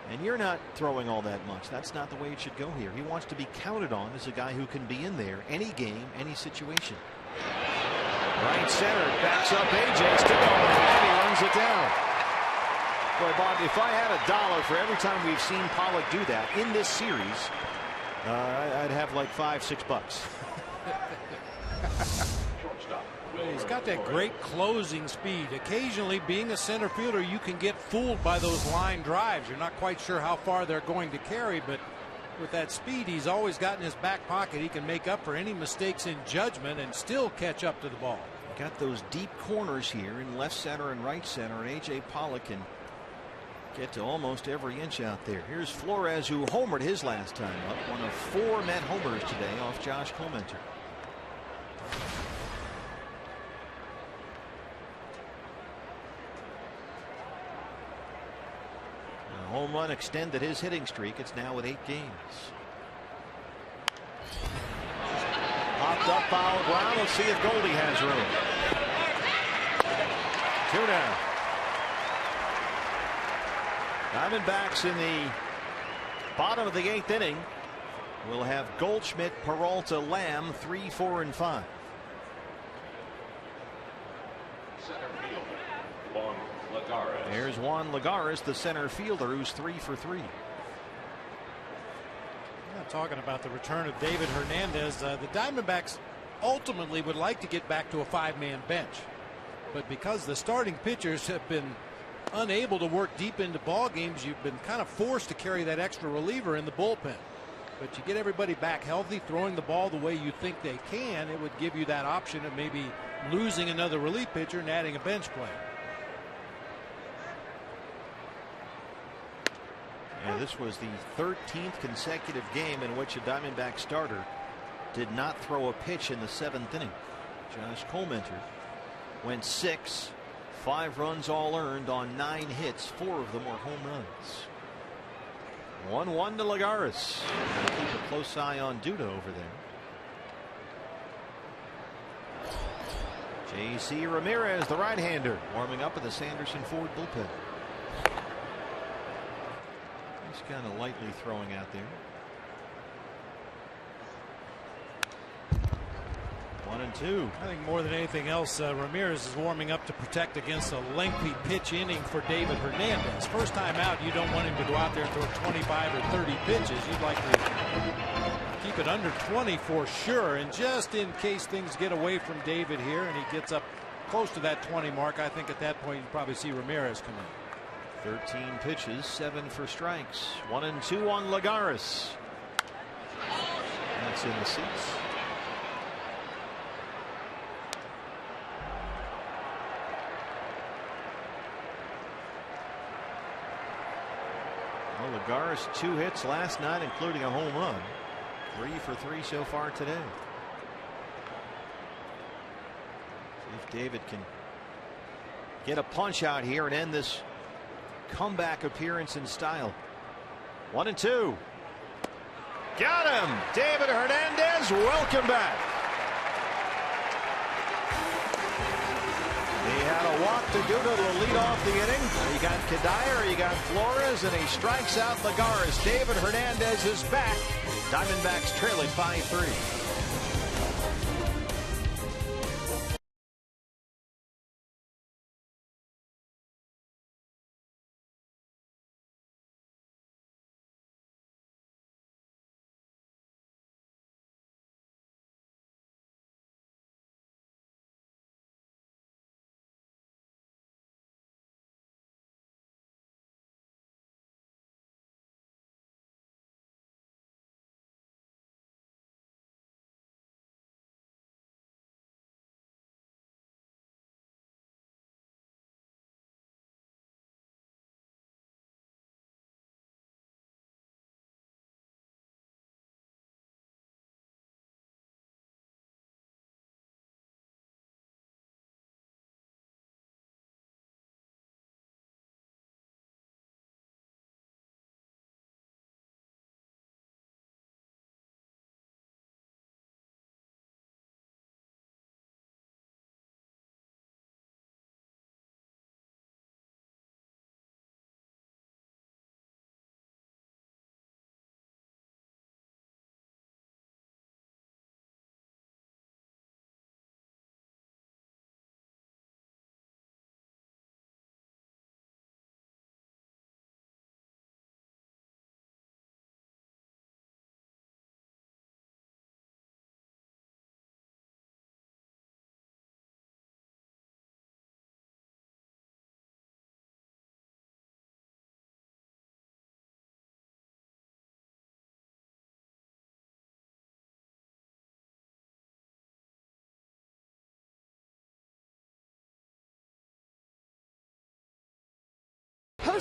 Speaker 3: And you're not throwing all that much. That's not the way it should go here. He wants to be counted on as a guy who can be in there any game, any situation. Right center, backs up AJ, still on it, and he runs it down. Boy, Bob, if I had $1 for every time we've seen Pollock do that in this series, I'd have like $5-6.
Speaker 4: He's got that great closing speed. Occasionally, being a center fielder, you can get fooled by those line drives. You're not quite sure how far they're going to carry, but with that speed, he's always got in his back pocket. He can make up for any mistakes in judgment and still catch up to the ball.
Speaker 3: Got those deep corners here in left center and right center, and A.J. Pollock can get to almost every inch out there. Here's Flores, who homered his last time up. One of 4 Met homers today off Josh Clementer. A home run extended his hitting streak. It's now at 8 games. Popped up, foul ground. Let's see if Goldie has room. 2 down. Diamondbacks in the bottom of the 8th inning will have Goldschmidt, Peralta, Lamb 3, 4, and 5. There's Juan Lagares, the center fielder, who's 3 for 3.
Speaker 4: I'm not talking about the return of David Hernandez. The Diamondbacks ultimately would like to get back to a 5-man bench, but because the starting pitchers have been unable to work deep into ball games, you've been kind of forced to carry that extra reliever in the bullpen. But you get everybody back healthy, throwing the ball the way you think they can, it would give you that option of maybe losing another relief pitcher and adding a bench player.
Speaker 3: And this was the 13th consecutive game in which a Diamondback starter did not throw a pitch in the 7th inning. Josh Clementer went 6, 5 runs all earned on 9 hits. 4 of them were home runs. 1-1 to Lagares. Keep a close eye on Duda over there. J.C. Ramirez, the right-hander, warming up in the Sanderson Ford bullpen. He's kind of lightly throwing out there. 1-2.
Speaker 4: I think more than anything else, Ramirez is warming up to protect against a lengthy pitch inning for David Hernandez. First time out, you don't want him to go out there and throw 25 or 30 pitches. You'd like to keep it under 20 for sure. And just in case things get away from David here and he gets up close to that 20 mark, I think at that point you probably see Ramirez come in.
Speaker 3: 13 pitches, 7 for strikes. 1-2 on Lagares. That's in the seats. Well, Lagares 2 hits last night, including a home run. 3 for 3 so far today. See if David can get a punch out here and end this comeback appearance in style. 1-2. Got him. David Hernandez, welcome back. He had a walk to Duda to lead off the inning. You got Kadire, you got Flores, and he strikes out Lagares. David Hernandez is back. Diamondbacks trailing 5-3.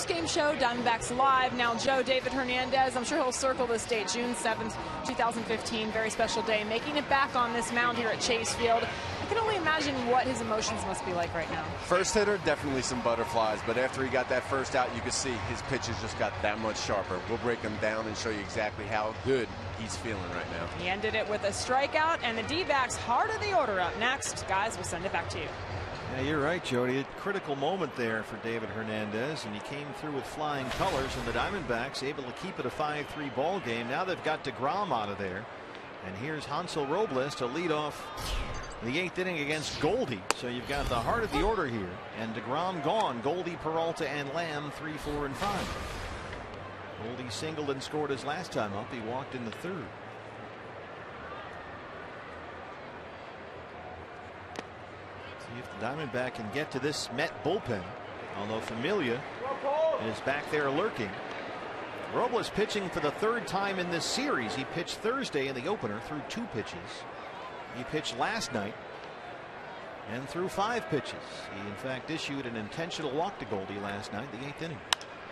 Speaker 13: post-game show, Diamondbacks Live. Now, Joe, David Hernandez, I'm sure he'll circle this date, June 7th, 2015. Very special day, making it back on this mound here at Chase Field. I can only imagine what his emotions must be like right now.
Speaker 14: First hitter, definitely some butterflies, but after he got that first out, you could see his pitches just got that much sharper. We'll break them down and show you exactly how good he's feeling right now.
Speaker 13: He ended it with a strikeout, and the D-backs heart of the order up next. Guys, we'll send it back to you.
Speaker 3: Yeah, you're right, Jody. A critical moment there for David Hernandez, and he came through with flying colors, and the Diamondbacks able to keep it a 5-3 ball game. Now they've got DeGrom out of there, and here's Hansel Robles to lead off the 8th inning against Goldie. So you've got the heart of the order here, and DeGrom gone. Goldie, Peralta, and Lamb 3, 4, and 5. Goldie singled and scored his last time up. He walked in the 3rd. See if the Diamondback can get to this Met bullpen, although Familia is back there lurking. Robles pitching for the 3rd time in this series. He pitched Thursday in the opener, threw 2 pitches. He pitched last night and threw 5 pitches. He in fact issued an intentional walk to Goldie last night, the 8th inning.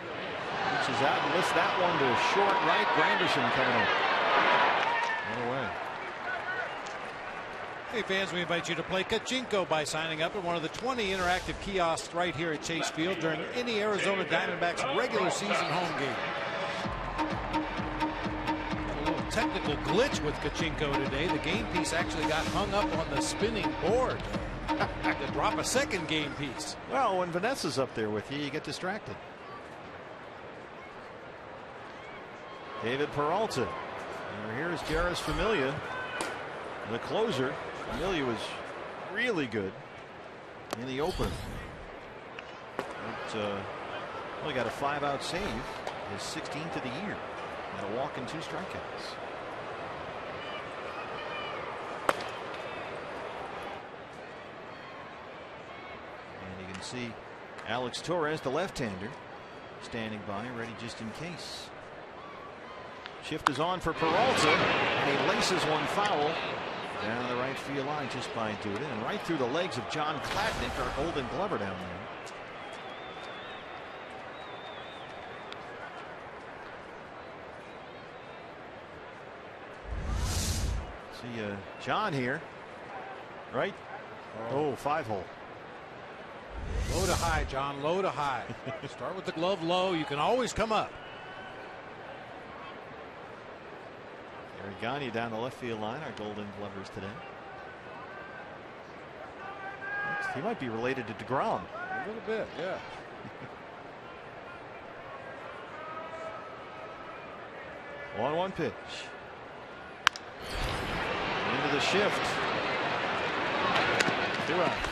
Speaker 3: Reaches out and lifts that one to short right. Granderson coming up. No way.
Speaker 4: Hey fans, we invite you to play Kachinko by signing up at one of the 20 interactive kiosks right here at Chase Field during any Arizona Diamondbacks regular season home game. Technical glitch with Kachinko today. The game piece actually got hung up on the spinning board. To drop a second game piece.
Speaker 3: Well, when Vanessa's up there with you, you get distracted. David Peralta. And here's Jeurys Familia, the closer. Familia was really good in the opener. Only got a 5-out save, his 16th of the year, and a walk and 2 strikeouts. See Alex Torres, the left-hander, standing by, ready just in case. Shift is on for Peralta, and he laces one foul down the right field line just by Duda, and right through the legs of John Kladnick, our Golden Glover down there. See John here, right? Oh, 5-hole.
Speaker 4: Low to high, John. Low to high. Start with the glove low. You can always come up.
Speaker 3: Gary Gagne down the left field line. Our Golden Glovers today. He might be related to DeGrom.
Speaker 4: A little bit, yeah.
Speaker 3: 1-1 pitch. Into the shift. 2 outs.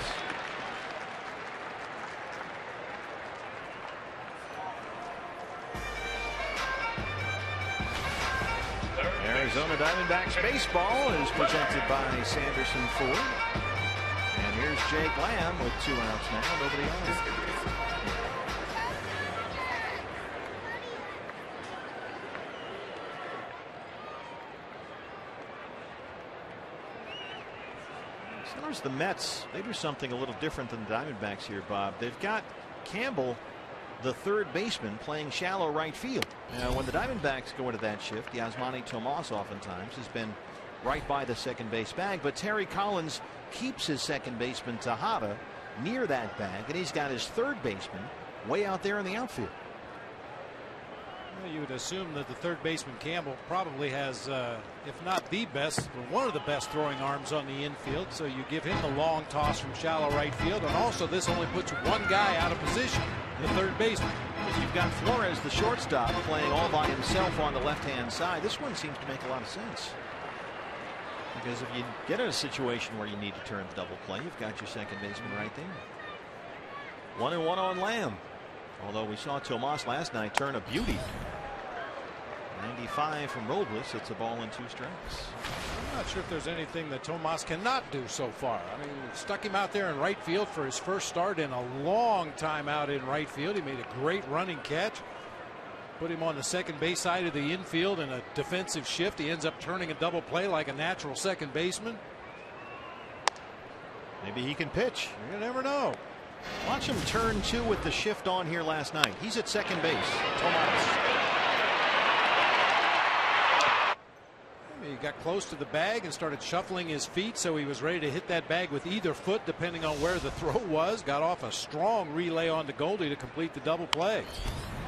Speaker 3: Arizona Diamondbacks baseball is presented by Sanderson Ford. And here's Jake Lamb with 2 outs now. Nobody on. As far as the Mets, they do something a little different than the Diamondbacks here, Bob. They've got Campbell, the 3rd baseman, playing shallow right field. Now, when the Diamondbacks go into that shift, Yasmani Tomas oftentimes has been right by the second base bag, but Terry Collins keeps his second baseman Tejada near that bag, and he's got his 3rd baseman way out there in the outfield.
Speaker 4: Well, you would assume that the 3rd baseman Campbell probably has, if not the best, one of the best throwing arms on the infield. So you give him the long toss from shallow right field, and also this only puts one guy out of position, the 3rd baseman.
Speaker 3: You've got Flores, the shortstop, playing all by himself on the left-hand side. This one seems to make a lot of sense, because if you get in a situation where you need to turn the double play, you've got your second baseman right there. 1-1 on Lamb. Although we saw Tomas last night turn a beauty. 95 from Robles. It's a ball and 2 strikes.
Speaker 4: I'm not sure if there's anything that Tomas cannot do so far. I mean, stuck him out there in right field for his first start in a long time out in right field. He made a great running catch. Put him on the second base side of the infield in a defensive shift. He ends up turning a double play like a natural second baseman.
Speaker 3: Maybe he can pitch.
Speaker 4: You never know.
Speaker 3: Watch him turn two with the shift on here last night. He's at second base. Tomas.
Speaker 4: He got close to the bag and started shuffling his feet, so he was ready to hit that bag with either foot depending on where the throw was. Got off a strong relay on to Goldie to complete the double play.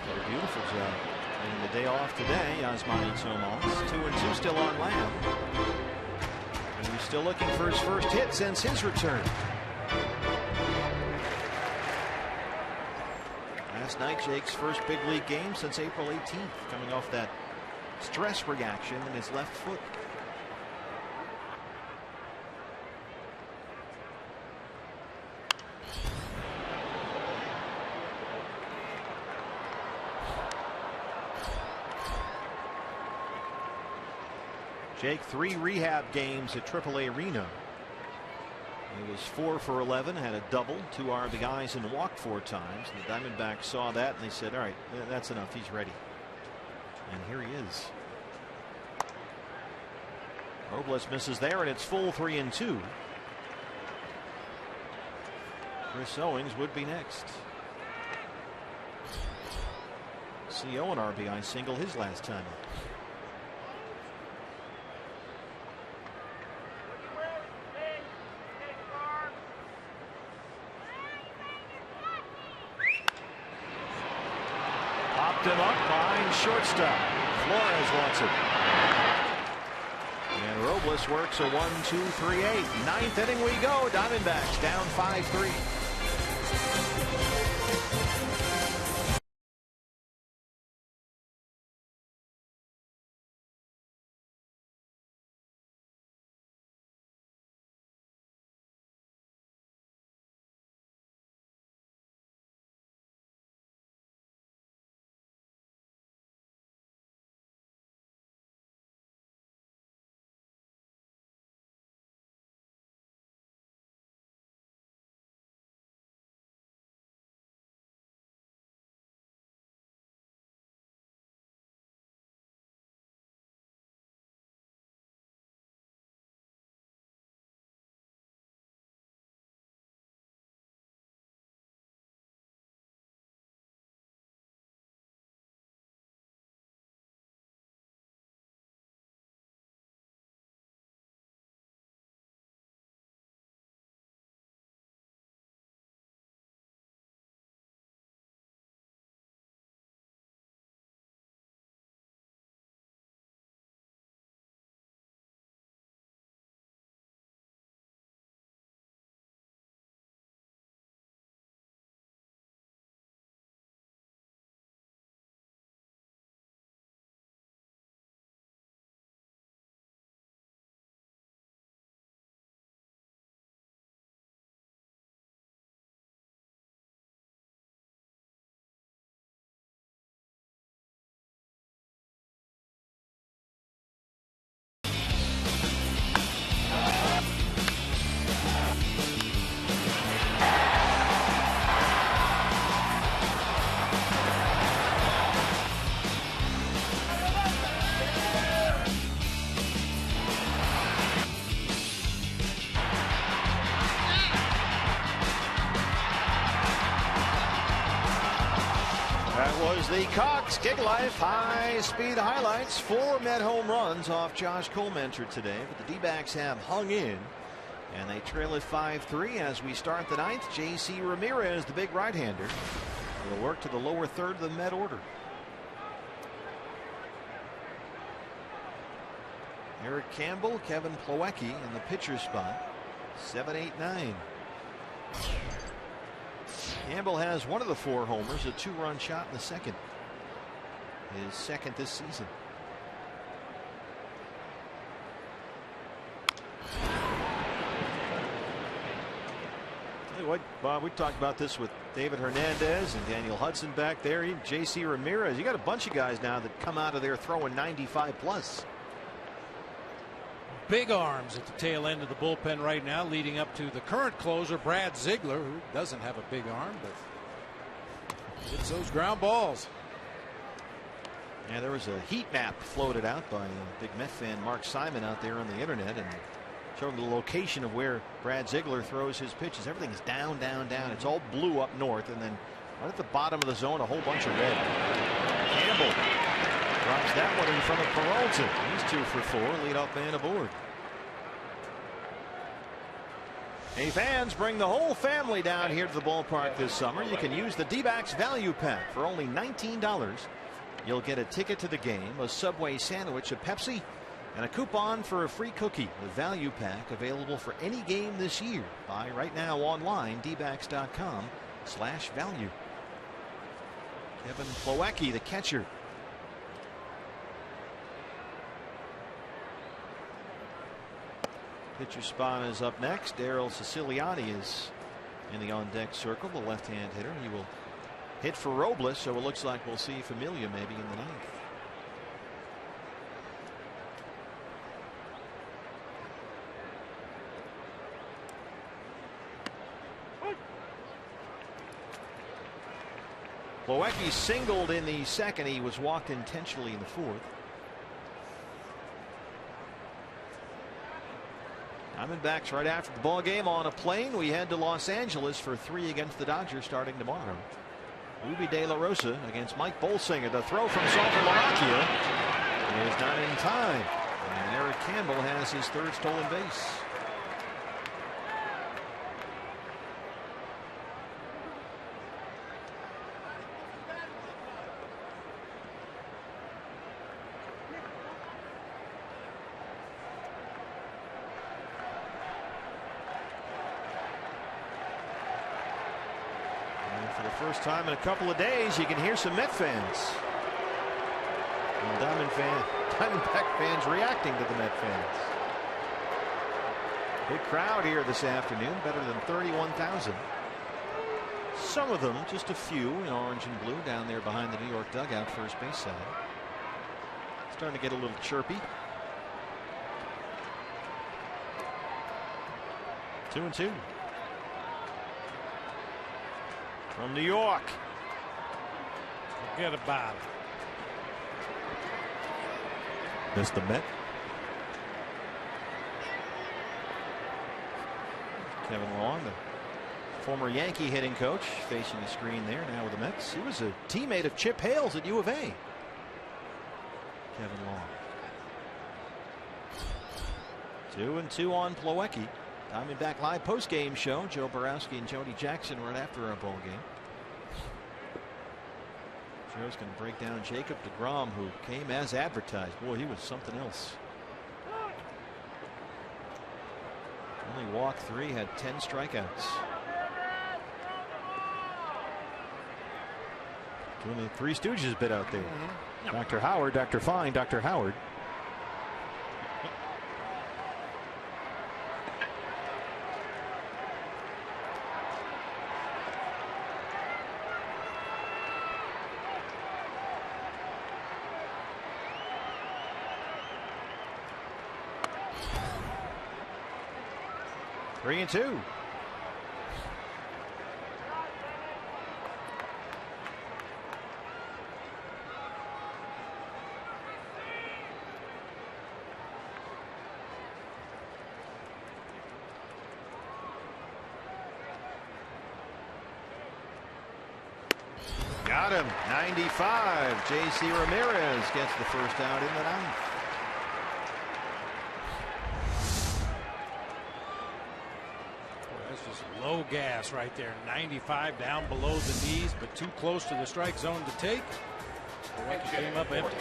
Speaker 3: Did a beautiful job. And the day off today, Yasmani Tomas. 2-2 still on Lamb. And he's still looking for his first hit since his return. Last night, Jake's first big league game since April 18th, coming off that stress reaction in his left foot. Jake, 3 rehab games at AAA Reno. He was 4 for 11, had a double, 2 RBIs, and walked 4 times. The Diamondbacks saw that and they said, all right, that's enough. He's ready. And here he is. Robles misses there, and it's full 3-2. Chris Owings would be next. CO an RBI single his last time up. Popped him up behind shortstop. Flores wants it. And Robles works a 1-2-3-8. 9th inning we go. Diamondbacks down 5-3. The Cox Gig Life high-speed highlights. 4 Met home runs off Josh Colmenter today, but the D-backs have hung in, and they trail at 5-3 as we start the 9th. J.C. Ramirez, the big right-hander, will work to the lower third of the Met order. Eric Campbell, Kevin Plawecki in the pitcher spot. 7, 8, 9. Campbell has one of the 4 homers, a 2-run shot in the second. His second this season. Tell you what, Bob, we talked about this with David Hernandez and Daniel Hudson back there. Even J.C. Ramirez. You got a bunch of guys now that come out of there throwing 95 plus.
Speaker 4: Big arms at the tail end of the bullpen right now, leading up to the current closer, Brad Ziegler, who doesn't have a big arm, but hits those ground balls.
Speaker 3: Yeah, there was a heat map floated out by big Met fan Mark Simon out there on the internet, and showing the location of where Brad Ziegler throws his pitches. Everything's down, down, down. It's all blue up north, and then right at the bottom of the zone, a whole bunch of red. Campbell drops that one in front of Peralta. He's 2 for 4. Leadoff man aboard. Hey, fans, bring the whole family down here to the ballpark this summer. You can use the D-backs value pack for only $19. You'll get a ticket to the game, a Subway sandwich, a Pepsi, and a coupon for a free cookie. The value pack available for any game this year. Buy right now online, dbacks.com/value. Kevin Plawecki, the catcher. Pitcher spot is up next. Daryl Siciliani is in the on-deck circle, the left-hand hitter. He will hit for Robles, so it looks like we'll see Familia maybe in the ninth. Plawecki singled in the second. He was walked intentionally in the fourth. Diamondbacks right after the ball game on a plane. We head to Los Angeles for 3 against the Dodgers starting tomorrow. Ruby De La Rosa against Mike Bolsinger. The throw from Saltamaracchia is not in time. And Eric Campbell has his 3rd stolen base. First time in a couple of days, you can hear some Met fans. And Diamondback fans reacting to the Met fans. Big crowd here this afternoon, better than 31,000. Some of them, just a few in orange and blue down there behind the New York dugout first base side. Starting to get a little chirpy. 2-2. From New York.
Speaker 4: Forget about it.
Speaker 3: Missed the Met. Kevin Long, the former Yankee hitting coach, facing the screen there now with the Mets. He was a teammate of Chip Hale's at U of A. Kevin Long. 2-2 on Plawecki. Diamondback Live post-game show. Joe Borowski and Jody Jackson right after our ball game. Joe's going to break down Jacob deGrom, who came as advertised. Boy, he was something else. Only walked 3, had 10 strikeouts. Doing the Three Stooges bit out there. Dr. Howard, Dr. Fine, Dr. Howard. Three and 2. Got him. 95. J.C. Ramirez gets the first out in the ninth.
Speaker 4: Low gas right there. 95 down below the knees, but too close to the strike zone to take. Came up empty.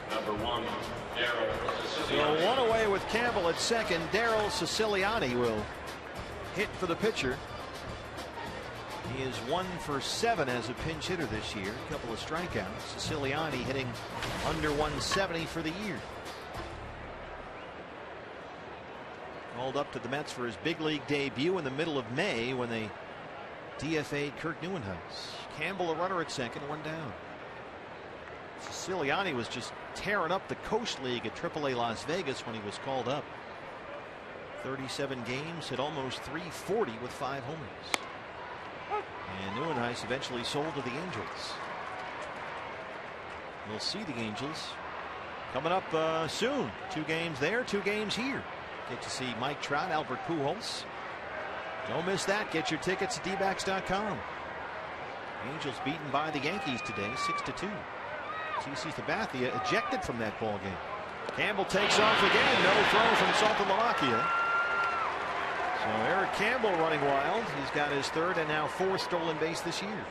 Speaker 2: Number 1, Daryl Siciliani.
Speaker 3: So one away with Campbell at second. Daryl Siciliani will hit for the pitcher. He is 1 for 7 as a pinch hitter this year. A couple of strikeouts. Siciliani hitting under 170 for the year. Called up to the Mets for his big league debut in the middle of May when they DFA'd Kirk Neuenhuis. Campbell a runner at second, 1 down. Siciliani was just tearing up the Coast League at AAA Las Vegas when he was called up. 37 games, hit almost .340 with 5 homers. And Neuenhuis eventually sold to the Angels. We'll see the Angels coming up soon. 2 games there, 2 games here. Get to see Mike Trout, Albert Pujols. Don't miss that. Get your tickets at dbacks.com. Angels beaten by the Yankees today, 6-2. CC Sabathia ejected from that ball game. Campbell takes off again. No throw from Saltalamacchia. So Eric Campbell running wild. He's got his third and now fourth stolen base this year.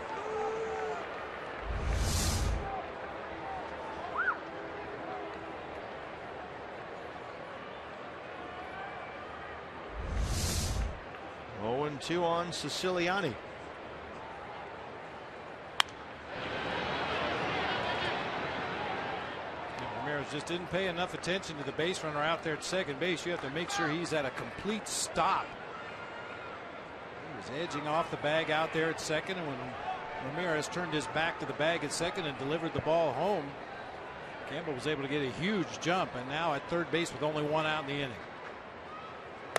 Speaker 3: Two on Siciliani.
Speaker 4: Ramirez just didn't pay enough attention to the base runner out there at second base. You have to make sure he's at a complete stop. He was edging off the bag out there at second, and when Ramirez turned his back to the bag at second and delivered the ball home, Campbell was able to get a huge jump, and now at third base with only one out in the inning.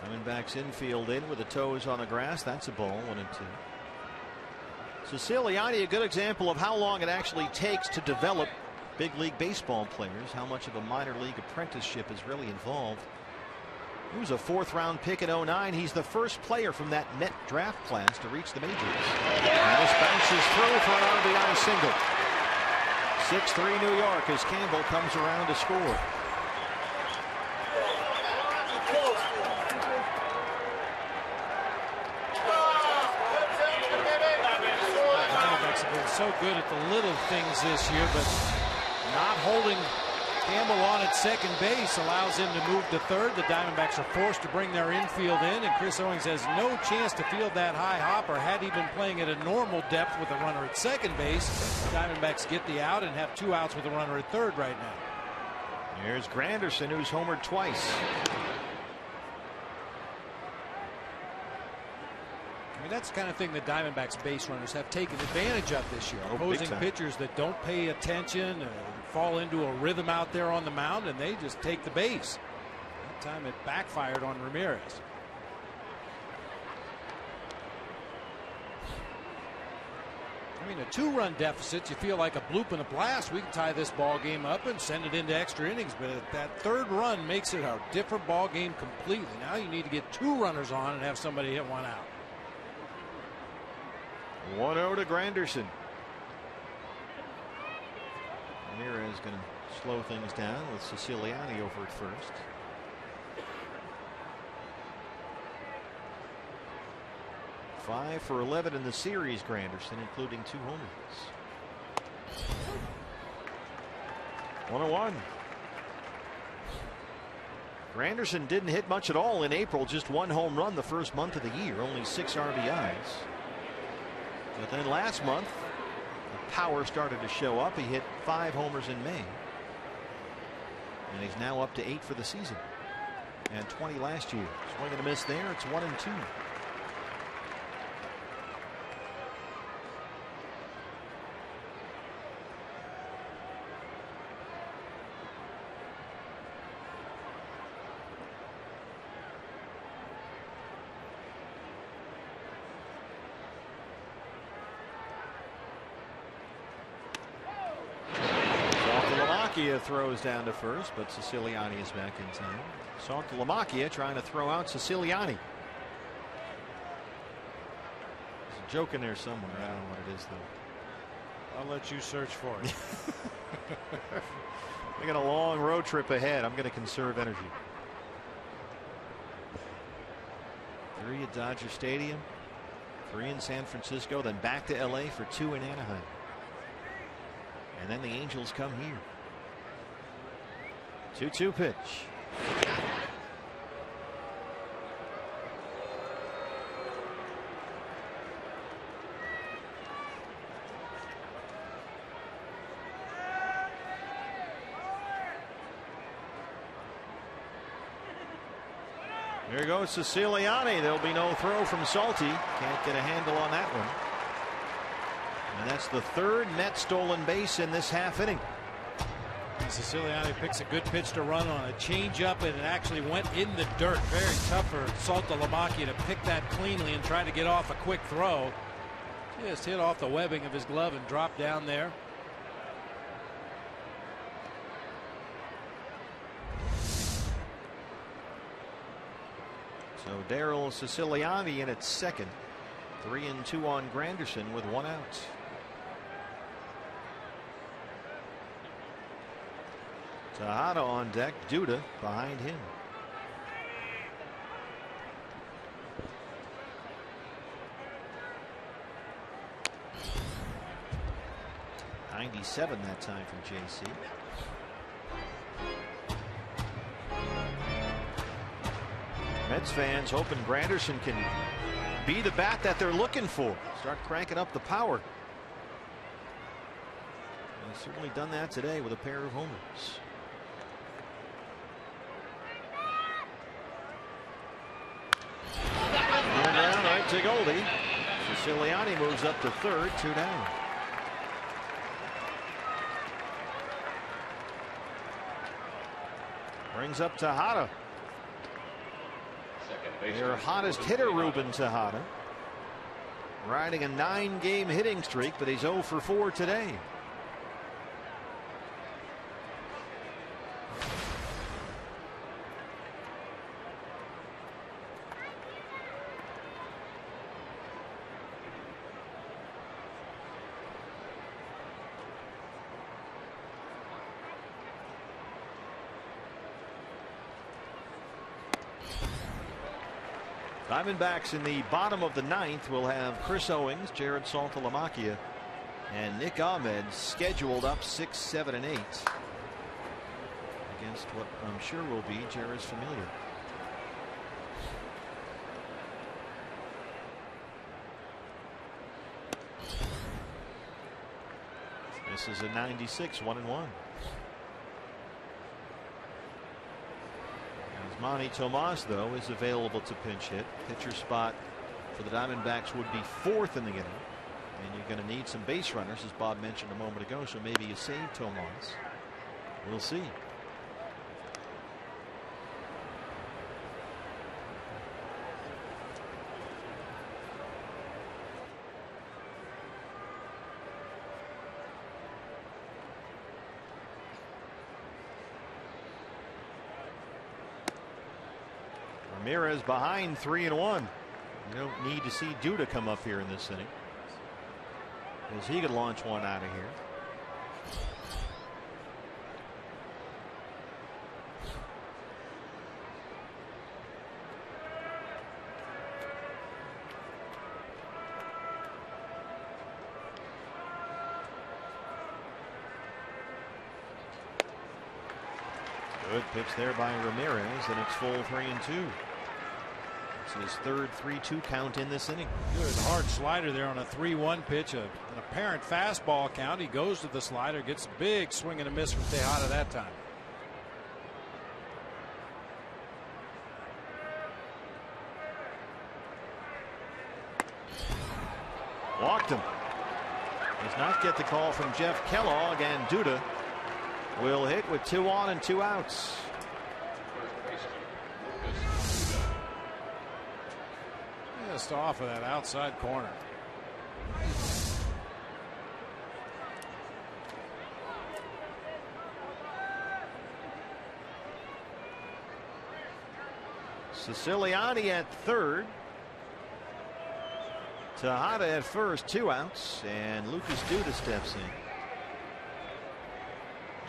Speaker 3: Diamondbacks infield in with the toes on the grass. That's a ball, 1-2. Siciliani, a good example of how long it actually takes to develop big league baseball players, how much of a minor league apprenticeship is really involved. He was a fourth-round pick in '09. He's the first player from that Met draft class to reach the majors. And this bounces through for an RBI single. 6-3 New York as Campbell comes around to score.
Speaker 4: So good at the little things this year, but not holding Campbell on at second base allows him to move to third. The Diamondbacks are forced to bring their infield in, and Chris Owings has no chance to field that high hopper. Had he been playing at a normal depth with a runner at second base, the Diamondbacks get the out and have 2 outs with a runner at third right now.
Speaker 3: Here's Granderson, who's homered twice.
Speaker 4: I mean, that's the kind of thing that Diamondbacks base runners have taken advantage of this year. Opposing pitchers that don't pay attention and fall into a rhythm out there on the mound, and they just take the base. That time it backfired on Ramirez. I mean, a 2-run deficit, you feel like a bloop and a blast. We can tie this ball game up and send it into extra innings, but that third run makes it a different ball game completely. Now you need to get 2 runners on and have somebody hit 1 out.
Speaker 3: 1-0 to Granderson. Ramirez going to slow things down with Siciliani over at first. Five for 11 in the series, Granderson, including 2 homers. 1-1. Granderson didn't hit much at all in April, just 1 home run the first month of the year, only 6 RBIs. But then last month, the power started to show up. He hit 5 homers in May. And he's now up to 8 for the season. And 20 last year. Swing and a miss there. It's 1-2. Throws down to first, but Siciliani is back in time. Saltalamacchia trying to throw out Siciliani. There's a joke in there somewhere. I don't know what it is, though.
Speaker 4: I'll let you search for it.
Speaker 3: We got a long road trip ahead. I'm going to conserve energy. 3 at Dodger Stadium, 3 in San Francisco, then back to LA for 2 in Anaheim. And then the Angels come here. 2-2 pitch. There goes Siciliani. There'll be no throw from Salty. Can't get a handle on that one. And that's the 3rd net stolen base in this half inning.
Speaker 4: Siciliani picks a good pitch to run on, a changeup, and it actually went in the dirt. Very tough for Saltalamacchia to pick that cleanly and try to get off a quick throw. Just hit off the webbing of his glove and dropped down there.
Speaker 3: So Daryl Siciliani in at second. 3-2 on Granderson with 1 out. Tejada on deck. Duda behind him. .97 that time from JC. Mets fans hoping Granderson can be the bat that they're looking for. Start cranking up the power. He's certainly done that today with a pair of homers. And down right to Goldie. Siciliani moves up to third, 2 down. Brings up Tejada. Their hottest hitter, Ruben Tejada. Riding a 9-game hitting streak, but he's 0 for 4 today. Diamondbacks in the bottom of the 9th will have Chris Owings, Jared Saltalamacchia, and Nick Ahmed scheduled up 6, 7, and 8 against what I'm sure will be Jared's familiar. This is a 96, 1-1. Manny Tomas, though, is available to pinch hit. Pitcher spot for the Diamondbacks would be 4th in the inning. And you're going to need some base runners, as Bob mentioned a moment ago, so maybe you save Tomas. We'll see. Ramirez behind 3-1. You don't need to see Duda come up here in this inning, as he could launch one out of here. Good pitch there by Ramirez, and it's full 3-2. It's his third 3-2 count in this inning.
Speaker 4: Good hard slider there on a 3-1 pitch, an apparent fastball count. He goes to the slider, gets a big swing and a miss from Tejada that time.
Speaker 3: Walked him. Does not get the call from Jeff Kellogg, and Duda will hit with 2 on and 2 outs.
Speaker 4: Just off of that outside corner.
Speaker 3: Siciliani at third. Tejada at first, 2 outs, and Lucas Duda steps in.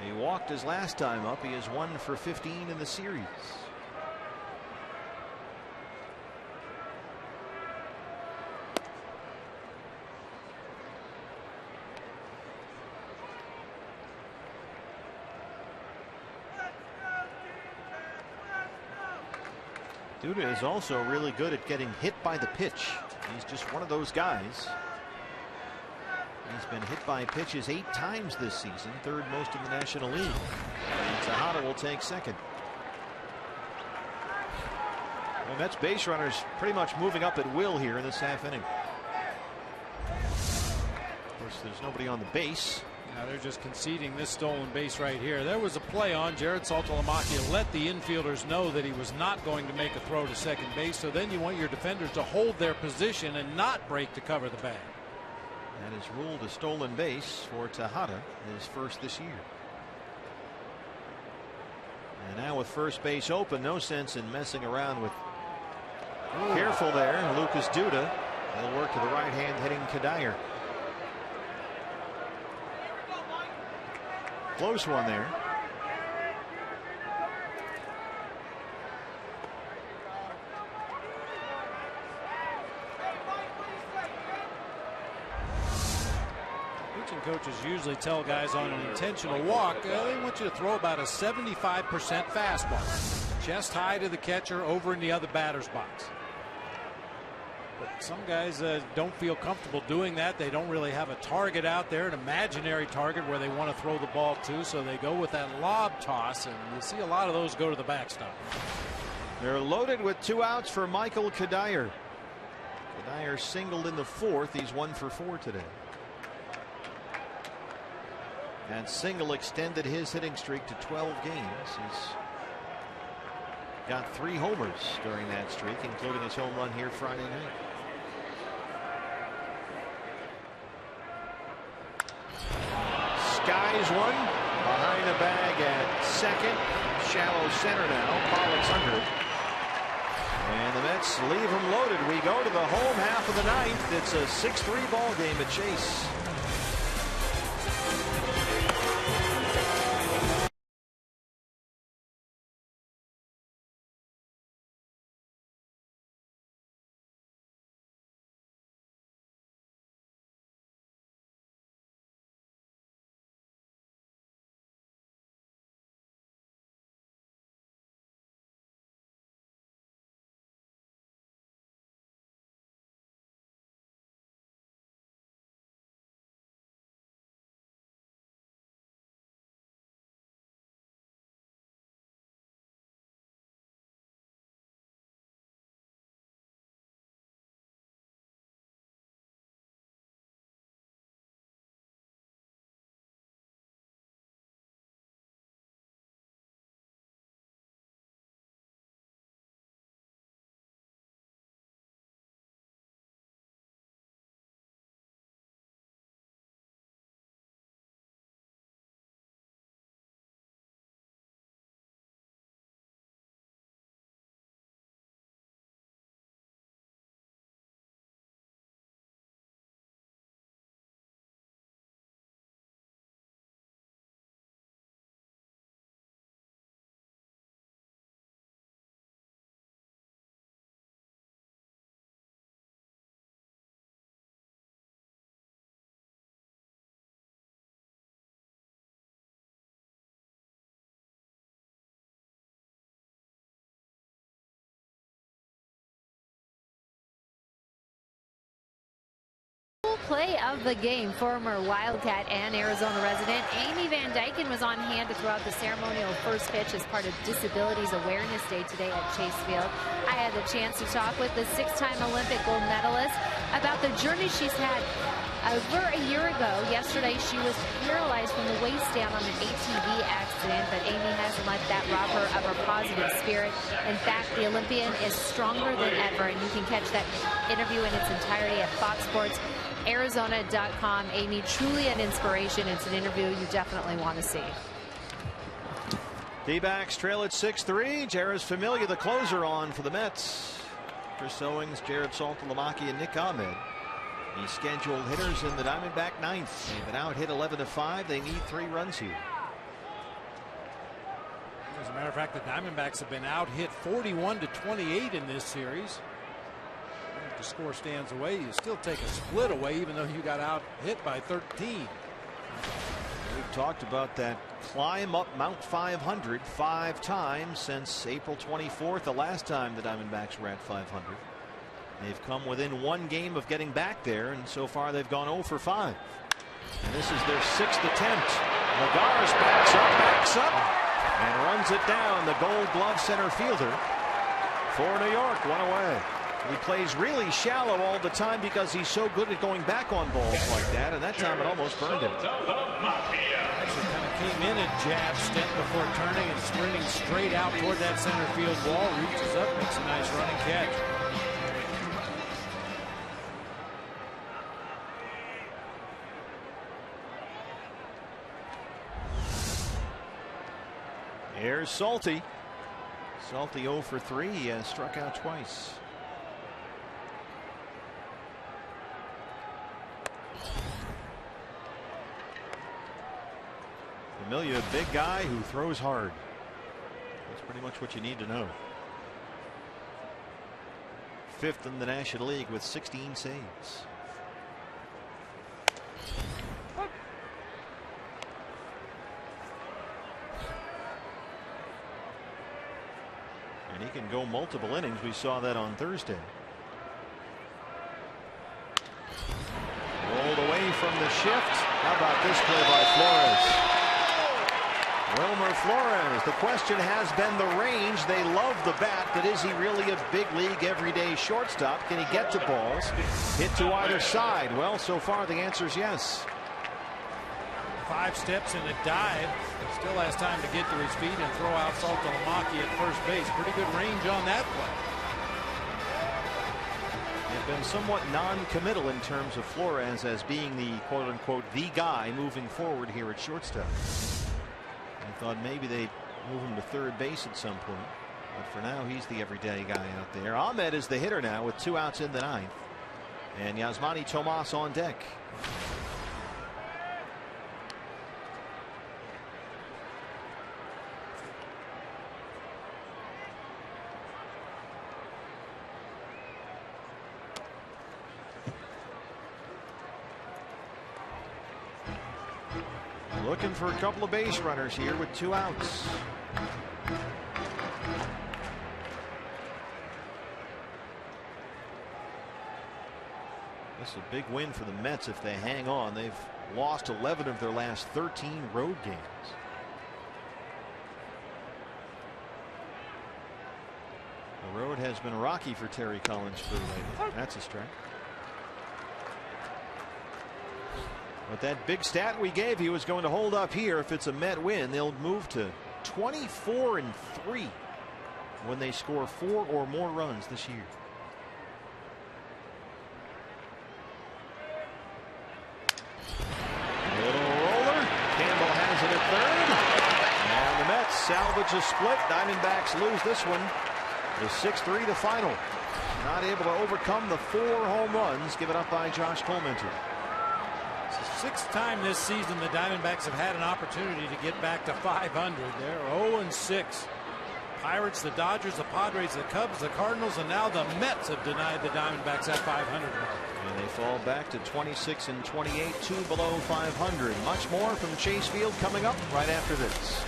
Speaker 3: He walked his last time up. He is 1 for 15 in the series. Duda is also really good at getting hit by the pitch. He's just one of those guys. He's been hit by pitches 8 times this season, 3rd most in the National League. And Tejada will take second. The Mets base runners pretty much moving up at will here in this half inning. Of course, there's nobody on the base.
Speaker 4: Now they're just conceding this stolen base right here. There was a play on. Jared Saltalamacchia let the infielders know that he was not going to make a throw to second base. So then you want your defenders to hold their position and not break to cover the bag.
Speaker 3: That is ruled a stolen base for Tejada, his first this year. And now with first base open, no sense in messing around with Careful there, Lucas Duda. He'll work to the right hand, hitting Kadire. Close one there.
Speaker 4: Pitching coaches usually tell guys on an intentional walk, they want you to throw about a 75% fastball. Chest high to the catcher, over in the other batter's box. But some guys don't feel comfortable doing that. They don't really have a target out there, an imaginary target where they want to throw the ball to, so they go with that lob toss, and you see a lot of those go to the backstop.
Speaker 3: They're loaded with 2 outs for Michael Kadire. Kadire singled in the 4th. He's 1 for 4 today. And single extended his hitting streak to 12 games. He's got 3 homers during that streak, including his home run here Friday night. Skies one behind the bag at second. Shallow center now. Pollock's under it. And the Mets leave him loaded. We go to the home half of the 9th. It's a 6-3 ball game at Chase.
Speaker 9: Play of the game, former Wildcat and Arizona resident Amy Van Dyken was on hand to throw out the ceremonial first pitch as part of Disabilities Awareness Day today at Chase Field. I had the chance to talk with the 6-time Olympic gold medalist about the journey she's had. Over a year ago, yesterday, she was paralyzed from the waist down on an ATV accident, but Amy hasn't let that rob her of her positive spirit. In fact, the Olympian is stronger than ever, and you can catch that interview in its entirety at FoxSportsArizona.com. Amy, truly an inspiration. It's an interview you definitely want to see.
Speaker 3: D-backs trail at 6-3. Jairus Familia, the closer, on for the Mets. Chris Owings, Jared Saltalamacchia, and Nick Ahmed. The scheduled hitters in the Diamondback 9th. They've been out hit 11-5. They need 3 runs here.
Speaker 4: As a matter of fact, the Diamondbacks have been out hit 41-28 in this series. If the score stands away, you still take a split away, even though you got out hit by 13.
Speaker 3: We've talked about that climb up Mount 500 5 times since April 24th, the last time the Diamondbacks were at 500. They've come within 1 game of getting back there, and so far they've gone 0 for 5. And this is their 6th attempt. Lagares backs up, and runs it down. The Gold Glove center fielder for New York, 1 away. He plays really shallow all the time because he's so good at going back on balls like that, and that time it almost burned him.
Speaker 4: Actually kind of came in at jab step before turning and sprinting straight out toward that center field wall. Reaches up, makes a nice running catch.
Speaker 3: Here's Salty. Salty 0 for 3. He has struck out twice. Familia, a big guy who throws hard. That's pretty much what you need to know. 5th in the National League with 16 saves. And he can go multiple innings. We saw that on Thursday. Rolled away from the shift. How about this play by Flores? Wilmer Flores. The question has been the range. They love the bat, but is he really a big league everyday shortstop? Can he get to balls? Hit to either side? Well, so far the answer is yes.
Speaker 4: 5 steps and a dive. Still has time to get to his feet and throw out Saltalamacchi at first base. Pretty good range on that play.
Speaker 3: They've been somewhat non-committal in terms of Flores as being the quote-unquote the guy moving forward here at shortstop. I thought maybe they'd move him to third base at some point, but for now he's the everyday guy out there. Ahmed is the hitter now with 2 outs in the 9th, and Yasmani Tomas on deck. Looking for a couple of base runners here with 2 outs. This is a big win for the Mets if they hang on. They've lost 11 of their last 13 road games. The road has been rocky for Terry Collins lately. That's a strike. But that big stat we gave you is going to hold up here. If it's a Met win, they'll move to 24-3 when they score 4 or more runs this year. Little roller. Campbell has it at third. And the Mets salvage a split. Diamondbacks lose this one. The 6-3 to final. Not able to overcome the 4 home runs given up by Josh Colmenter.
Speaker 4: 6th time this season the Diamondbacks have had an opportunity to get back to 500. They're 0-6. Pirates, the Dodgers, the Padres, the Cubs, the Cardinals, and now the Mets have denied the Diamondbacks that 500 mark.
Speaker 3: And they fall back to 26-28, 2 below 500. Much more from Chase Field coming up right after this.